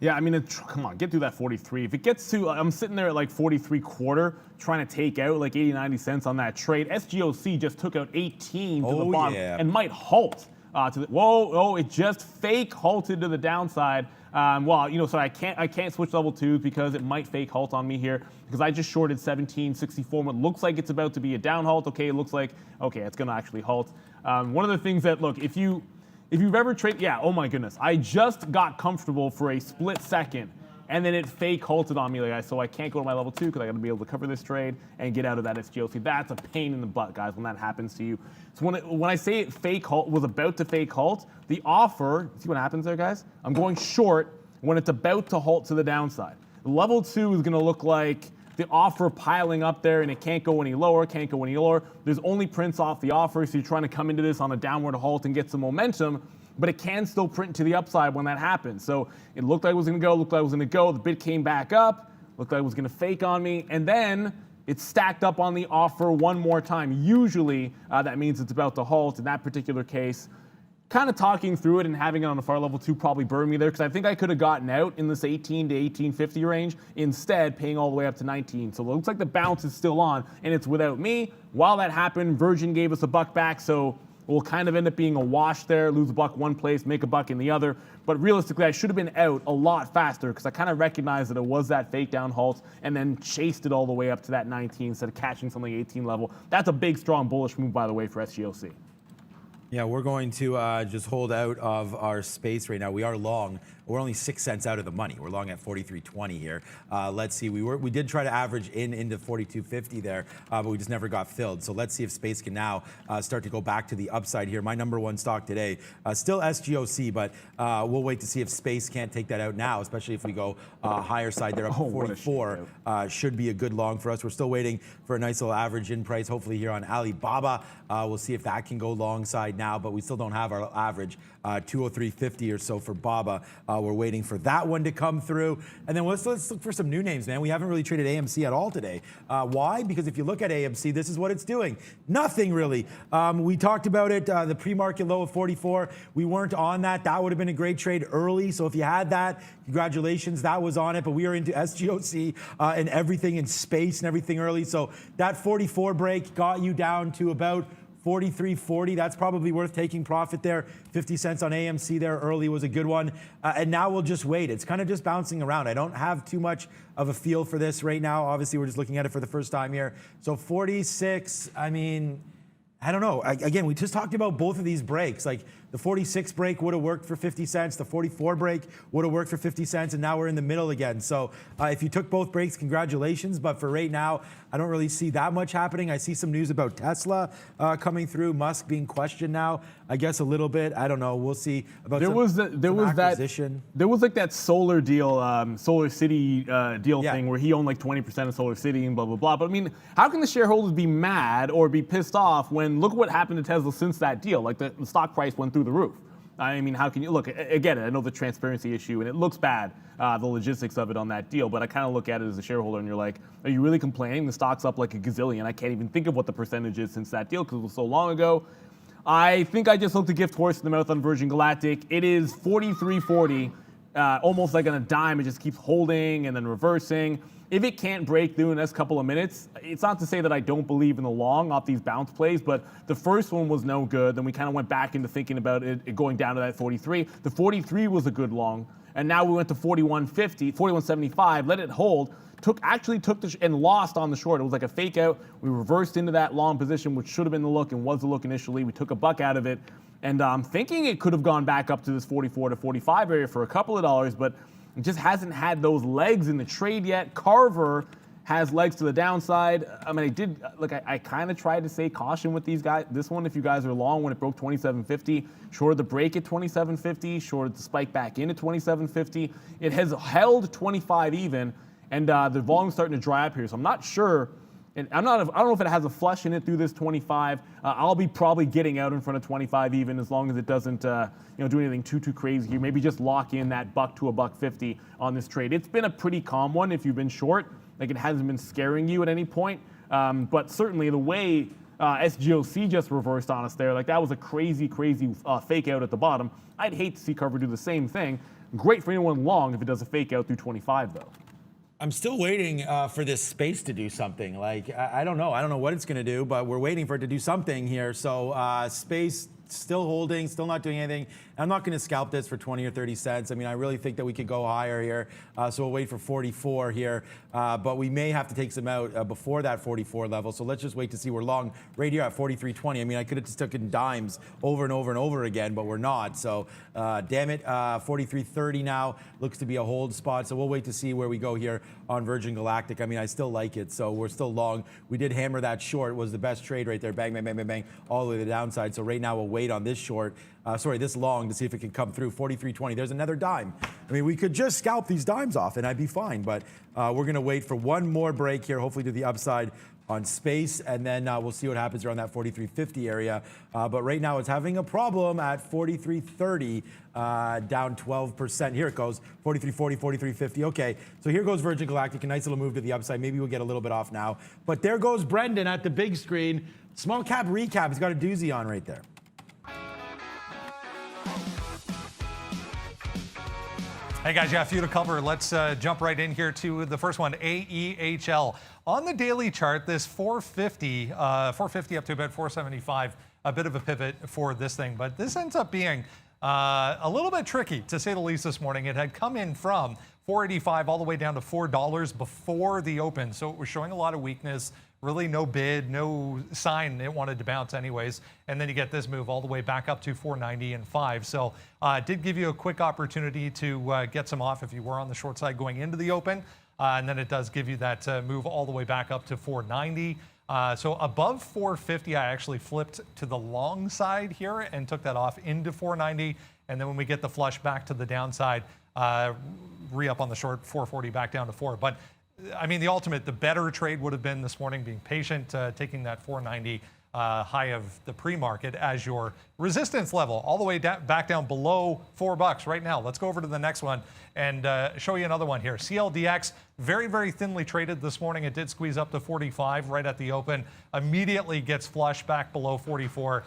Yeah, I mean, come on, get through that 43. If it gets to, I'm sitting there at like 43.25, trying to take out like 80, 90 cents on that trade. SGOC just took out 18 to the bottom and might halt to the, whoa, it just fake halted to the downside. Well, you know, so I can't switch level 2 because it might fake halt on me here because I just shorted 17.64. It looks like it's about to be a down halt. Okay, it looks like, okay, it's going to actually halt. One of the things that, look, if you've ever traded, yeah, oh my goodness, I just got comfortable for a split second, and then it fake halted on me, so I can't go to my level 2 because I got to be able to cover this trade and get out of that SGOC. That's a pain in the butt, guys, when that happens to you. So when I say it was about to fake halt, the offer, see what happens there, guys? I'm going short when it's about to halt to the downside. Level 2 is going to look like the offer piling up there, and it can't go any lower, There's only prints off the offer, so you're trying to come into this on a downward halt and get some momentum, but it can still print to the upside when that happens. So it looked like it was going to go, the bid came back up, looked like it was going to fake on me, and then it stacked up on the offer one more time. Usually that means it's about to halt. In that particular case, kind of talking through it and having it on the far level 2 probably burned me there because I think I could have gotten out in this 18 to 18.50 range, instead paying all the way up to 19. So it looks like the bounce is still on and it's without me. While that happened, Virgin gave us a buck back, so we'll kind of end up being a wash there, lose a buck one place, make a buck in the other. But realistically, I should have been out a lot faster because I kind of recognized that it was that fake down halt and then chased it all the way up to that 19 instead of catching something 18 level. That's a big, strong bullish move, by the way, for SGOC. Yeah, we're going to just hold out of our space right now. We are long. We're only 6 cents out of the money. We're long at 43.20 here. Let's see. We did try to average into 42.50 there, but we just never got filled. So let's see if space can now start to go back to the upside here. My number one stock today, still SGOC, but we'll wait to see if space can't take that out now, especially if we go higher side there up to 44. Should be a good long for us. We're still waiting for a nice little average in price, hopefully here on Alibaba. We'll see if that can go long side now, but we still don't have our average 203.50 or so for Baba. We're waiting for that one to come through. And then let's look for some new names, man. We haven't really traded AMC at all today. Why? Because if you look at AMC, this is what it's doing. Nothing really. We talked about it, the pre-market low of 44. We weren't on that. That would have been a great trade early. So if you had that, congratulations, that was on it. But we are into SGOC and everything in space and everything early. So that 44 break got you down to about 43.40. That's probably worth taking profit there. 50 cents on AMC there early was a good one. And now we'll just wait. It's kind of just bouncing around. I don't have too much of a feel for this right now. Obviously, we're just looking at it for the first time here. So 46, I mean, I don't know. Again, we just talked about both of these breaks. Like the 46 break would have worked for 50 cents. The 44 break would have worked for 50 cents. And now we're in the middle again. So if you took both breaks, congratulations. But for right now, I don't really see that much happening. I see some news about Tesla coming through. Musk being questioned now, I guess a little bit. I don't know. We'll see about there was acquisition. There was like that solar deal, Solar City deal thing where he owned like 20% of Solar City and blah, blah, blah. But I mean, how can the shareholders be mad or be pissed off when look what happened to Tesla since that deal? Like the stock price went through the roof. I mean, how can you look again? I know the transparency issue, and it looks bad, the logistics of it on that deal. But I kind of look at it as a shareholder, and you're like, are you really complaining? The stock's up like a gazillion. I can't even think of what the percentage is since that deal because it was so long ago. I think I just looked a gift horse in the mouth on Virgin Galactic. It is 43.40, almost like on a dime. It just keeps holding and then reversing. If it can't break through in the next couple of minutes, it's not to say that I don't believe in the long off these bounce plays, but the first one was no good. Then we kind of went back into thinking about it going down to that 43. The 43 was a good long, and now we went to 41.50, 41.75, let it hold. Actually took and lost on the short. It was like a fake out. We reversed into that long position, which should have been the look and was the look initially. We took a buck out of it, and I'm thinking it could have gone back up to this 44 to 45 area for a couple of dollars, but it just hasn't had those legs in the trade yet. Carver has legs to the downside. I mean, I kind of tried to say caution with these guys. This one, if you guys are long, when it broke 27.50, shorted the break at 27.50, shorted the spike back in at 27.50. It has held 25 even. And the volume's starting to dry up here, so I'm not sure. And I don't know if it has a flush in it through this 25. I'll be probably getting out in front of 25 even, as long as it doesn't do anything too crazy here. Maybe just lock in that buck to $1.50 on this trade. It's been a pretty calm one if you've been short. Like, it hasn't been scaring you at any point. But certainly the way SGOC just reversed on us there, like, that was a crazy fake out at the bottom. I'd hate to see Carver do the same thing. Great for anyone long if it does a fake out through 25 though. I'm still waiting for this space to do something. Like, I don't know. I don't know what it's going to do, but we're waiting for it to do something here. So space still holding, still not doing anything. I'm not going to scalp this for 20 or 30 cents. I mean, I really think that we could go higher here. So we'll wait for 44 here. But we may have to take some out before that 44 level. So let's just wait to see. We're long right here at 43.20. I mean, I could have just taken dimes over and over and over again, but we're not. So damn it, 43.30 now looks to be a hold spot. So we'll wait to see where we go here on Virgin Galactic. I mean, I still like it. So we're still long. We did hammer that short. It was the best trade right there. Bang, bang, bang, bang, bang, all the way to the downside. So right now we'll wait on this short. This long to see if it can come through. 43.20. There's another dime. I mean, we could just scalp these dimes off and I'd be fine. But we're going to wait for one more break here, hopefully to the upside on space, and then we'll see what happens around that 43.50 area. But right now it's having a problem at 43.30, down 12%. Here it goes, 43.40, 43.50. Okay, so here goes Virgin Galactic, a nice little move to the upside. Maybe we'll get a little bit off now. But there goes Brendan at the big screen. Small cap recap. He's got a doozy on right there. Hey guys, yeah, a few to cover. Let's jump right in here to the first one, AEHL. On the daily chart, this 450 up to about 475, a bit of a pivot for this thing, but this ends up being a little bit tricky, to say the least, this morning. It had come in from 485 all the way down to $4 before the open, so it was showing a lot of weakness. Really no bid, no sign it wanted to bounce anyways. And then you get this move all the way back up to 490 and 5. So it did give you a quick opportunity to get some off if you were on the short side going into the open. And then it does give you that move all the way back up to 490. So above 450, I actually flipped to the long side here and took that off into 490. And then when we get the flush back to the downside, re-up on the short, 440 back down to 4. But I mean, the better trade would have been this morning being patient, taking that 490 high of the pre-market as your resistance level, all the way back down below $4 right now. Let's go over to the next one and show you another one here. CLDX, very, very thinly traded this morning. It did squeeze up to 45 right at the open, immediately gets flushed back below 44.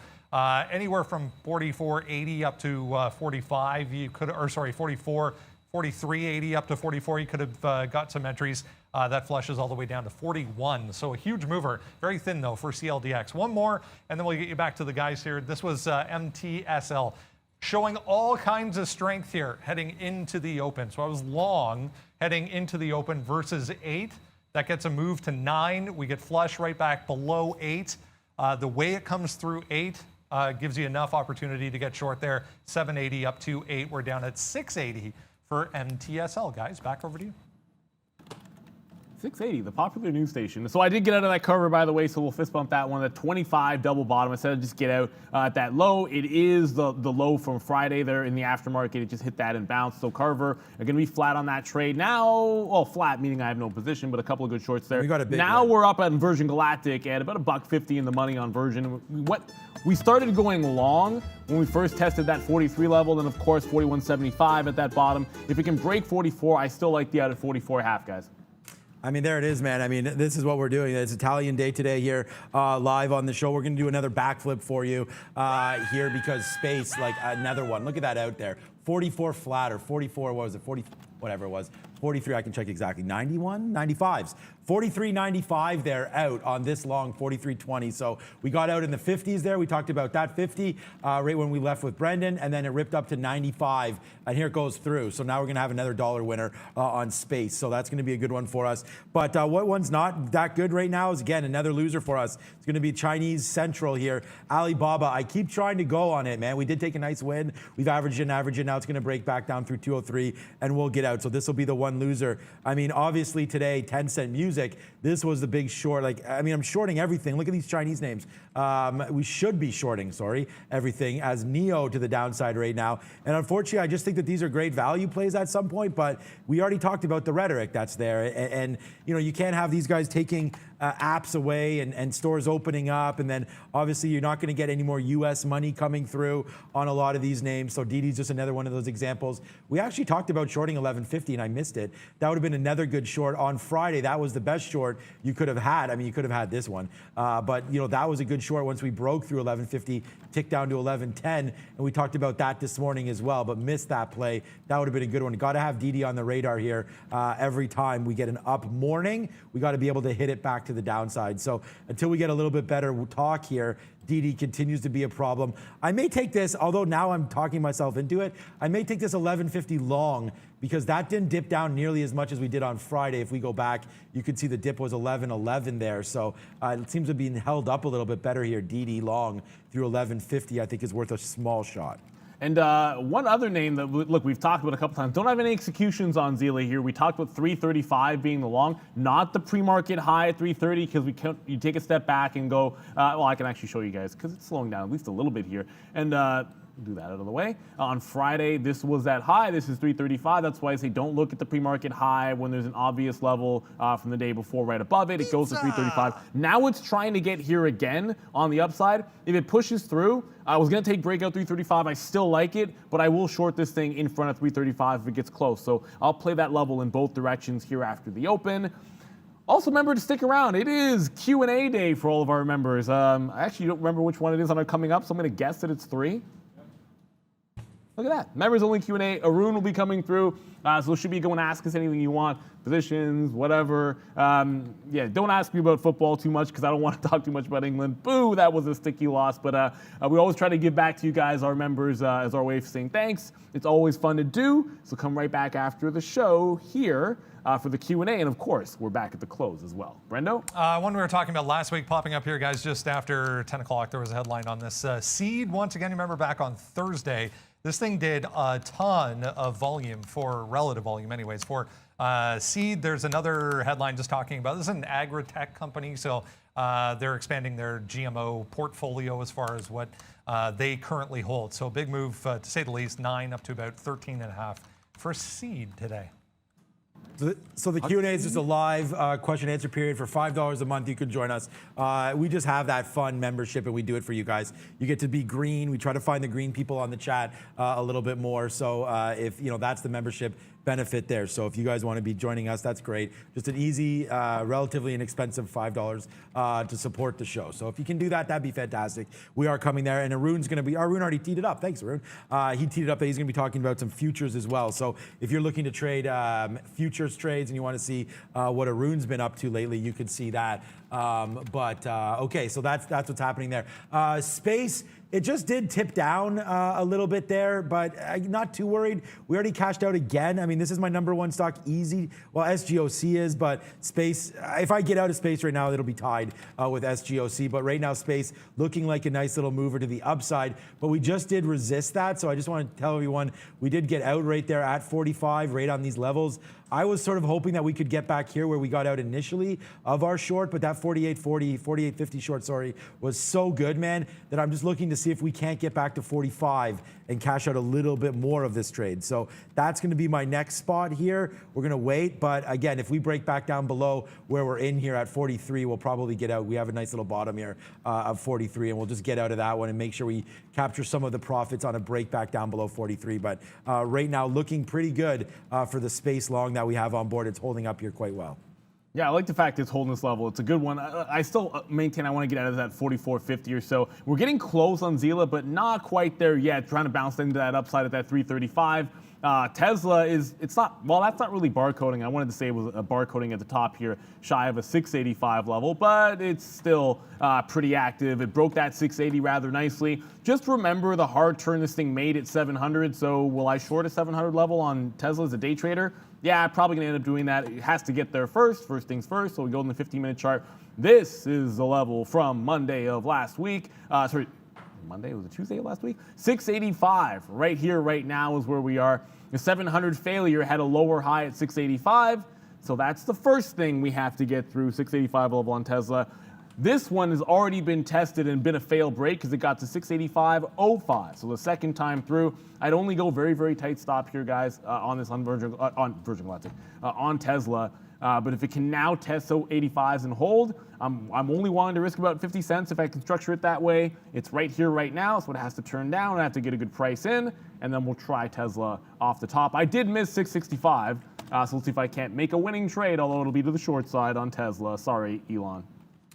Anywhere from 44.80 up to 45, you could, or sorry, 43.80 up to 44, you could have got some entries. That flushes all the way down to 41. So a huge mover. Very thin, though, for CLDX. One more, and then we'll get you back to the guys here. This was MTSL, showing all kinds of strength here heading into the open. So I was long heading into the open versus 8. That gets a move to 9. We get flush right back below 8. The way it comes through 8 gives you enough opportunity to get short there. 780 up to 8. We're down at 680 for MTSL. Guys, back over to you. 680, the popular news station. So I did get out of that cover, by the way, so we'll fist bump that one. The 25 double bottom. I said I'd just get out at that low. It is the low from Friday there in the aftermarket. It just hit that and bounced. So Carver are going to be flat on that trade. Now, well, flat, meaning I have no position, but a couple of good shorts there. We got a big now one. We're up at Virgin Galactic at about $1.50 in the money on Virgin. We started going long when we first tested that 43 level, then of course 41.75 at that bottom. If it can break 44, I still like the out at 44.5, guys. I mean, there it is, man. I mean, this is what we're doing. It's Italian Day today here, live on the show. We're going to do another backflip for you here because space, like another one. Look at that out there. 44 flat or 44, what was it? 40, whatever it was. 43, I can check exactly. 91, 95s. 43.95 there out on this long 43.20. So we got out in the 50s there. We talked about that 50 right when we left with Brendan, and then it ripped up to 95, and here it goes through. So now we're going to have another dollar winner on space. So that's going to be a good one for us. But what one's not that good right now is, again, another loser for us. It's going to be Chinese Central here. Alibaba, I keep trying to go on it, man. We did take a nice win. We've averaged in. Now it's going to break back down through 203, and we'll get out. So this will be the one loser. I mean, obviously today, 10-cent music. This was the big short. Like, I mean, I'm shorting everything. Look at these Chinese names. We should be shorting, everything as Neo to the downside right now. And unfortunately, I just think that these are great value plays at some point, but we already talked about the rhetoric that's there. And you know, you can't have these guys taking apps away and stores opening up. And then obviously you're not going to get any more US money coming through on a lot of these names. So DD's just another one of those examples. We actually talked about shorting 1150 and I missed it. That would have been another good short on Friday. That was the best short you could have had. I mean, you could have had this one, but you know, that was a good short once we broke through 1150, ticked down to 1110. And we talked about that this morning as well, but missed that play. That would have been a good one. Got to have DD on the radar here. Every time we get an up morning, we got to be able to hit it back to the downside. So until we get a little bit better talk here, DD continues to be a problem. I may take this, although now I'm talking myself into it, I may take this 1150 long because that didn't dip down nearly as much as we did on Friday. If we go back, you could see the dip was 11.11 there. So it seems to be held up a little bit better here. DD long through 1150, I think is worth a small shot. And one other name that, look, we've talked about a couple times. Don't have any executions on Zila here. We talked about 335 being the long, not the pre-market high at 330 because you take a step back and go, well, I can actually show you guys because it's slowing down at least a little bit here. And do that out of the way. On Friday, this was that high. This is 335. That's why I say don't look at the pre-market high when there's an obvious level from the day before right above it. It goes to 335. Now it's trying to get here again on the upside. If it pushes through, I was going to take breakout 335. I still like it, but I will short this thing in front of 335 if it gets close. So I'll play that level in both directions here after the open. Also, remember to stick around. It is Q&A day for all of our members. I actually don't remember which one it is on our coming up, so I'm going to guess that it's 3. Look at that. Members only Q&A. Arun will be coming through. So should be going to ask us anything you want. Positions, whatever. Yeah, don't ask me about football too much because I don't want to talk too much about England. Boo, that was a sticky loss. But we always try to give back to you guys, our members, as our way of saying thanks. It's always fun to do. So come right back after the show here for the Q&A. And of course, we're back at the close as well. Brendo? One we were talking about last week, popping up here, guys, just after 10 o'clock, there was a headline on this. Seed, once again, you remember back on Thursday, this thing did a ton of volume for relative volume anyways. For Seed, there's another headline just talking about, this is an agri-tech company, so they're expanding their GMO portfolio as far as what they currently hold. So a big move, to say the least, 9 up to about 13.5 for Seed today. So the Q&A is just a live question answer period for $5 a month. You can join us. We just have that fun membership and we do it for you guys. You get to be green. We try to find the green people on the chat a little bit more. So if you know, that's the membership benefit there. So if you guys want to be joining us, that's great. Just an easy, relatively inexpensive $5 to support the show. So if you can do that, that'd be fantastic. We are coming there, and Arun's going to be, Arun already teed it up. Thanks, Arun. He teed it up that he's going to be talking about some futures as well. So if you're looking to trade futures trades and you want to see what Arun's been up to lately, you can see that. Okay, so that's what's happening there. Space. It just did tip down a little bit there, but I'm not too worried. We already cashed out again. I mean, this is my number one stock, easy. Well, SGOC is, but Space, if I get out of Space right now, it'll be tied with SGOC. But right now, Space looking like a nice little mover to the upside. But we just did resist that, so I just want to tell everyone, we did get out right there at 45, right on these levels. I was sort of hoping that we could get back here where we got out initially of our short, but that 48.50 short, sorry, was so good, man, that I'm just looking to see if we can't get back to 45 and cash out a little bit more of this trade. So that's going to be my next spot here. We're going to wait, but again, if we break back down below where we're in here at 43, we'll probably get out. We have a nice little bottom here of 43, and we'll just get out of that one and make sure we capture some of the profits on a break back down below 43. But right now, looking pretty good for the Space long that we have on board. It's holding up here quite well. Yeah, I like the fact it's holding this level. It's a good one. I still maintain I want to get out of that 44.50 or so. We're getting close on Zila, but not quite there yet. Trying to bounce into that upside at that 335. Tesla it's not, well, that's not really barcoding. I wanted to say it was a barcoding at the top here, shy of a 685 level, but it's still pretty active. It broke that 680 rather nicely. Just remember the hard turn this thing made at 700. So will I short a 700 level on Tesla as a day trader? Yeah, probably gonna end up doing that. It has to get there first things first. So we go in the 15-minute chart. This is the level from Monday of last week. Monday, was it Tuesday of last week? 685 right here, right now is where we are. The 700 failure had a lower high at 685. So that's the first thing we have to get through, 685 level on Tesla. This one has already been tested and been a fail break because it got to 685.05. So the second time through, I'd only go very, very tight stop here, guys, on this on Virgin Galactic, on Tesla. But if it can now test 85s and hold, I'm only wanting to risk about 50 cents if I can structure it that way. It's right here, right now, so it has to turn down. I have to get a good price in, and then we'll try Tesla off the top. I did miss 665, so let's see if I can't make a winning trade, although it'll be to the short side on Tesla. Sorry, Elon.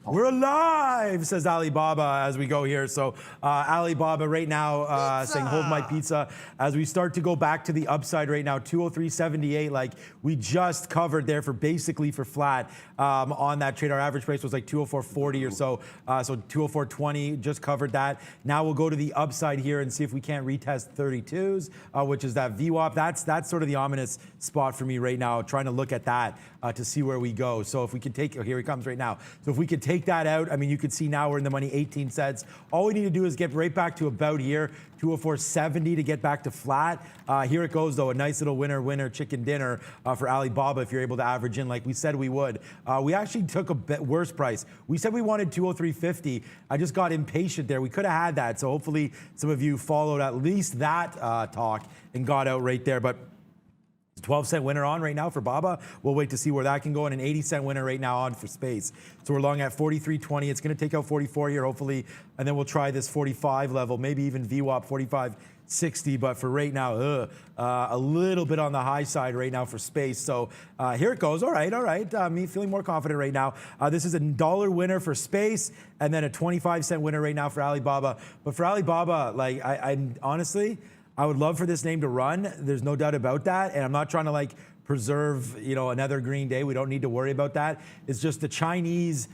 We're alive, says Alibaba as we go here. So Alibaba right now saying hold my pizza as we start to go back to the upside right now. 203.78, like we just covered there for basically for flat on that trade. Our average price was like 204.40 or so. So 204.20, just covered that. Now we'll go to the upside here and see if we can't retest 32s, which is that VWAP. That's sort of the ominous spot for me right now, trying to look at that to see where we go. So if we could take, here he comes right now. So if we could take that out, I mean, you can see now we're in the money 18 cents. All we need to do is get right back to about here, 204.70 to get back to flat. Here it goes, though, a nice little winner chicken dinner for Alibaba if you're able to average in like we said we would. We actually took a bit worse price. We said we wanted 203.50. I just got impatient there. We could have had that. So hopefully some of you followed at least that talk and got out right there. But 12-cent winner on right now for Baba. We'll wait to see where that can go, and an 80-cent winner right now on for Space. So we're long at 43.20. It's going to take out 44 here, hopefully, and then we'll try this 45 level, maybe even VWAP 45.60. But for right now, a little bit on the high side right now for Space. So here it goes. All right. Me feeling more confident right now. This is a $1 winner for Space, and then a 25-cent winner right now for Alibaba. But for Alibaba, like I honestly, I would love for this name to run. There's no doubt about that. And I'm not trying to like preserve, another green day. We don't need to worry about that. It's just the Chinese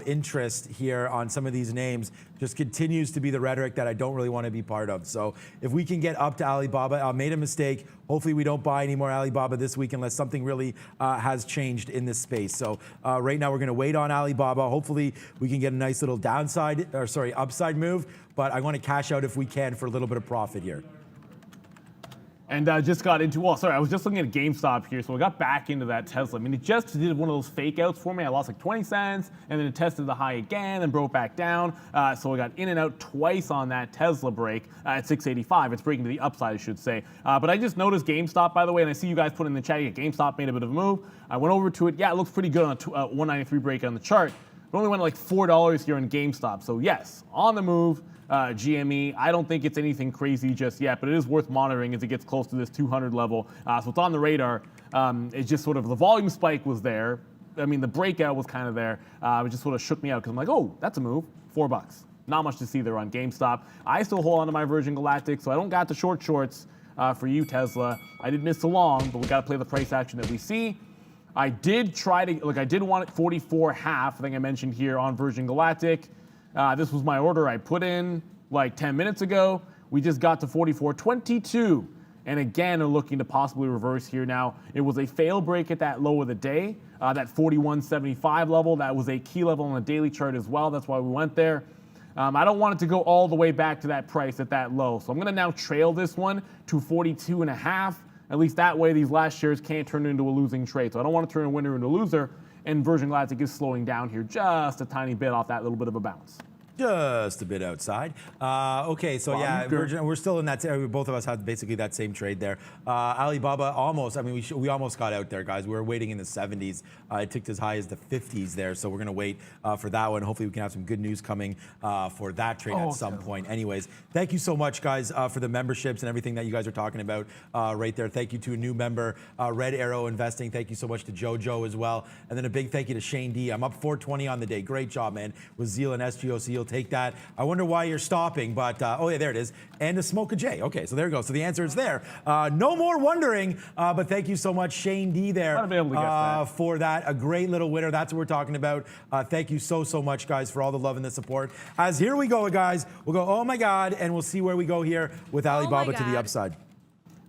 interest here on some of these names just continues to be the rhetoric that I don't really want to be part of. So if we can get up to Alibaba, I made a mistake. Hopefully we don't buy any more Alibaba this week unless something really has changed in this space. So right now we're going to wait on Alibaba. Hopefully we can get a nice little upside move. But I want to cash out if we can for a little bit of profit here. And I just got into, I was just looking at GameStop here, so I got back into that Tesla. I mean, it just did one of those fake outs for me. I lost like 20 cents, and then it tested the high again and broke back down. So I got in and out twice on that Tesla break at 685. It's breaking to the upside, I should say. But I just noticed GameStop, by the way, and I see you guys put in the chat, GameStop made a bit of a move. I went over to it. Yeah, it looks pretty good on a 193 break on the chart. It only went like $4 here on GameStop. So yes, on the move. GME, I don't think it's anything crazy just yet, but it is worth monitoring as it gets close to this 200 level. So it's on the radar. It's just sort of the volume spike was there. I mean, the breakout was kind of there. It just sort of shook me out because I'm like, oh, that's a move, $4. Not much to see there on GameStop. I still hold on to my Virgin Galactic, so I don't got the shorts for you, Tesla. I did miss the long, but we got to play the price action that we see. I did try to, I did want it 44.5, I think I mentioned here on Virgin Galactic. This was my order I put in like 10 minutes ago. We just got to 44.22. And again, are looking to possibly reverse here now. It was a fail break at that low of the day, that 41.75 level. That was a key level on the daily chart as well. That's why we went there. I don't want it to go all the way back to that price at that low. So I'm going to now trail this one to 42.5. At least that way these last shares can't turn into a losing trade. So I don't want to turn a winner into a loser. And Virgin Galactic is slowing down here just a tiny bit off that little bit of a bounce. just a bit outside. Okay, so yeah, we're still in that. Both of us had basically that same trade there. Alibaba almost. I mean, we almost got out there, guys. We were waiting in the 70s. It ticked as high as the 50s there. So we're gonna wait for that one. Hopefully, we can have some good news coming for that trade at some point. Anyways, thank you so much, guys, for the memberships and everything that you guys are talking about right there. Thank you to a new member, Red Arrow Investing. Thank you so much to JoJo as well, and then a big thank you to Shane D. I'm up 420 on the day. Great job, man. With Zeal and SGOC, you'll take that. I wonder why you're stopping, but oh yeah, there it is. And to Smoke a J. Okay, so there you go. So the answer is there. No more wondering, but thank you so much, Shane D. there for that. A great little winner. That's what we're talking about. Thank you so much, guys, for all the love and the support. As here we go, guys. We'll go, oh my God, and we'll see where we go here with Alibaba to the upside.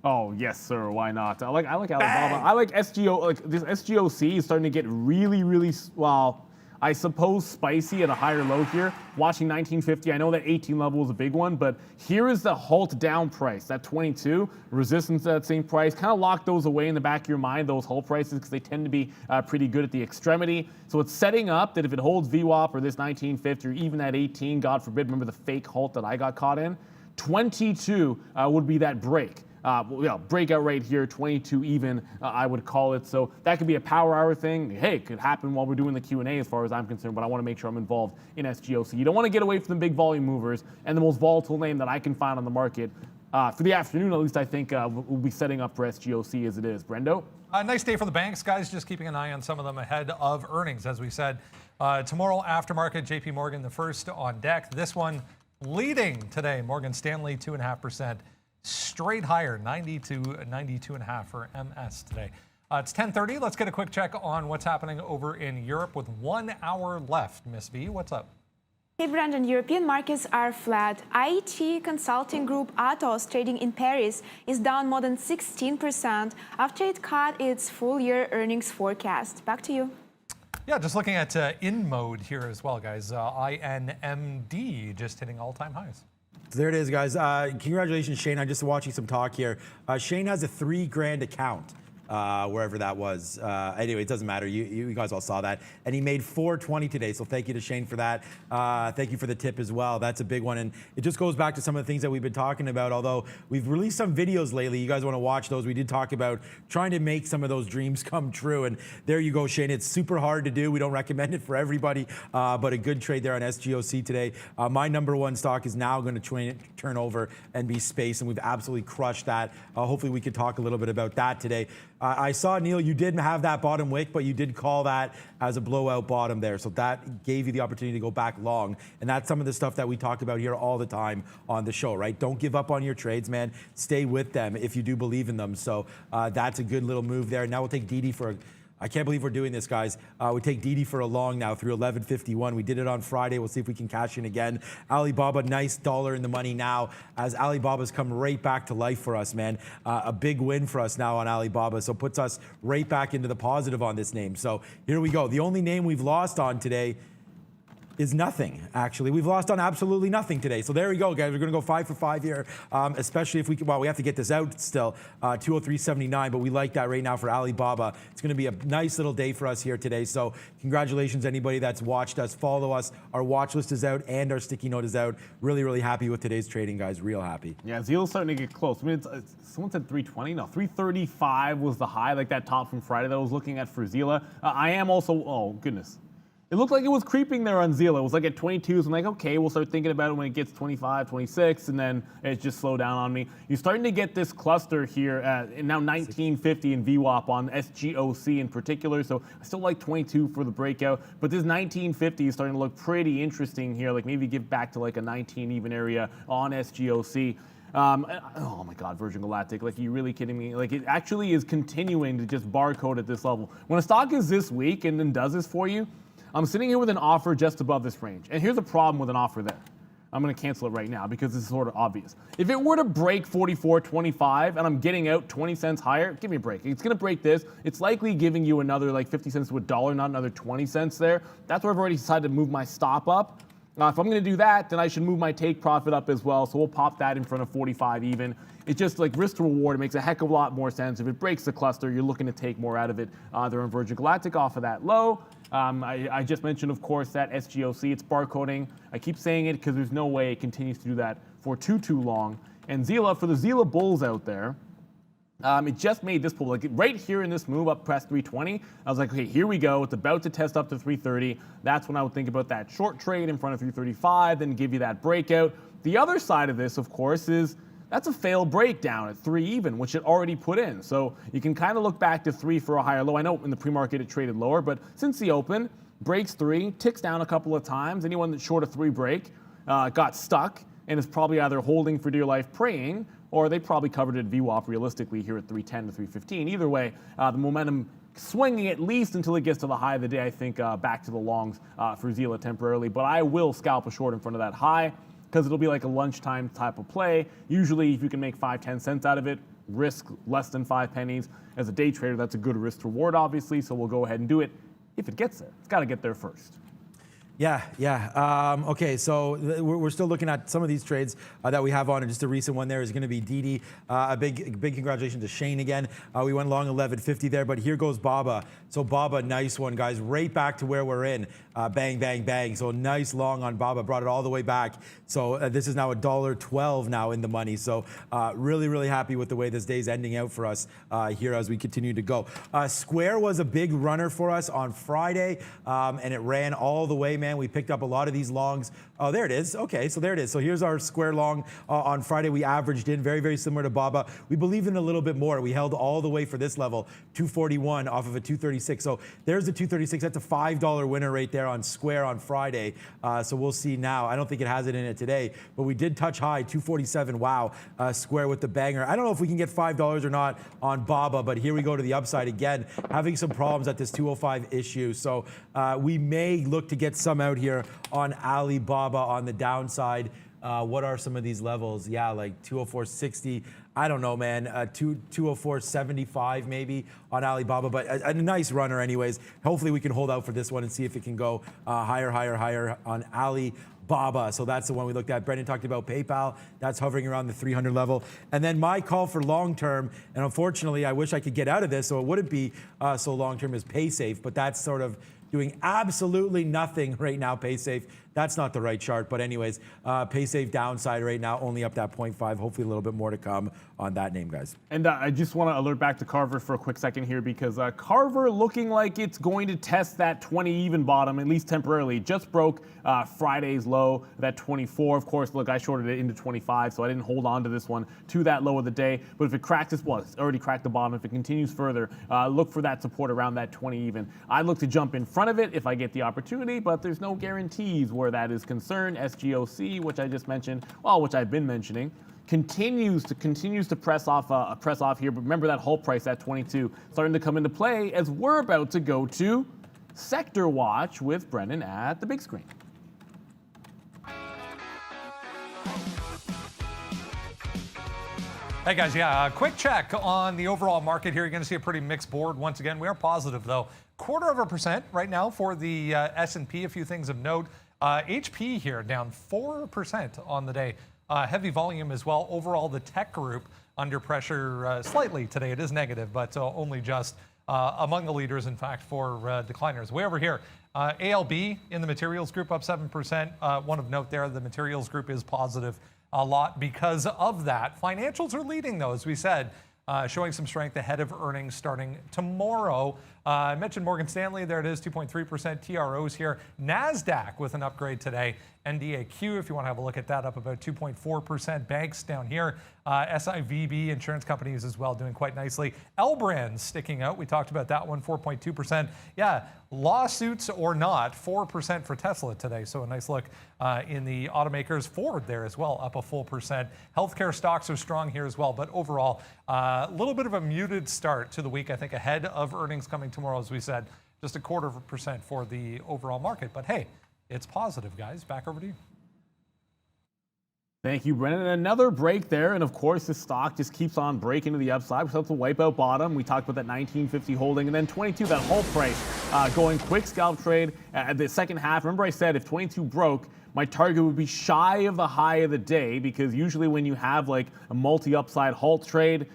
Oh yes, sir. Why not? I like Alibaba. I like SGO. Like this SGOC is starting to get really, well, I suppose spicy at a higher low here. Watching 1950, I know that 18 level is a big one, but here is the halt down price, that 22, resistance at that same price. Kind of lock those away in the back of your mind, those halt prices, because they tend to be pretty good at the extremity. So it's setting up that if it holds VWAP or this 1950 or even that 18, God forbid, remember the fake halt that I got caught in, 22 would be that break. Breakout right here, 22 even, I would call it. So that could be a power hour thing. Hey, it could happen while we're doing the Q&A as far as I'm concerned, but I want to make sure I'm involved in SGOC. You don't want to get away from the big volume movers, and the most volatile name that I can find on the market, for the afternoon at least, I think we'll be setting up for SGOC as it is. Brendo? Nice day for the banks, guys. Just keeping an eye on some of them ahead of earnings. As we said, tomorrow aftermarket, JP Morgan the first on deck. This one leading today, Morgan Stanley 2.5%. Straight higher, 90 to 92.5 for MS today. It's 10:30. Let's get a quick check on what's happening over in Europe with 1 hour left. Miss V, what's up? Hey, Brandon, European markets are flat. IT consulting group Atos trading in Paris is down more than 16% after it cut its full-year earnings forecast. Back to you. Yeah, just looking at in mode here as well, guys. INMD just hitting all-time highs. So there it is, guys. Congratulations, Shane. I'm just watching some talk here. Shane has a $3,000 account, wherever that was. Anyway, it doesn't matter. You guys all saw that. And he made 420 today, so thank you to Shane for that. Thank you for the tip as well. That's a big one. And it just goes back to some of the things that we've been talking about, although we've released some videos lately. You guys want to watch those. We did talk about trying to make some of those dreams come true. And there you go, Shane. It's super hard to do. We don't recommend it for everybody, but a good trade there on SGOC today. My number one stock is now going to turn over and be Space, and we've absolutely crushed that. Hopefully we could talk a little bit about that today. I saw, Neil, you didn't have that bottom wick, but you did call that as a blowout bottom there. So that gave you the opportunity to go back long. And that's some of the stuff that we talk about here all the time on the show, right? Don't give up on your trades, man. Stay with them if you do believe in them. So that's a good little move there. Now we'll take DD for I can't believe we're doing this, guys. We take DD for a long now through 11.51. We did it on Friday. We'll see if we can cash in again. Alibaba, nice dollar in the money now as Alibaba's come right back to life for us, man. A big win for us now on Alibaba. So puts us right back into the positive on this name. So here we go. The only name we've lost on today is nothing, actually. We've lost on absolutely nothing today. So there we go, guys. We're going to go 5 for 5 here, especially if we can, well, we have to get this out still, 203.79, but we like that right now for Alibaba. It's going to be a nice little day for us here today. So congratulations, anybody that's watched us. Follow us. Our watch list is out and our sticky note is out. Really, really happy with today's trading, guys. Real happy. Yeah, Zeal's starting to get close. I mean, someone said 320. No, 335 was the high, like that top from Friday that I was looking at for Zila. I am also, oh, goodness. It looked like it was creeping there on Zila. It was like at 22, so I'm like, okay, we'll start thinking about it when it gets 25, 26, and then it just slowed down on me. You're starting to get this cluster here at now 1950 in VWAP on SGOC in particular, so I still like 22 for the breakout, but this 1950 is starting to look pretty interesting here, like maybe give back to like a 19 even area on SGOC. Oh my God, Virgin Galactic, like, are you really kidding me? Like, it actually is continuing to just barcode at this level. When a stock is this weak and then does this for you, I'm sitting here with an offer just above this range. And here's the problem with an offer there. I'm going to cancel it right now because it's sort of obvious. If it were to break 44.25 and I'm getting out 20 cents higher, give me a break. It's going to break this. It's likely giving you another like 50 cents to $1, not another 20 cents there. That's where I've already decided to move my stop up. If I'm going to do that, then I should move my take profit up as well. So we'll pop that in front of 45 even. It's just like risk to reward. It makes a heck of a lot more sense. If it breaks the cluster, you're looking to take more out of it. They're on Virgin Galactic off of that low. I just mentioned, of course, that SGOC, it's barcoding. I keep saying it because there's no way it continues to do that for too long. And Zila, for the Zila bulls out there, it just made this pull, like right here in this move up past 320. I was like, okay, here we go. It's about to test up to 330. That's when I would think about that short trade in front of 335, then give you that breakout. The other side of this, of course, is that's a failed breakdown at 3 even, which it already put in. So you can kind of look back to 3 for a higher low. I know in the pre-market it traded lower, but since the open, breaks 3, ticks down a couple of times. Anyone that's short a 3 break got stuck and is probably either holding for dear life praying, or they probably covered it VWAP realistically here at 310 to 315. Either way, the momentum swinging at least until it gets to the high of the day, I think back to the longs for Zila temporarily. But I will scalp a short in front of that high because it'll be like a lunchtime type of play. Usually if you can make 5-10 cents out of it, risk less than 5 pennies. As a day trader, that's a good risk to reward, obviously, so we'll go ahead and do it if it gets there. It's got to get there first. Yeah. Okay, so we're still looking at some of these trades that we have on, and just a recent one there is going to be DD. A big congratulations to Shane again. We went long 1150 there, but here goes Baba. So Baba, nice one, guys. Right back to where we're in. Bang, bang, bang. So nice long on Baba. Brought it all the way back. So this is now $1.12 now in the money. So really happy with the way this day's ending out for us here as we continue to go. Square was a big runner for us on Friday, and it ran all the way, man. We picked up a lot of these longs. Oh, there it is. Okay, so there it is. So here's our Square long on Friday. We averaged in very similar to Baba. We believed in a little bit more. We held all the way for this level, 241 off of a 236. So there's the 236. That's a $5 winner right there on Square on Friday. So we'll see now. I don't think it has it in it today, but we did touch high, 247. Wow, Square with the banger. I don't know if we can get $5 or not on Baba, but here we go to the upside again, having some problems at this 205 issue. So we may look to get some out here on Alibaba on the downside. What are some of these levels? Yeah, like 204.60. I don't know, man. 204.75 maybe on Alibaba, but a nice runner anyways. Hopefully we can hold out for this one and see if it can go higher on Alibaba. So that's the one we looked at. Brendan talked about PayPal. That's hovering around the 300 level. And then my call for long-term, and unfortunately I wish I could get out of this so it wouldn't be so long-term, is PaySafe, but that's sort of doing absolutely nothing right now, PaySafe. That's not the right chart, but anyways, PaySafe downside right now, only up that 0.5. Hopefully a little bit more to come on that name, guys. And I just want to alert back to Carver for a quick second here because Carver looking like it's going to test that 20 even bottom, at least temporarily. Just broke Friday's low, that 24. Of course, look, I shorted it into 25, so I didn't hold on to this one to that low of the day. But if it cracks this, well, it's already cracked the bottom. If it continues further, look for that support around that 20 even. I'd look to jump in front of it if I get the opportunity, but there's no guarantees where that is concerned. SGOC, which I just mentioned, well, which I've been mentioning, continues to press off here. But remember that whole price at 22 starting to come into play as we're about to go to Sector Watch with Brendan at the big screen. Hey guys, yeah, a quick check on the overall market here. You're going to see a pretty mixed board once again. We are positive though. 0.25% right now for the S&P. A few things of note. HP here down 4% on the day. Heavy volume as well. Overall, the tech group under pressure slightly today. It is negative, but only just among the leaders, in fact, for decliners. Way over here, ALB in the materials group up 7%. One of note there, the materials group is positive a lot because of that. Financials are leading, though, as we said, showing some strength ahead of earnings starting tomorrow. I mentioned Morgan Stanley. There it is, 2.3%. TROs here. NASDAQ with an upgrade today. NDAQ, if you want to have a look at that, up about 2.4%. Banks down here. SIVB, insurance companies as well, doing quite nicely. L Brands sticking out. We talked about that one, 4.2%. Yeah, lawsuits or not, 4% for Tesla today. So a nice look in the automakers. Ford there as well, up a full percent. Healthcare stocks are strong here as well. But overall, a little bit of a muted start to the week, I think, ahead of earnings coming tomorrow, as we said. Just 0.25% for the overall market. But hey, it's positive, guys. Back over to you. Thank you, Brendan. Another break there, and of course, the stock just keeps on breaking to the upside. We saw the wipeout bottom. We talked about that 1950 holding, and then 22, that whole price going quick scalp trade at the second half. Remember I said if 22 broke, my target would be shy of the high of the day, because usually when you have like a multi-upside halt trade,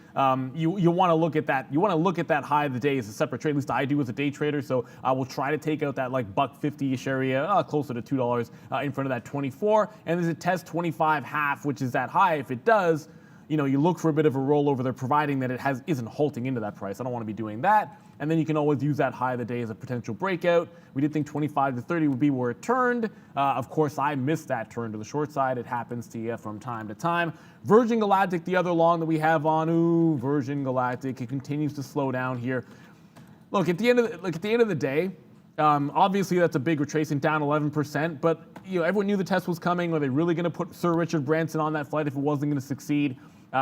you want to look at that. You want to look at that high of the day as a separate trade. At least I do as a day trader. So I will try to take out that like $1.50-ish area, closer to $2 in front of that 24. And there's a test 25 half, which is that high. If it does, you look for a bit of a rollover there, providing that it isn't halting into that price. I don't want to be doing that. And then you can always use that high of the day as a potential breakout. We did think 25 to 30 would be where it turned. Of course, I missed that turn to the short side. It happens to you from time to time. Virgin Galactic, the other long that we have on, Virgin Galactic, it continues to slow down here. Look, at the end of the day, obviously that's a big retracement, down 11%. But everyone knew the test was coming. Were they really going to put Sir Richard Branson on that flight if it wasn't going to succeed?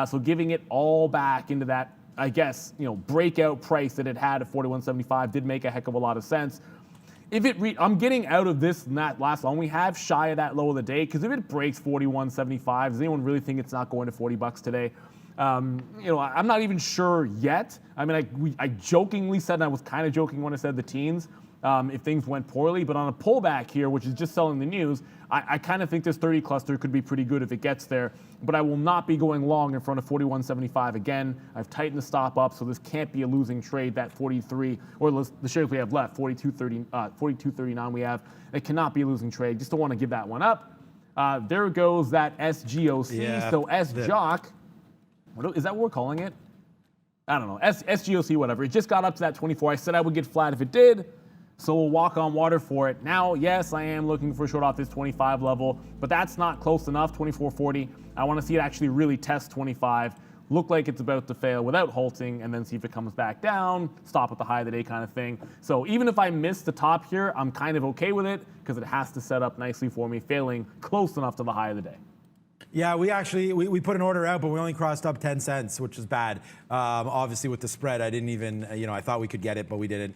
So giving it all back into that, I guess, breakout price that it had at 41.75 did make a heck of a lot of sense. If I'm getting out of this last long we have shy of that low of the day, because if it breaks 41.75, does anyone really think it's not going to $40 today? I'm not even sure yet. I mean, I jokingly said, and I was kind of joking when I said the teens, if things went poorly, but on a pullback here, which is just selling the news, I kind of think this 30 cluster could be pretty good if it gets there, but I will not be going long in front of 41.75 again. I've tightened the stop up, so this can't be a losing trade. That 43, or the shares we have left, 42.39 we have, it cannot be a losing trade. Just don't want to give that one up. There goes that SGOC. Yeah, so SJOC, is that what we're calling it? I don't know. SGOC, whatever. It just got up to that 24. I said I would get flat if it did. So we'll walk on water for it. Now, yes, I am looking for a short off this 25 level, but that's not close enough, 24.40. I want to see it actually really test 25, look like it's about to fail without halting, and then see if it comes back down, stop at the high of the day kind of thing. So even if I miss the top here, I'm kind of okay with it, because it has to set up nicely for me, failing close enough to the high of the day. Yeah, we actually we put an order out, but we only crossed up 10 cents, which is bad. Obviously, with the spread, I didn't even, I thought we could get it, but we didn't.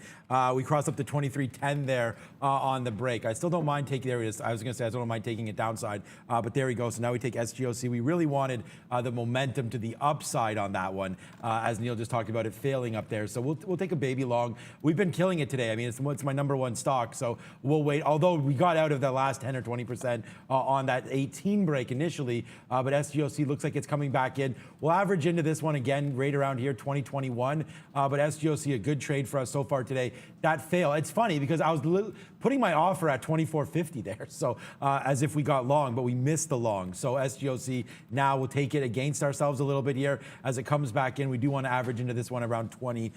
We crossed up to 23.10 there on the break. I still don't mind taking, there it is. I was going to say I don't mind taking it downside, but there we go. So now we take SGOC. We really wanted the momentum to the upside on that one, as Neil just talked about it failing up there. So we'll take a baby long. We've been killing it today. I mean, it's my number one stock, so we'll wait. Although we got out of the last 10 or 20% on that 18 break initially, but SGOC looks like it's coming back in. We'll average into this one again right around here, 2021. But SGOC, a good trade for us so far today. That fail. It's funny because I was putting my offer at 24.50 there, so as if we got long, but we missed the long. So SGOC now will take it against ourselves a little bit here as it comes back in. We do want to average into this one around 20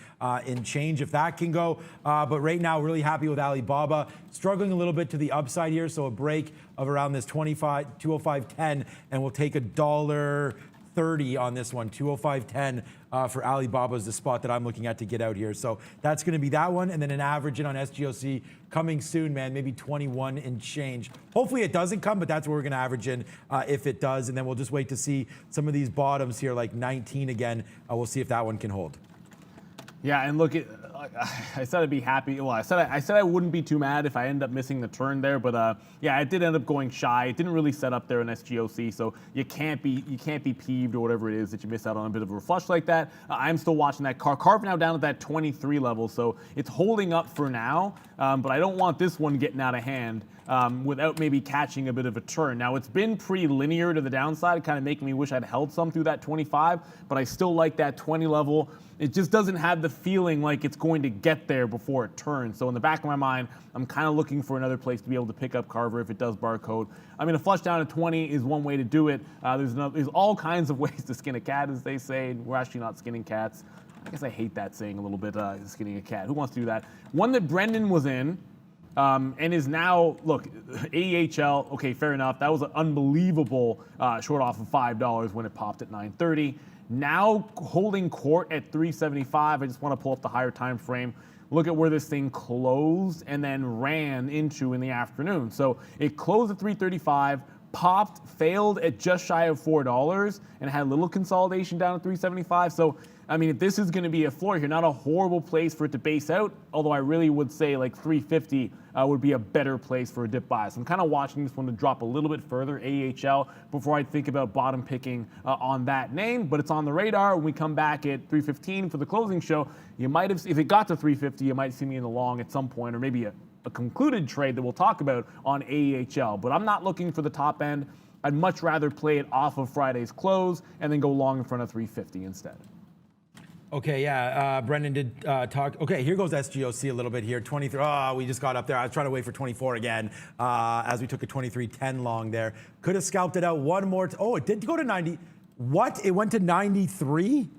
in change if that can go. But right now, really happy with Alibaba. Struggling a little bit to the upside here, so a break of around this 205.10, and we'll take $1.30 on this one. 205.10 for Alibaba is the spot that I'm looking at to get out here. So that's going to be that one, and then an average in on SGOC coming soon, man. Maybe 21 and change. Hopefully it doesn't come, but that's where we're going to average in if it does, and then we'll just wait to see some of these bottoms here, like 19 again. We'll see if that one can hold. Yeah, and look, I said I'd be happy. Well, I said I wouldn't be too mad if I end up missing the turn there, but yeah, it did end up going shy. It didn't really set up there in SGOC, so you can't be peeved or whatever it is that you miss out on a bit of a flush like that. I'm still watching that carve now down at that 23 level, so it's holding up for now. But I don't want this one getting out of hand without maybe catching a bit of a turn. Now, it's been pretty linear to the downside, kind of making me wish I'd held some through that 25, but I still like that 20 level. It just doesn't have the feeling like it's going to get there before it turns. So in the back of my mind, I'm kind of looking for another place to be able to pick up Carver if it does barcode. I mean, a flush down at 20 is one way to do it. There's all kinds of ways to skin a cat, as they say. We're actually not skinning cats. I guess I hate that saying a little bit, skinning a cat. Who wants to do that? One that Brendan was in, and is now, look, AEHL, okay, fair enough. That was an unbelievable short off of $5 when it popped at 9:30. Now holding court at 375. I just want to pull up the higher time frame. Look at where this thing closed and then ran into in the afternoon. So it closed at 335, popped, failed at just shy of $4, and had a little consolidation down at 375. So I mean, if this is going to be a floor here, not a horrible place for it to base out, although I really would say like 350 would be a better place for a dip buy. So I'm kind of watching this one to drop a little bit further, AHL, before I think about bottom picking on that name. But it's on the radar. When we come back at 315 for the closing show, you might have, if it got to 350, you might see me in the long at some point, or maybe a concluded trade that we'll talk about on AHL. But I'm not looking for the top end. I'd much rather play it off of Friday's close and then go long in front of 350 instead. Okay, yeah, Brendan did talk. Okay, here goes SGOC a little bit here. 23, we just got up there. I was trying to wait for 24 again as we took a 23.10 long there. Could have scalped it out one more. It did go to 90. What? It went to 93?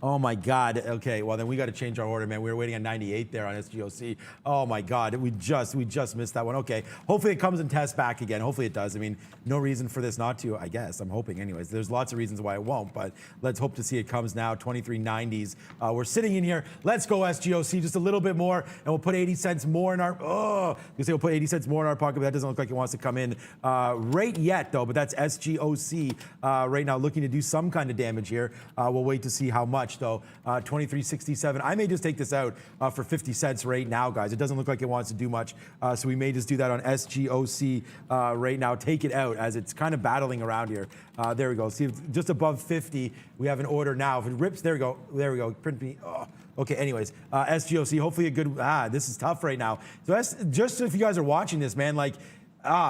Oh my God. Okay, well then we got to change our order, man. We were waiting on 98 there on SGOC. Oh my God, we just missed that one. Okay, hopefully it comes and tests back again. Hopefully it does. I mean, no reason for this not to, I guess. I'm hoping anyways. There's lots of reasons why it won't, but let's hope to see it comes now. 23.90s. We're sitting in here. Let's go SGOC just a little bit more, and we'll put 80 cents more in our, you say we'll put 80 cents more in our pocket, but that doesn't look like it wants to come in right yet though, but that's SGOC right now looking to do some kind of damage here. We'll wait to see how much though. 23.67. I may just take this out for 50 cents right now, guys. It doesn't look like it wants to do much, so we may just do that on SGOC right now. Take it out as it's kind of battling around here. There we go. See, just above 50, we have an order now. If it rips, there we go. There we go. Print me. Okay, anyways, SGOC, hopefully a good, this is tough right now. So that's just if you guys are watching this, man, like,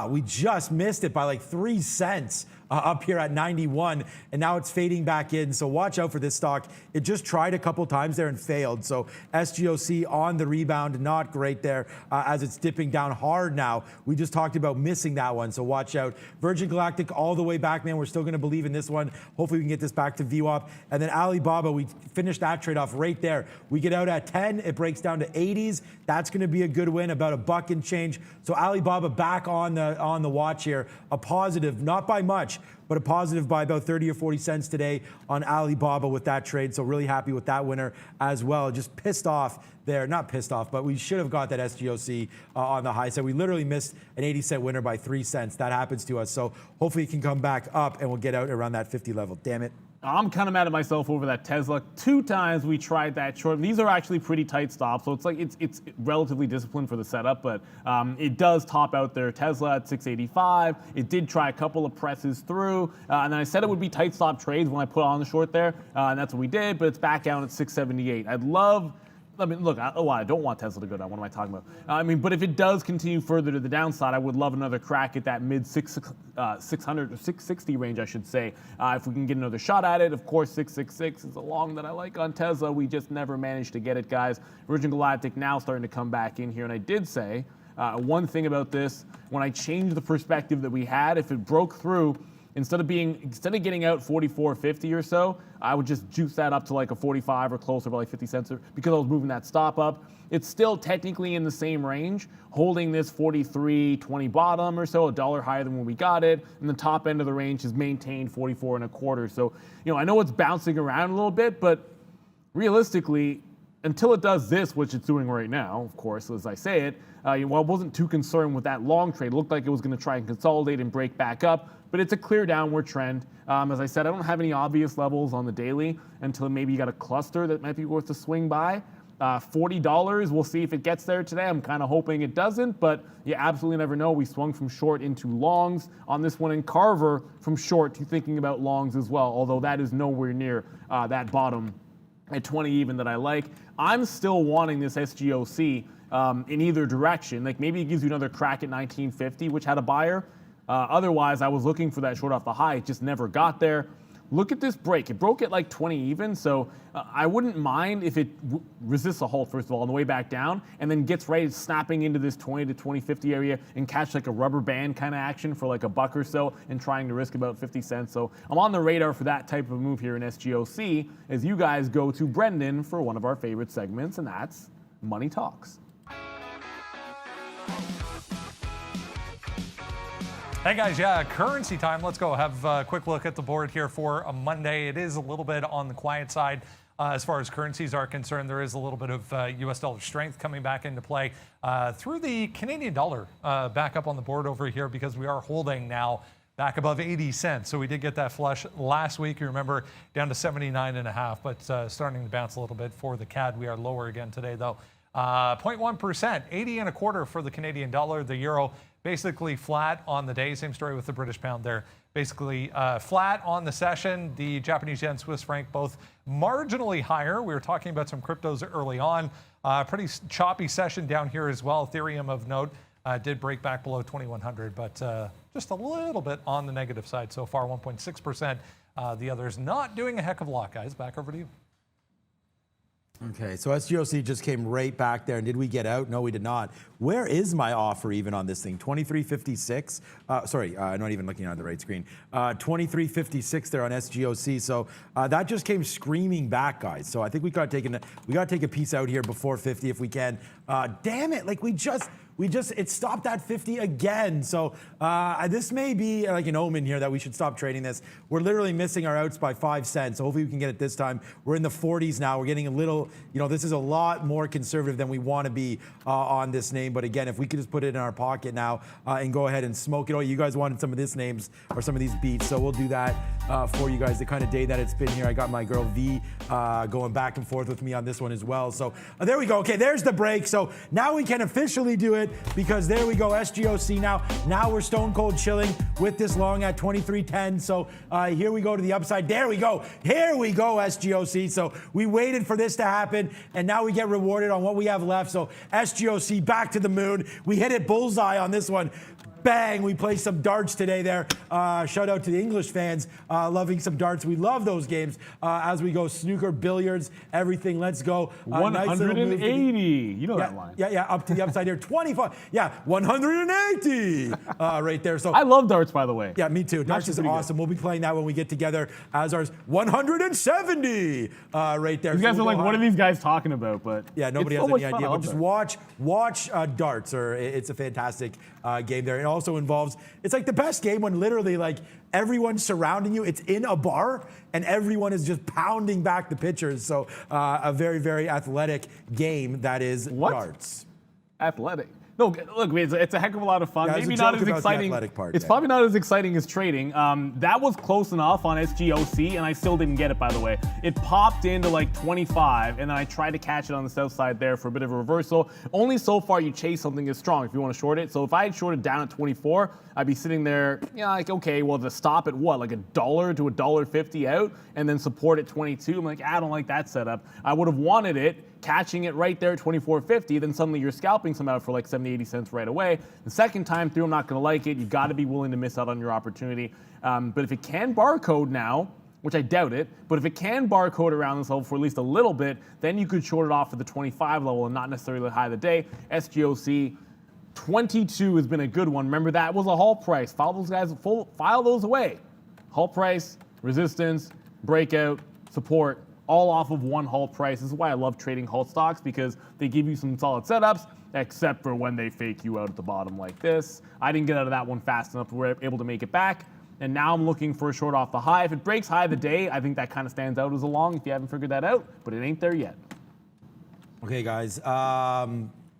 we just missed it by like 3 cents up here at 91, and now it's fading back in. So watch out for this stock. It just tried a couple times there and failed. So SGOC on the rebound, not great there as it's dipping down hard now. We just talked about missing that one, so watch out. Virgin Galactic all the way back, man. We're still going to believe in this one. Hopefully we can get this back to VWAP. And then Alibaba, we finished that trade off right there. We get out at 10, it breaks down to 80s. That's going to be a good win, about $1 and change. So Alibaba back on the watch here. A positive, not by much, but a positive by about 30 or 40 cents today on Alibaba with that trade. So really happy with that winner as well. Just pissed off there, not pissed off, but we should have got that SGOC on the high side. We literally missed an 80-cent winner by 3 cents. That happens to us. So hopefully it can come back up and we'll get out around that 50 level. Damn it. I'm kind of mad at myself over that Tesla. 2 times we tried that short. These are actually pretty tight stops, so it's like it's relatively disciplined for the setup, but it does top out there. Tesla at 685. It did try a couple of presses through, and then I said it would be tight stop trades when I put on the short there, and that's what we did, but it's back down at 678. I mean, look, I don't want Tesla to go down. What am I talking about? But if it does continue further to the downside, I would love another crack at that mid 600 or 660 range, I should say. If we can get another shot at it, of course, 666 is a long that I like on Tesla. We just never managed to get it, guys. Virgin Galactic now starting to come back in here, and I did say one thing about this: when I changed the perspective that we had, if it broke through, instead of getting out 44.50 or so, I would just juice that up to like a 45 or closer by like 50 cents because I was moving that stop up. It's still technically in the same range, holding this 43.20 bottom or so, $1 higher than when we got it, and the top end of the range is maintained 44.25. So, I know it's bouncing around a little bit, but realistically, until it does this, which it's doing right now, of course, as I say it, I wasn't too concerned with that long trade. It looked like it was going to try and consolidate and break back up, but it's a clear downward trend. As I said, I don't have any obvious levels on the daily until maybe you got a cluster that might be worth a swing by. $40, we'll see if it gets there today. I'm kind of hoping it doesn't, but you absolutely never know. We swung from short into longs on this one, and Carver from short to thinking about longs as well, although that is nowhere near that bottom at 20 even that I like. I'm still wanting this SGOC in either direction. Like maybe it gives you another crack at 1950, which had a buyer. Otherwise, I was looking for that short off the high. It just never got there. Look at this break. It broke at like 20 even, so I wouldn't mind if it resists a halt, first of all, on the way back down, and then gets right snapping into this 20 to 2050 area and catch like a rubber band kind of action for like $1 or so and trying to risk about 50 cents. So I'm on the radar for that type of move here in SGOC as you guys go to Brendan for one of our favorite segments, and that's Money Talks. Hey guys, currency time. Let's go have a quick look at the board here for a Monday. It is a little bit on the quiet side as far as currencies are concerned. There is a little bit of US dollar strength coming back into play through the Canadian dollar back up on the board over here because we are holding now back above 80 cents. So we did get that flush last week. You remember, down to 79.5, but starting to bounce a little bit for the CAD. We are lower again today, though. 0.1%, 80.25 for the Canadian dollar. The euro basically flat on the day. Same story with the British pound there. Basically flat on the session. The Japanese yen, Swiss franc, both marginally higher. We were talking about some cryptos early on. Pretty choppy session down here as well. Ethereum of note did break back below 2100, but just a little bit on the negative side so far, 1.6%. The others not doing a heck of a lot, guys. Back over to you. Okay, so SGOC just came right back there. And did we get out? No, we did not. Where is my offer even on this thing? 23.56. Sorry, I'm not even looking at the right screen. 23.56 there on SGOC. So that just came screaming back, guys. So I think we got to take a piece out here before 50 if we can. Damn it! Like it stopped at 50 again. So this may be like an omen here that we should stop trading this. We're literally missing our outs by 5 cents. So hopefully we can get it this time. We're in the 40s now. We're getting a little, this is a lot more conservative than we want to be on this name. But again, if we could just put it in our pocket now and go ahead and smoke it. Oh, you guys wanted some of these names or some of these beats. So we'll do that for you guys. The kind of day that it's been here. I got my girl V going back and forth with me on this one as well. So there we go. Okay, there's the break. So now we can officially do it. Because there we go, SGOC now. Now we're stone cold chilling with this long at 23.10. So here we go to the upside. There we go. Here we go, SGOC. So we waited for this to happen, and now we get rewarded on what we have left. So SGOC back to the moon. We hit it bullseye on this one. Bang, we play some darts today there. Shout out to the English fans loving some darts. We love those games as we go. Snooker, billiards, everything. Let's go. 180. You know that line. Yeah, up to the upside here. 25. Yeah, 180 right there. So I love darts, by the way. Yeah, me too. Darts is awesome. We'll be playing that when we get together as ours. 170 right there. You guys are like, what are these guys talking about? But yeah, nobody has any idea. But just watch darts. It's a fantastic game there. It also involves, it's like the best game when literally like everyone's surrounding you. It's in a bar and everyone is just pounding back the pitchers. So a very, very athletic game that is darts. Athletic. No, look, it's a heck of a lot of fun. Yeah, Maybe not as exciting. It's probably not as exciting as trading. That was close enough on SGOC, and I still didn't get it, by the way. It popped into like 25, and then I tried to catch it on the south side there for a bit of a reversal. Only so far you chase something as strong if you want to short it. So if I had shorted down at 24, I'd be sitting there, like, okay, well, to stop at what, like $1 to $1.50 out, and then support at 22. I'm like, I don't like that setup. I would have wanted it, catching it right there at 24.50, then suddenly you're scalping some out for like 70, 80 cents right away. The second time through, I'm not going to like it. You've got to be willing to miss out on your opportunity. But if it can barcode now, which I doubt it, but if it can barcode around this level for at least a little bit, then you could short it off at the 25 level and not necessarily the high of the day. SGOC 22 has been a good one. Remember, that was a halt price. File those guys, file those away. Halt price, resistance, breakout, support, all off of one halt price. This is why I love trading halt stocks, because they give you some solid setups, except for when they fake you out at the bottom like this. I didn't get out of that one fast enough to we're able to make it back. And now I'm looking for a short off the high. If it breaks high of the day, I think that kind of stands out as a long if you haven't figured that out, but it ain't there yet. Okay, guys.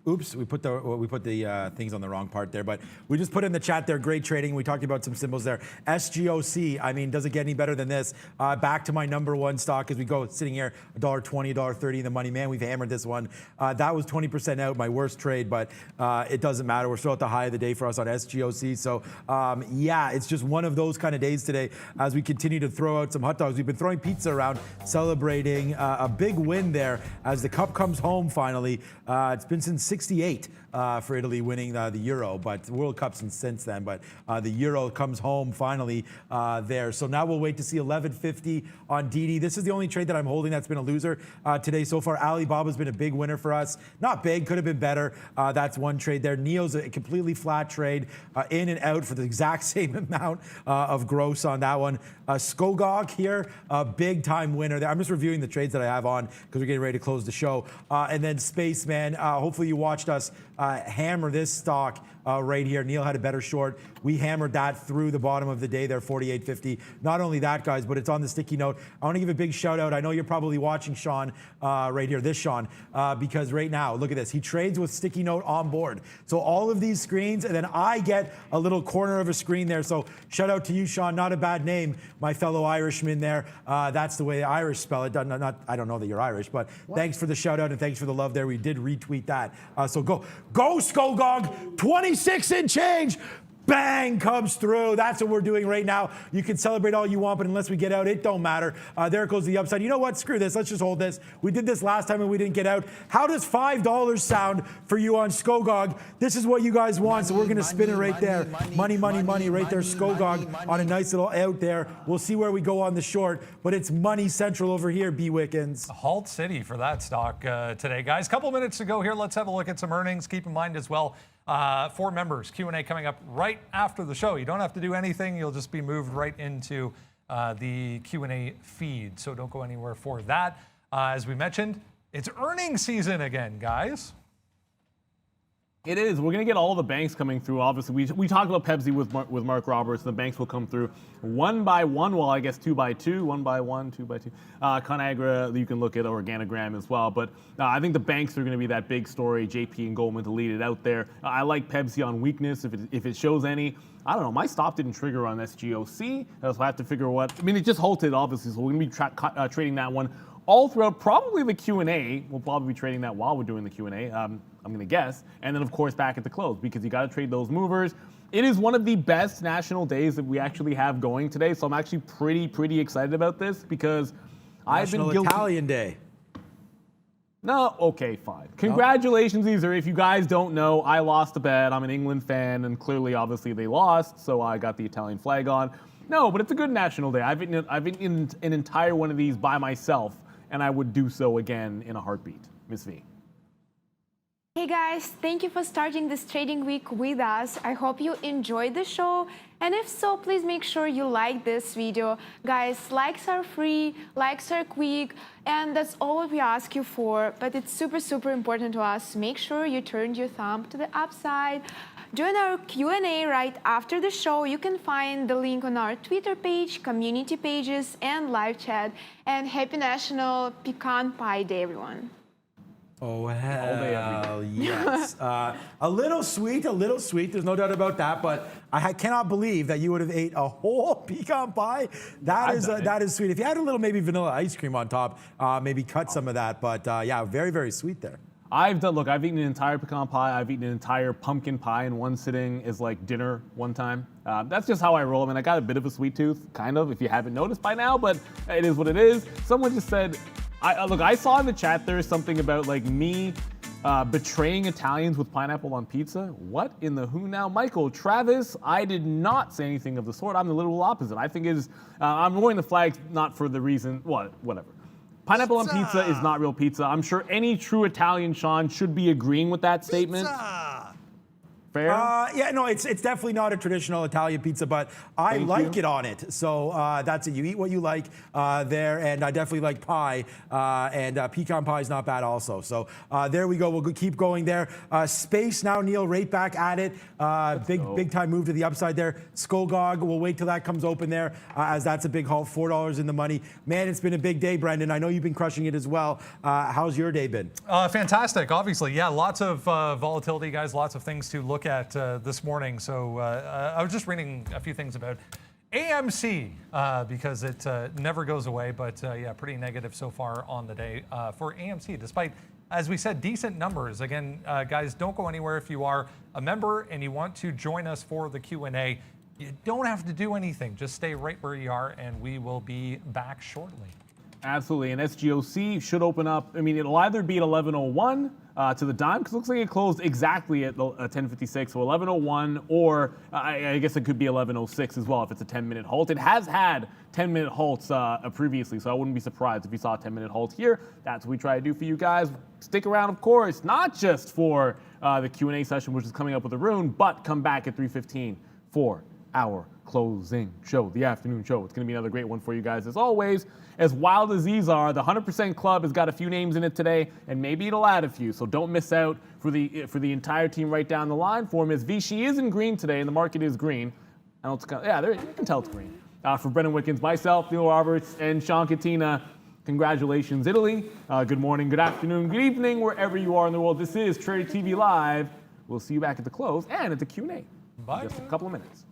Oops, we put the things on the wrong part there, but we just put in the chat there, great trading. We talked about some symbols there. SGOC, I mean, does it get any better than this? Back to my number one stock as we go, sitting here, $1.20, $1.30 in the money. Man, we've hammered this one. That was 20% out, my worst trade, but it doesn't matter. We're still at the high of the day for us on SGOC. So yeah, it's just one of those kind of days today as we continue to throw out some hot dogs. We've been throwing pizza around, celebrating a big win there as the cup comes home finally. It's been since 68 for Italy winning the Euro, but the World Cup since then. But the Euro comes home finally there. So now we'll wait to see 11.50 on DD. This is the only trade that I'm holding that's been a loser today so far. Alibaba's been a big winner for us. Not big, could have been better. That's one trade there. NEO's a completely flat trade, in and out for the exact same amount of gross on that one. Skogog here, a big time winner there. I'm just reviewing the trades that I have on because we're getting ready to close the show. And then Spaceman, hopefully you watched us hammer this stock right here. Neil had a better short. We hammered that through the bottom of the day there, 48.50. Not only that, guys, but it's on the sticky note. I want to give a big shout out. I know you're probably watching Sean right here, this Sean, because right now, look at this. He trades with sticky note on board. So all of these screens, and then I get a little corner of a screen there. So shout out to you, Sean. Not a bad name, my fellow Irishman there. That's the way the Irish spell it. I don't know that you're Irish, but thanks for the shout out and thanks for the love there. We did retweet that. So go Skogog, 26 and change. Bang, comes through. That's what we're doing right now. You can celebrate all you want, but unless we get out, it don't matter. There it goes the upside. You know what? Screw this. Let's just hold this. We did this last time and we didn't get out. How does $5 sound for you on Skogog? This is what you guys want, so we're going to spin it right there. Money right there, Skogog on a nice little out there. We'll see where we go on the short, but it's money central over here, B. Wickens. Halt City for that stock today, guys. Couple minutes to go here. Let's have a look at some earnings. Keep in mind as well, for members, Q&A coming up right after the show. You don't have to do anything. You'll just be moved right into the Q&A feed. So don't go anywhere for that. As we mentioned, it's earnings season again, guys. It is. We're going to get all the banks coming through. Obviously, we talked about Pepsi with Mark Roberts. The banks will come through one by one. Well, I guess two by two. One by one, two by two. Conagra, you can look at Organogram as well. But I think the banks are going to be that big story. JP and Goldman to lead it out there. I like Pepsi on weakness if it shows any. I don't know. My stop didn't trigger on SGOC. So I have to figure what. I mean, it just halted, obviously. So we're going to be trading that one all throughout probably the Q&A. We'll probably be trading that while we're doing the Q&A. I'm going to guess. And then, of course, back at the close because you got to trade those movers. It is one of the best national days that we actually have going today. So I'm actually pretty excited about this because I've been guilty. Italian Day. No, okay, fine. Congratulations, Easer. If you guys don't know, I lost a bet. I'm an England fan, and clearly, obviously, they lost, so I got the Italian flag on. No, but it's a good national day. I've eaten an entire one of these by myself, and I would do so again in a heartbeat. Miss V. Hey guys, thank you for starting this trading week with us. I hope you enjoyed the show. And if so, please make sure you like this video. Guys, likes are free, likes are quick, and that's all we ask you for. But it's super important to us. Make sure you turn your thumb to the upside. Join our Q&A right after the show. You can find the link on our Twitter page, community pages, and live chat. And happy National Pecan Pie Day, everyone. Oh, hell yes. A little sweet. There's no doubt about that. But I cannot believe that you would have ate a whole pecan pie. That is sweet. If you had a little maybe vanilla ice cream on top, maybe cut some of that. But yeah, very sweet there. I've eaten an entire pecan pie. I've eaten an entire pumpkin pie in one sitting as like dinner one time. That's just how I roll. I mean, I got a bit of a sweet tooth, kind of, if you haven't noticed by now, but it is what it is. Someone just said, I saw in the chat there is something about like me betraying Italians with pineapple on pizza. What in the who now? Michael, Travis, I did not say anything of the sort. I'm the literal opposite. I think I'm wearing the flag not for the reason, whatever. Pineapple on pizza is not real pizza. I'm sure any true Italian, Sean, should be agreeing with that statement. Fair? Yeah, no, it's definitely not a traditional Italian pizza, but I like it on it. So that's it. You eat what you like there, and I definitely like pie, and pecan pie is not bad also. So there we go. We'll keep going there. Space now, Neil, right back at it. Big time move to the upside there. Skogog, we'll wait till that comes open there, as that's a big haul. $4 in the money. Man, it's been a big day, Brendan. I know you've been crushing it as well. How's your day been? Fantastic, obviously. Yeah, lots of volatility, guys. Lots of things to look at this morning. So I was just reading a few things about AMC because it never goes away, but yeah, pretty negative so far on the day for AMC, despite, as we said, decent numbers. Again, guys, don't go anywhere. If you are a member and you want to join us for the Q&A, you don't have to do anything. Just stay right where you are, and we will be back shortly. Absolutely, and SGOC should open up. I mean, it'll either be at 11:01 to the dime, because it looks like it closed exactly at 10:56, so 11:01, or I guess it could be 11:06 as well if it's a 10-minute halt. It has had 10-minute halts previously, so I wouldn't be surprised if you saw a 10-minute halt here. That's what we try to do for you guys. Stick around, of course, not just for the Q&A session, which is coming up with Arun, but come back at 3:15 for our closing show, the afternoon show. It's going to be another great one for you guys as always. As wild as these are, the 100% Club has got a few names in it today, and maybe it'll add a few. So don't miss out for the entire team right down the line for Ms. V. She is in green today, and the market is green. I don't, yeah, there, you can tell it's green. For Brendan Wickens, myself, Neil Roberts, and Sean Katina, congratulations, Italy. Good morning, good afternoon, good evening, wherever you are in the world. This is Trader TV Live. We'll see you back at the close and at the Q&A. Bye. In just a couple of minutes.